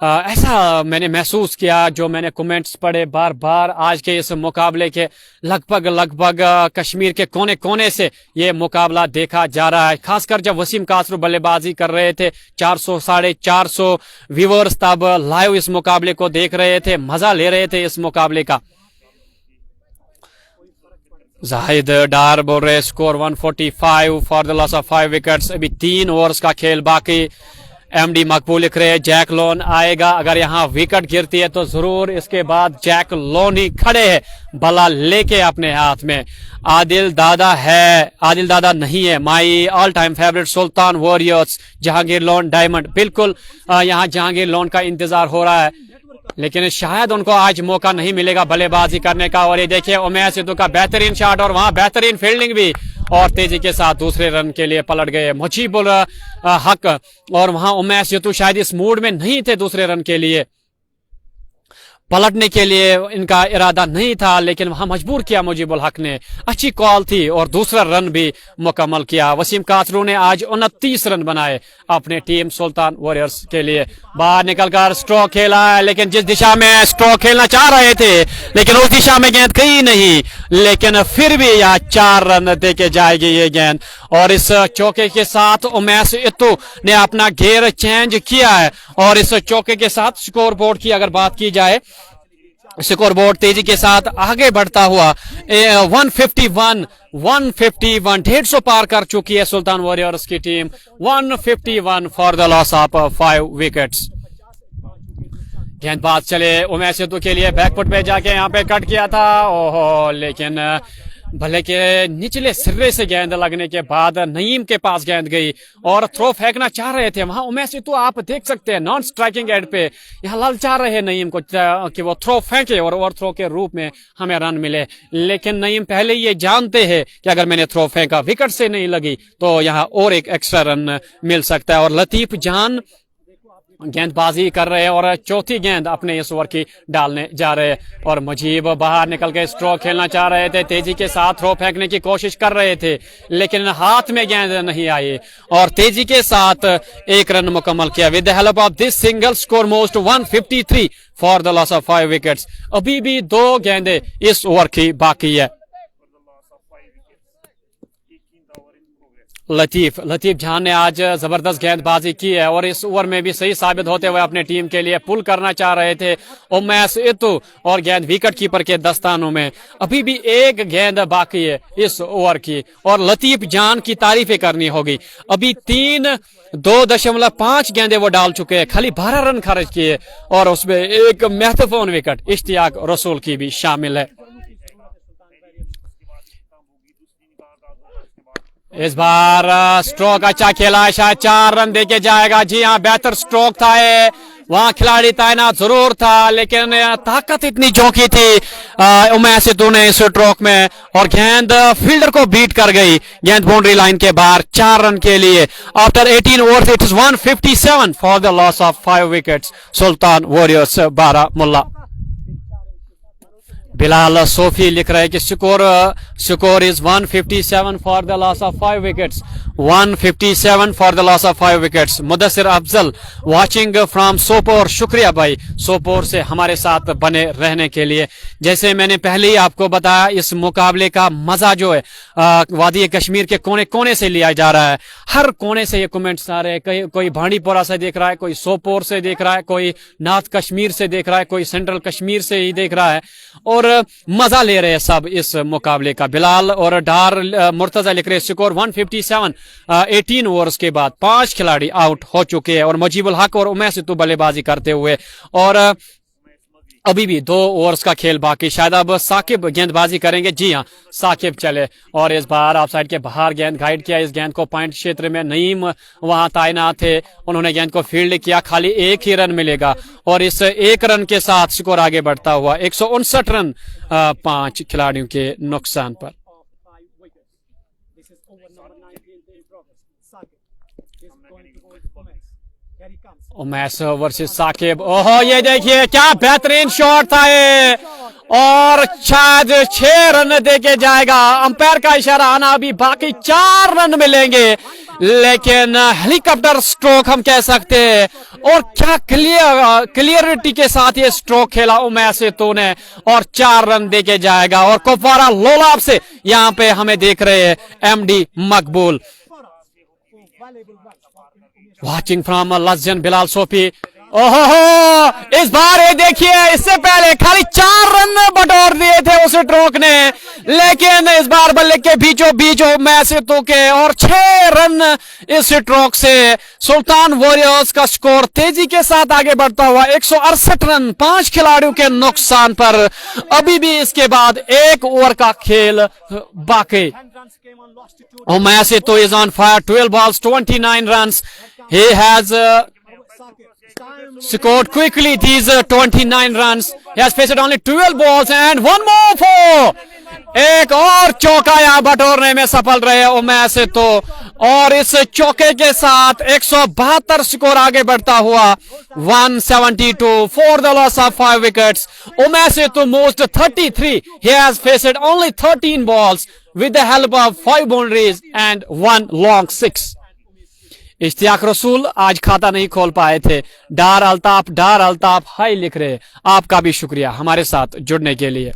ऐसा मैंने महसूस किया जो मैंने कमेंट्स पढ़े बार बार आज के इस मुकाबले के, लगभग कश्मीर के कोने कोने से ये मुकाबला देखा जा रहा है। खासकर जब वसीम कासरू बल्लेबाजी कर रहे थे, 400 450 व्यूअर्स तब लाइव इस मुकाबले को देख रहे थे, मजा ले रहे थे इस मुकाबले का। जाहिद डार बोल रहे score 145 for the loss of 5 wickets. अभी 3 ओवर्स का खेल बाकी। एमडी मकबूल लिख रहे हैं जैक लोन आएगा, अगर यहाँ विकेट गिरती है तो जरूर इसके बाद जैक लोन ही खड़े हैं बल्ला लेके अपने हाथ में। आदिल दादा है, आदिल दादा नहीं है, my all time favourite Sultan warriors Jahangir loan diamond. बिल्कुल यहाँ जहांगीर लोन का इंतजार हो रहा है लेकिन शायद उनको आज मौका नहीं मिलेगा बल्लेबाजी करने का। और ये देखिए उमैस सिद्धू का बेहतरीन शॉट और वहां बेहतरीन फील्डिंग भी, और तेजी के साथ दूसरे रन के लिए पलट गए मुजीबुल हक। और वहां उमैस सिद्धू शायद इस मूड में नहीं थे दूसरे रन के लिए, पलटने के लिए इनका इरादा नहीं था लेकिन वहां मजबूर किया मुजीबुल हक ने। अच्छी कॉल थी और दूसरा रन भी मुकम्मल किया। वसीम कासरू ने आज 29 रन बनाए अपने टीम सुल्तान वॉरियर्स के लिए। बाहर निकलकर स्ट्रोक खेला है लेकिन जिस दिशा में स्ट्रोक खेलना चाह रहे थे लेकिन उस दिशा में गेंद गई नहीं, लेकिन फिर भी यहाँ 4 रन देके जाएगी ये गेंद। और इस चौके के साथ उमैस सिद्धू ने अपना घेर चेंज किया है और इस चौके के साथ स्कोर बोर्ड की अगर बात की जाए, स्कोर बोर्ड तेजी के साथ आगे बढ़ता हुआ 151 150 पार कर चुकी है सुल्तान वॉरियर्स की team. 151 for the loss of 5 wickets. गेंदबाज चले उमैस सिद्धू के लिए, बैकफुट पे जाके यहाँ पे कट किया था, ओहो, लेकिन भले के निचले सिरे से गेंद लगने के बाद नईम के पास गेंद गई और थ्रो फेंकना चाह रहे थे। वहां उमैस सिद्धू आप देख सकते हैं नॉन स्ट्राइकिंग एंड पे यहाँ ललचा रहे नईम को कि वो थ्रो फेंके और ओवर थ्रो के रूप में हमें रन मिले, लेकिन नईम पहले ये जानते हैं कि अगर मैंने थ्रो फेंका विकेट से नहीं लगी तो यहाँ और एक एक्स्ट्रा रन मिल सकता है। और लतीफ जान गेंदबाजी कर रहे हैं और चौथी गेंद अपने इस ओवर की डालने जा रहे हैं। और मुजीब बाहर निकल के स्ट्रोक खेलना चाह रहे थे, तेजी के साथ थ्रो फेंकने की कोशिश कर रहे थे लेकिन हाथ में गेंद नहीं आई और तेजी के साथ 1 रन मुकम्मल किया। With the help of this single score most 153 for the loss of 5 wickets. अभी भी 2 गेंदें इस ओवर की बाकी है। लतीफ जान ने आज जबरदस्त गेंदबाजी की है और इस ओवर में भी सही साबित होते हुए अपने टीम के लिए पुल करना चाह रहे थे उमैस सिद्धू और गेंद विकेट कीपर के दस्तानों में। अभी भी 1 गेंद बाकी है इस ओवर की और लतीफ जान की तारीफें करनी होगी। अभी 2.5 गेंदे वो डाल चुके हैं, खाली 12 रन खर्च किए और उसमें एक महत्वपूर्ण विकेट इश्तियाक रसूल की भी शामिल है। इस बार स्ट्रोक अच्छा खेला है, शायद 4 रन देके जाएगा। जी हाँ, बेहतर स्ट्रोक था, वहां खिलाड़ी तैनात जरूर था लेकिन ताकत इतनी झोंकी थी उमैस सिद्धू ने इस स्ट्रोक में और गेंद फील्डर को बीट कर गई। गेंद बाउंड्री लाइन के बाहर 4 रन के लिए। After 18 overs it is 157 for the loss of 5 wickets Sultan warriors Baramulla. Bilal Sophie लिख रहे हैं कि score is 157 for the loss of 5 wickets. 157 for the loss of 5 wickets. Mudassir Afzal watching from Sopore, शुक्रिया भाई सोपोर से हमारे साथ बने रहने के लिए। जैसे मैंने पहले ही आपको बताया इस मुकाबले का मजा जो है वादी कश्मीर के कोने कोने से लिया जा रहा है। हर कोने से ये कमेंट्स आ रहे हैं, कोई भांडीपोरा से देख रहा है, कोई सोपोर से देख रहा है, कोई नॉर्थ कश्मीर से देख रहा है, कोई सेंट्रल कश्मीर से ही देख रहा है और मजा ले रहे हैं सब इस मुकाबले का। बिलाल और डार मुर्तजा लिख रहे स्कोर 157। 18 ओवर्स के बाद 5 खिलाड़ी आउट हो चुके हैं और मुजीबुल हक और उमैस सिद्धू बल्लेबाजी करते हुए और अभी भी 2 ओवर्स का खेल बाकी, शायद अब साकिब गेंदबाजी करेंगे। जी हाँ, साकिब चले और इस बार ऑफ साइड के बाहर गेंद गाइड किया। इस गेंद को पॉइंट क्षेत्र में नईम वहां तैनात थे, उन्होंने गेंद को फील्ड किया। खाली 1 ही रन मिलेगा और इस 1 रन के साथ स्कोर आगे बढ़ता हुआ 159 रन 5 खिलाड़ियों के नुकसान पर। उमैस वर्सेस साकिब। ओहो, ये देखिए क्या बेहतरीन शॉट था ये, और शायद 6 रन देके जाएगा। अंपायर का इशारा आना, अभी बाकी 4 रन मिलेंगे, लेकिन हेलीकॉप्टर स्ट्रोक हम कह सकते हैं। और क्या क्लियरिटी के साथ ये स्ट्रोक खेला उमैस तो ने, और 4 रन देके जाएगा। और कुपवारा लोलाब से यहाँ पे हमें देख रहे हैं MD Maqbool. Watching from Lajjan Bilal Sofi. ओहो, इस बार ये देखिए, इससे पहले खाली 4 रन बटोर दिए थे उस स्ट्रोक ने, लेकिन इस बार बल्ले के बीचों बीच मैच तो के, और 6 रन इस स्ट्रोक से सुल्तान वॉरियर्स का स्कोर तेजी के साथ आगे बढ़ता हुआ 168 रन 5 खिलाड़ियों के नुकसान पर। अभी भी इसके बाद 1 ओवर का खेल बाकी। मैच तो is on fire, 12 balls 29 runs. He has scored quickly these 29 runs. He has faced only 12 balls and 1 more 4. एक और चौका यहां बटोरने में सफल रहे उमैस तो, और इस चौके के साथ 172 स्कोर आगे बढ़ता हुआ 172 for the loss of 5 wickets. Umais तो moved 33. He has faced only 13 balls with the help of 5 boundaries and 1 long 6. Ishtiyaq रसूल आज खाता नहीं खोल पाए थे। डार अल्ताफ हाई लिख रहे। आपका भी शुक्रिया हमारे साथ जुड़ने के लिए।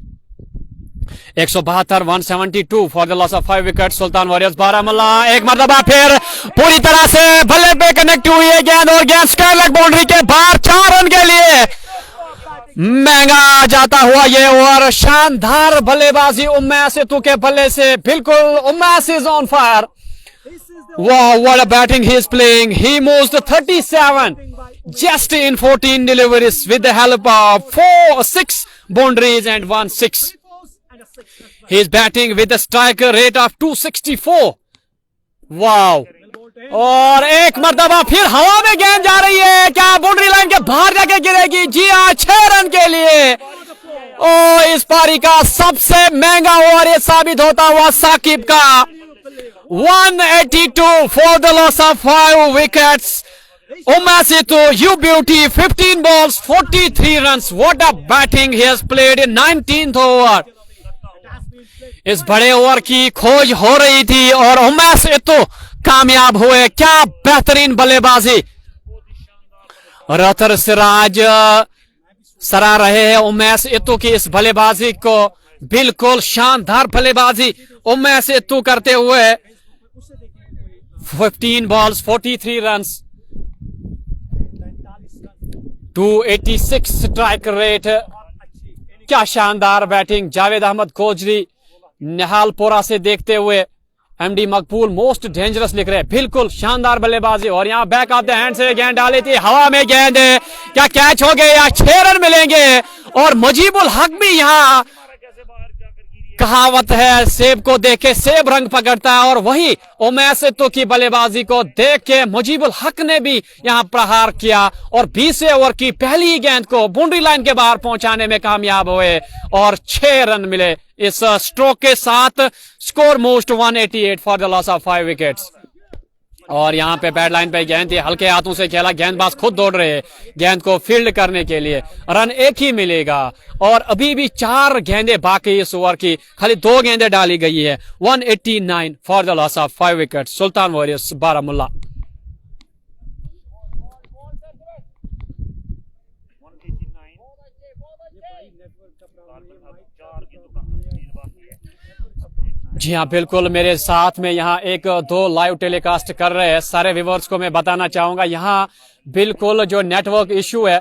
172 172 for the loss of 5 wicket. Sultan warriors Baramulla एक मरतबा फिर पूरी तरह से बल्ले पे कनेक्ट हुई है गेंद, और गेंद स्क्वायर लेग बाउंड्री के बाहर 4 रन के लिए महंगा जाता हुआ ये ओवर। शानदार बल्लेबाजी उमैस के बल्ले से, बिल्कुल Umais is on fire. Wow, what a batting he is playing. He moves to 37 just in 14 deliveries with the help of 6 boundaries and 1 6. He is batting with a strike rate of 264. Wow. और एक मर्तबा फिर हवा में गेंद जा रही है, क्या बाउंड्री लाइन के बाहर जाके गिरेगी? जी हाँ, 6 रन के लिए। ओ, इस पारी का सबसे महंगा ओवर ये साबित होता हुआ साकिब का। 182 for the loss of 5 wickets. Umasitu, you beauty, 15 balls, 43 runs. What a batting he has played in 19th over. इस बड़े ओवर की खोज हो रही थी और उमैसितु कामयाब हुए। क्या बेहतरीन बल्लेबाजी। रतर सिराज सराह रहे हैं उमैसितु की इस बल्लेबाजी को। बिल्कुल शानदार बल्लेबाजी उमैसितु करते हुए। 15 balls 43 runs, 286 स्ट्राइक रेट। क्या शानदार बैटिंग। जावेद अहमद कोजरी निहालपुरा से देखते हुए एमडी मकबूल मोस्ट डेंजरस लिख रहे हैं। बिल्कुल शानदार बल्लेबाजी। और यहाँ बैक ऑफ द हैंड से गेंद डाली थी, हवा में गेंद है, क्या कैच हो गए या 6 रन मिलेंगे? और मुजीबुल हक भी यहाँ, कहावत है सेब को देख के सेब रंग पकड़ता है, और वही उमैसितु की बल्लेबाजी को देख के मुजीबुल हक ने भी यहां प्रहार किया और 20 ओवर की पहली ही गेंद को बाउंड्री लाइन के बाहर पहुंचाने में कामयाब हुए और 6 रन मिले। इस स्ट्रोक के साथ score moves to 188 for the loss of 5 wickets. और यहाँ पे बैड लाइन पे गेंद थी, हल्के हाथों से खेला, गेंदबाज खुद दौड़ रहे हैं गेंद को फील्ड करने के लिए। रन 1 ही मिलेगा और अभी भी 4 गेंदें बाकी इस ओवर की, खाली 2 गेंदें डाली गई है। 189 for the loss of 5 wicket. Sultan warriors Baramulla. जी हाँ, बिल्कुल मेरे साथ में यहाँ 1-2 लाइव टेलीकास्ट कर रहे हैं। सारे व्यूअर्स को मैं बताना चाहूंगा, यहाँ बिल्कुल जो नेटवर्क इश्यू है,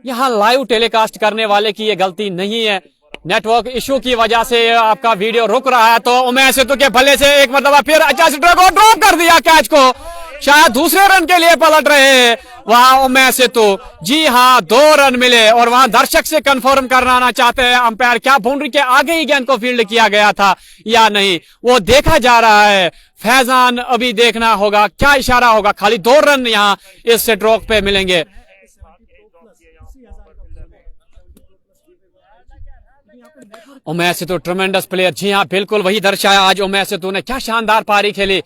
यहाँ लाइव टेलीकास्ट करने वाले की ये गलती नहीं है। नेटवर्क इश्यू की वजह से आपका वीडियो रुक रहा है। तो उमैसितु के भले से एक मरतबा फिर अच्छा से ड्रॉप कर दिया कैच को। शायद दूसरे रन के लिए पलट रहे हैं वहां उमेश सेतु। जी हाँ, 2 रन मिले और वहां दर्शक से कंफर्म कराना चाहते हैं अंपायर क्या बाउंड्री के आगे ही गेंद को फील्ड किया गया था या नहीं, वो देखा जा रहा है। फैजान अभी देखना होगा क्या इशारा होगा। खाली 2 रन यहाँ इस स्ट्रोक पे मिलेंगे। उमेश सेतु ट्रमेंडस प्लेयर, जी हाँ बिल्कुल वही दर्शाया आज उमेश सेतु ने। क्या शानदार पारी खेली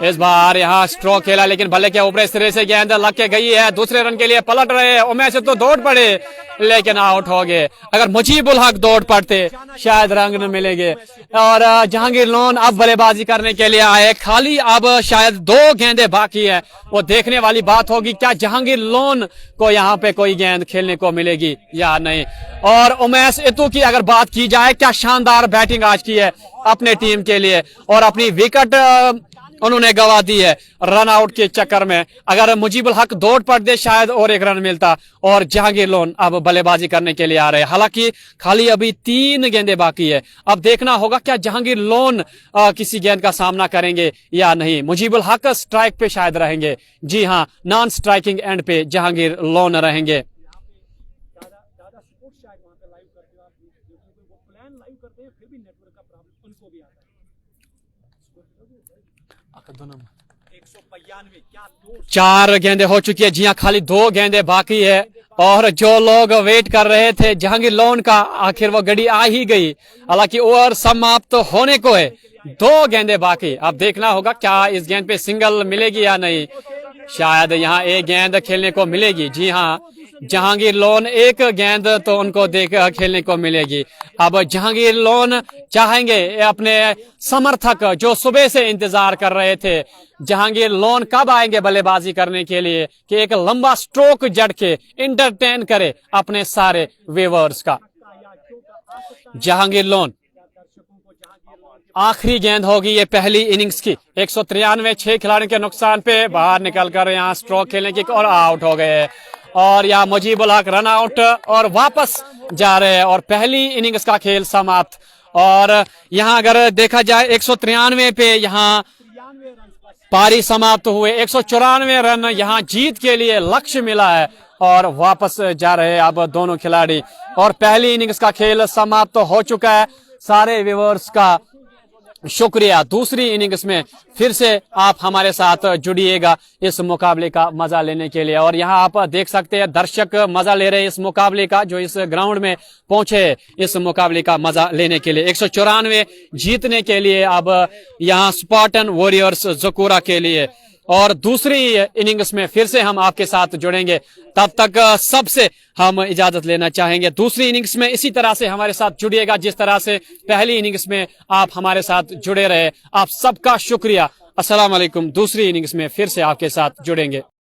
इस बार, यहाँ स्ट्रोक खेला लेकिन भले के ऊपरी सिरे से गेंद लग के गई है। दूसरे रन के लिए पलट रहे हैं उमेश सेतु, दौड़ पड़े लेकिन आउट हो गए। अगर मुजीबुल हक दौड़ पड़ते शायद रंग न मिलेंगे। और जहांगीर लोन अब बल्लेबाजी करने के लिए आए। खाली अब शायद 2 गेंदें बाकी है। वो देखने वाली बात होगी क्या जहांगीर लोन को यहाँ पे कोई गेंद खेलने को मिलेगी या नहीं। और उमेश सेतु की अगर बात की जाए, क्या शानदार बैटिंग आज की है अपने टीम के लिए और अपनी विकेट उन्होंने गवा दी है रन आउट के चक्कर में। अगर मुजीबुल हक दौड़ पड़ते शायद और 1 रन मिलता। और जहांगीर लोन अब बल्लेबाजी करने के लिए आ रहे हैं। हालांकि खाली अभी 3 गेंदें बाकी है। अब देखना होगा क्या जहांगीर लोन किसी गेंद का सामना करेंगे या नहीं। मुजीबुल हक स्ट्राइक पे शायद रहेंगे। जी हाँ, नॉन स्ट्राइकिंग एंड पे जहांगीर लोन रहेंगे। ज्यादा स्पोर्ट्स शायद वहां पे लाइव करते हो आप, वो प्लान लाइव करते हैं फिर भी नेटवर्क का प्रॉब्लम उनको भी आता है। 195 क्या 4 गेंदें हो चुकी है। जी हाँ, खाली 2 गेंदें बाकी है। और जो लोग वेट कर रहे थे जहांगीर लोन का, आखिर वो घड़ी आ ही गई। हालांकि ओवर समाप्त होने को है, 2 गेंदें बाकी। अब देखना होगा क्या इस गेंद पे सिंगल मिलेगी या नहीं। शायद यहाँ एक गेंद खेलने को मिलेगी। जी हाँ, जहांगीर लोन एक गेंद तो उनको देख खेलने को मिलेगी। अब जहांगीर लोन चाहेंगे अपने समर्थक जो सुबह से इंतजार कर रहे थे जहांगीर लोन कब आएंगे बल्लेबाजी करने के लिए कि एक लंबा स्ट्रोक जड़ के इंटरटेन करे अपने सारे व्यूअर्स का। जहांगीर लोन आखिरी गेंद होगी ये पहली इनिंग्स की। 193 6 खिलाड़ियों के नुकसान पे बाहर निकलकर यहाँ स्ट्रोक खेलने की और आउट हो गए। और यहाँ मुजीबुल हक रन आउट और वापस जा रहे हैं और पहली इनिंग्स का खेल समाप्त। और यहाँ अगर देखा जाए 193 पे यहाँ पारी समाप्त हुए। 194 रन यहाँ जीत के लिए लक्ष्य मिला है और वापस जा रहे हैं अब दोनों खिलाड़ी। और पहली इनिंग्स का खेल समाप्त हो चुका है। सारे व्यूअर्स का शुक्रिया। दूसरी इनिंग्स में फिर से आप हमारे साथ जुड़िएगा इस मुकाबले का मजा लेने के लिए। और यहाँ आप देख सकते हैं दर्शक मजा ले रहे हैं इस मुकाबले का, जो इस ग्राउंड में पहुंचे इस मुकाबले का मजा लेने के लिए। 194 जीतने के लिए अब यहाँ स्पार्टन वॉरियर्स जकूरा के लिए। और दूसरी इनिंग्स में फिर से हम आपके साथ जुड़ेंगे। तब तक सबसे हम इजाजत लेना चाहेंगे। दूसरी इनिंग्स में इसी तरह से हमारे साथ जुड़िएगा जिस तरह से पहली इनिंग्स में आप हमारे साथ जुड़े रहे। आप सबका शुक्रिया। अस्सलाम वालेकुम। दूसरी इनिंग्स में फिर से आपके साथ जुड़ेंगे।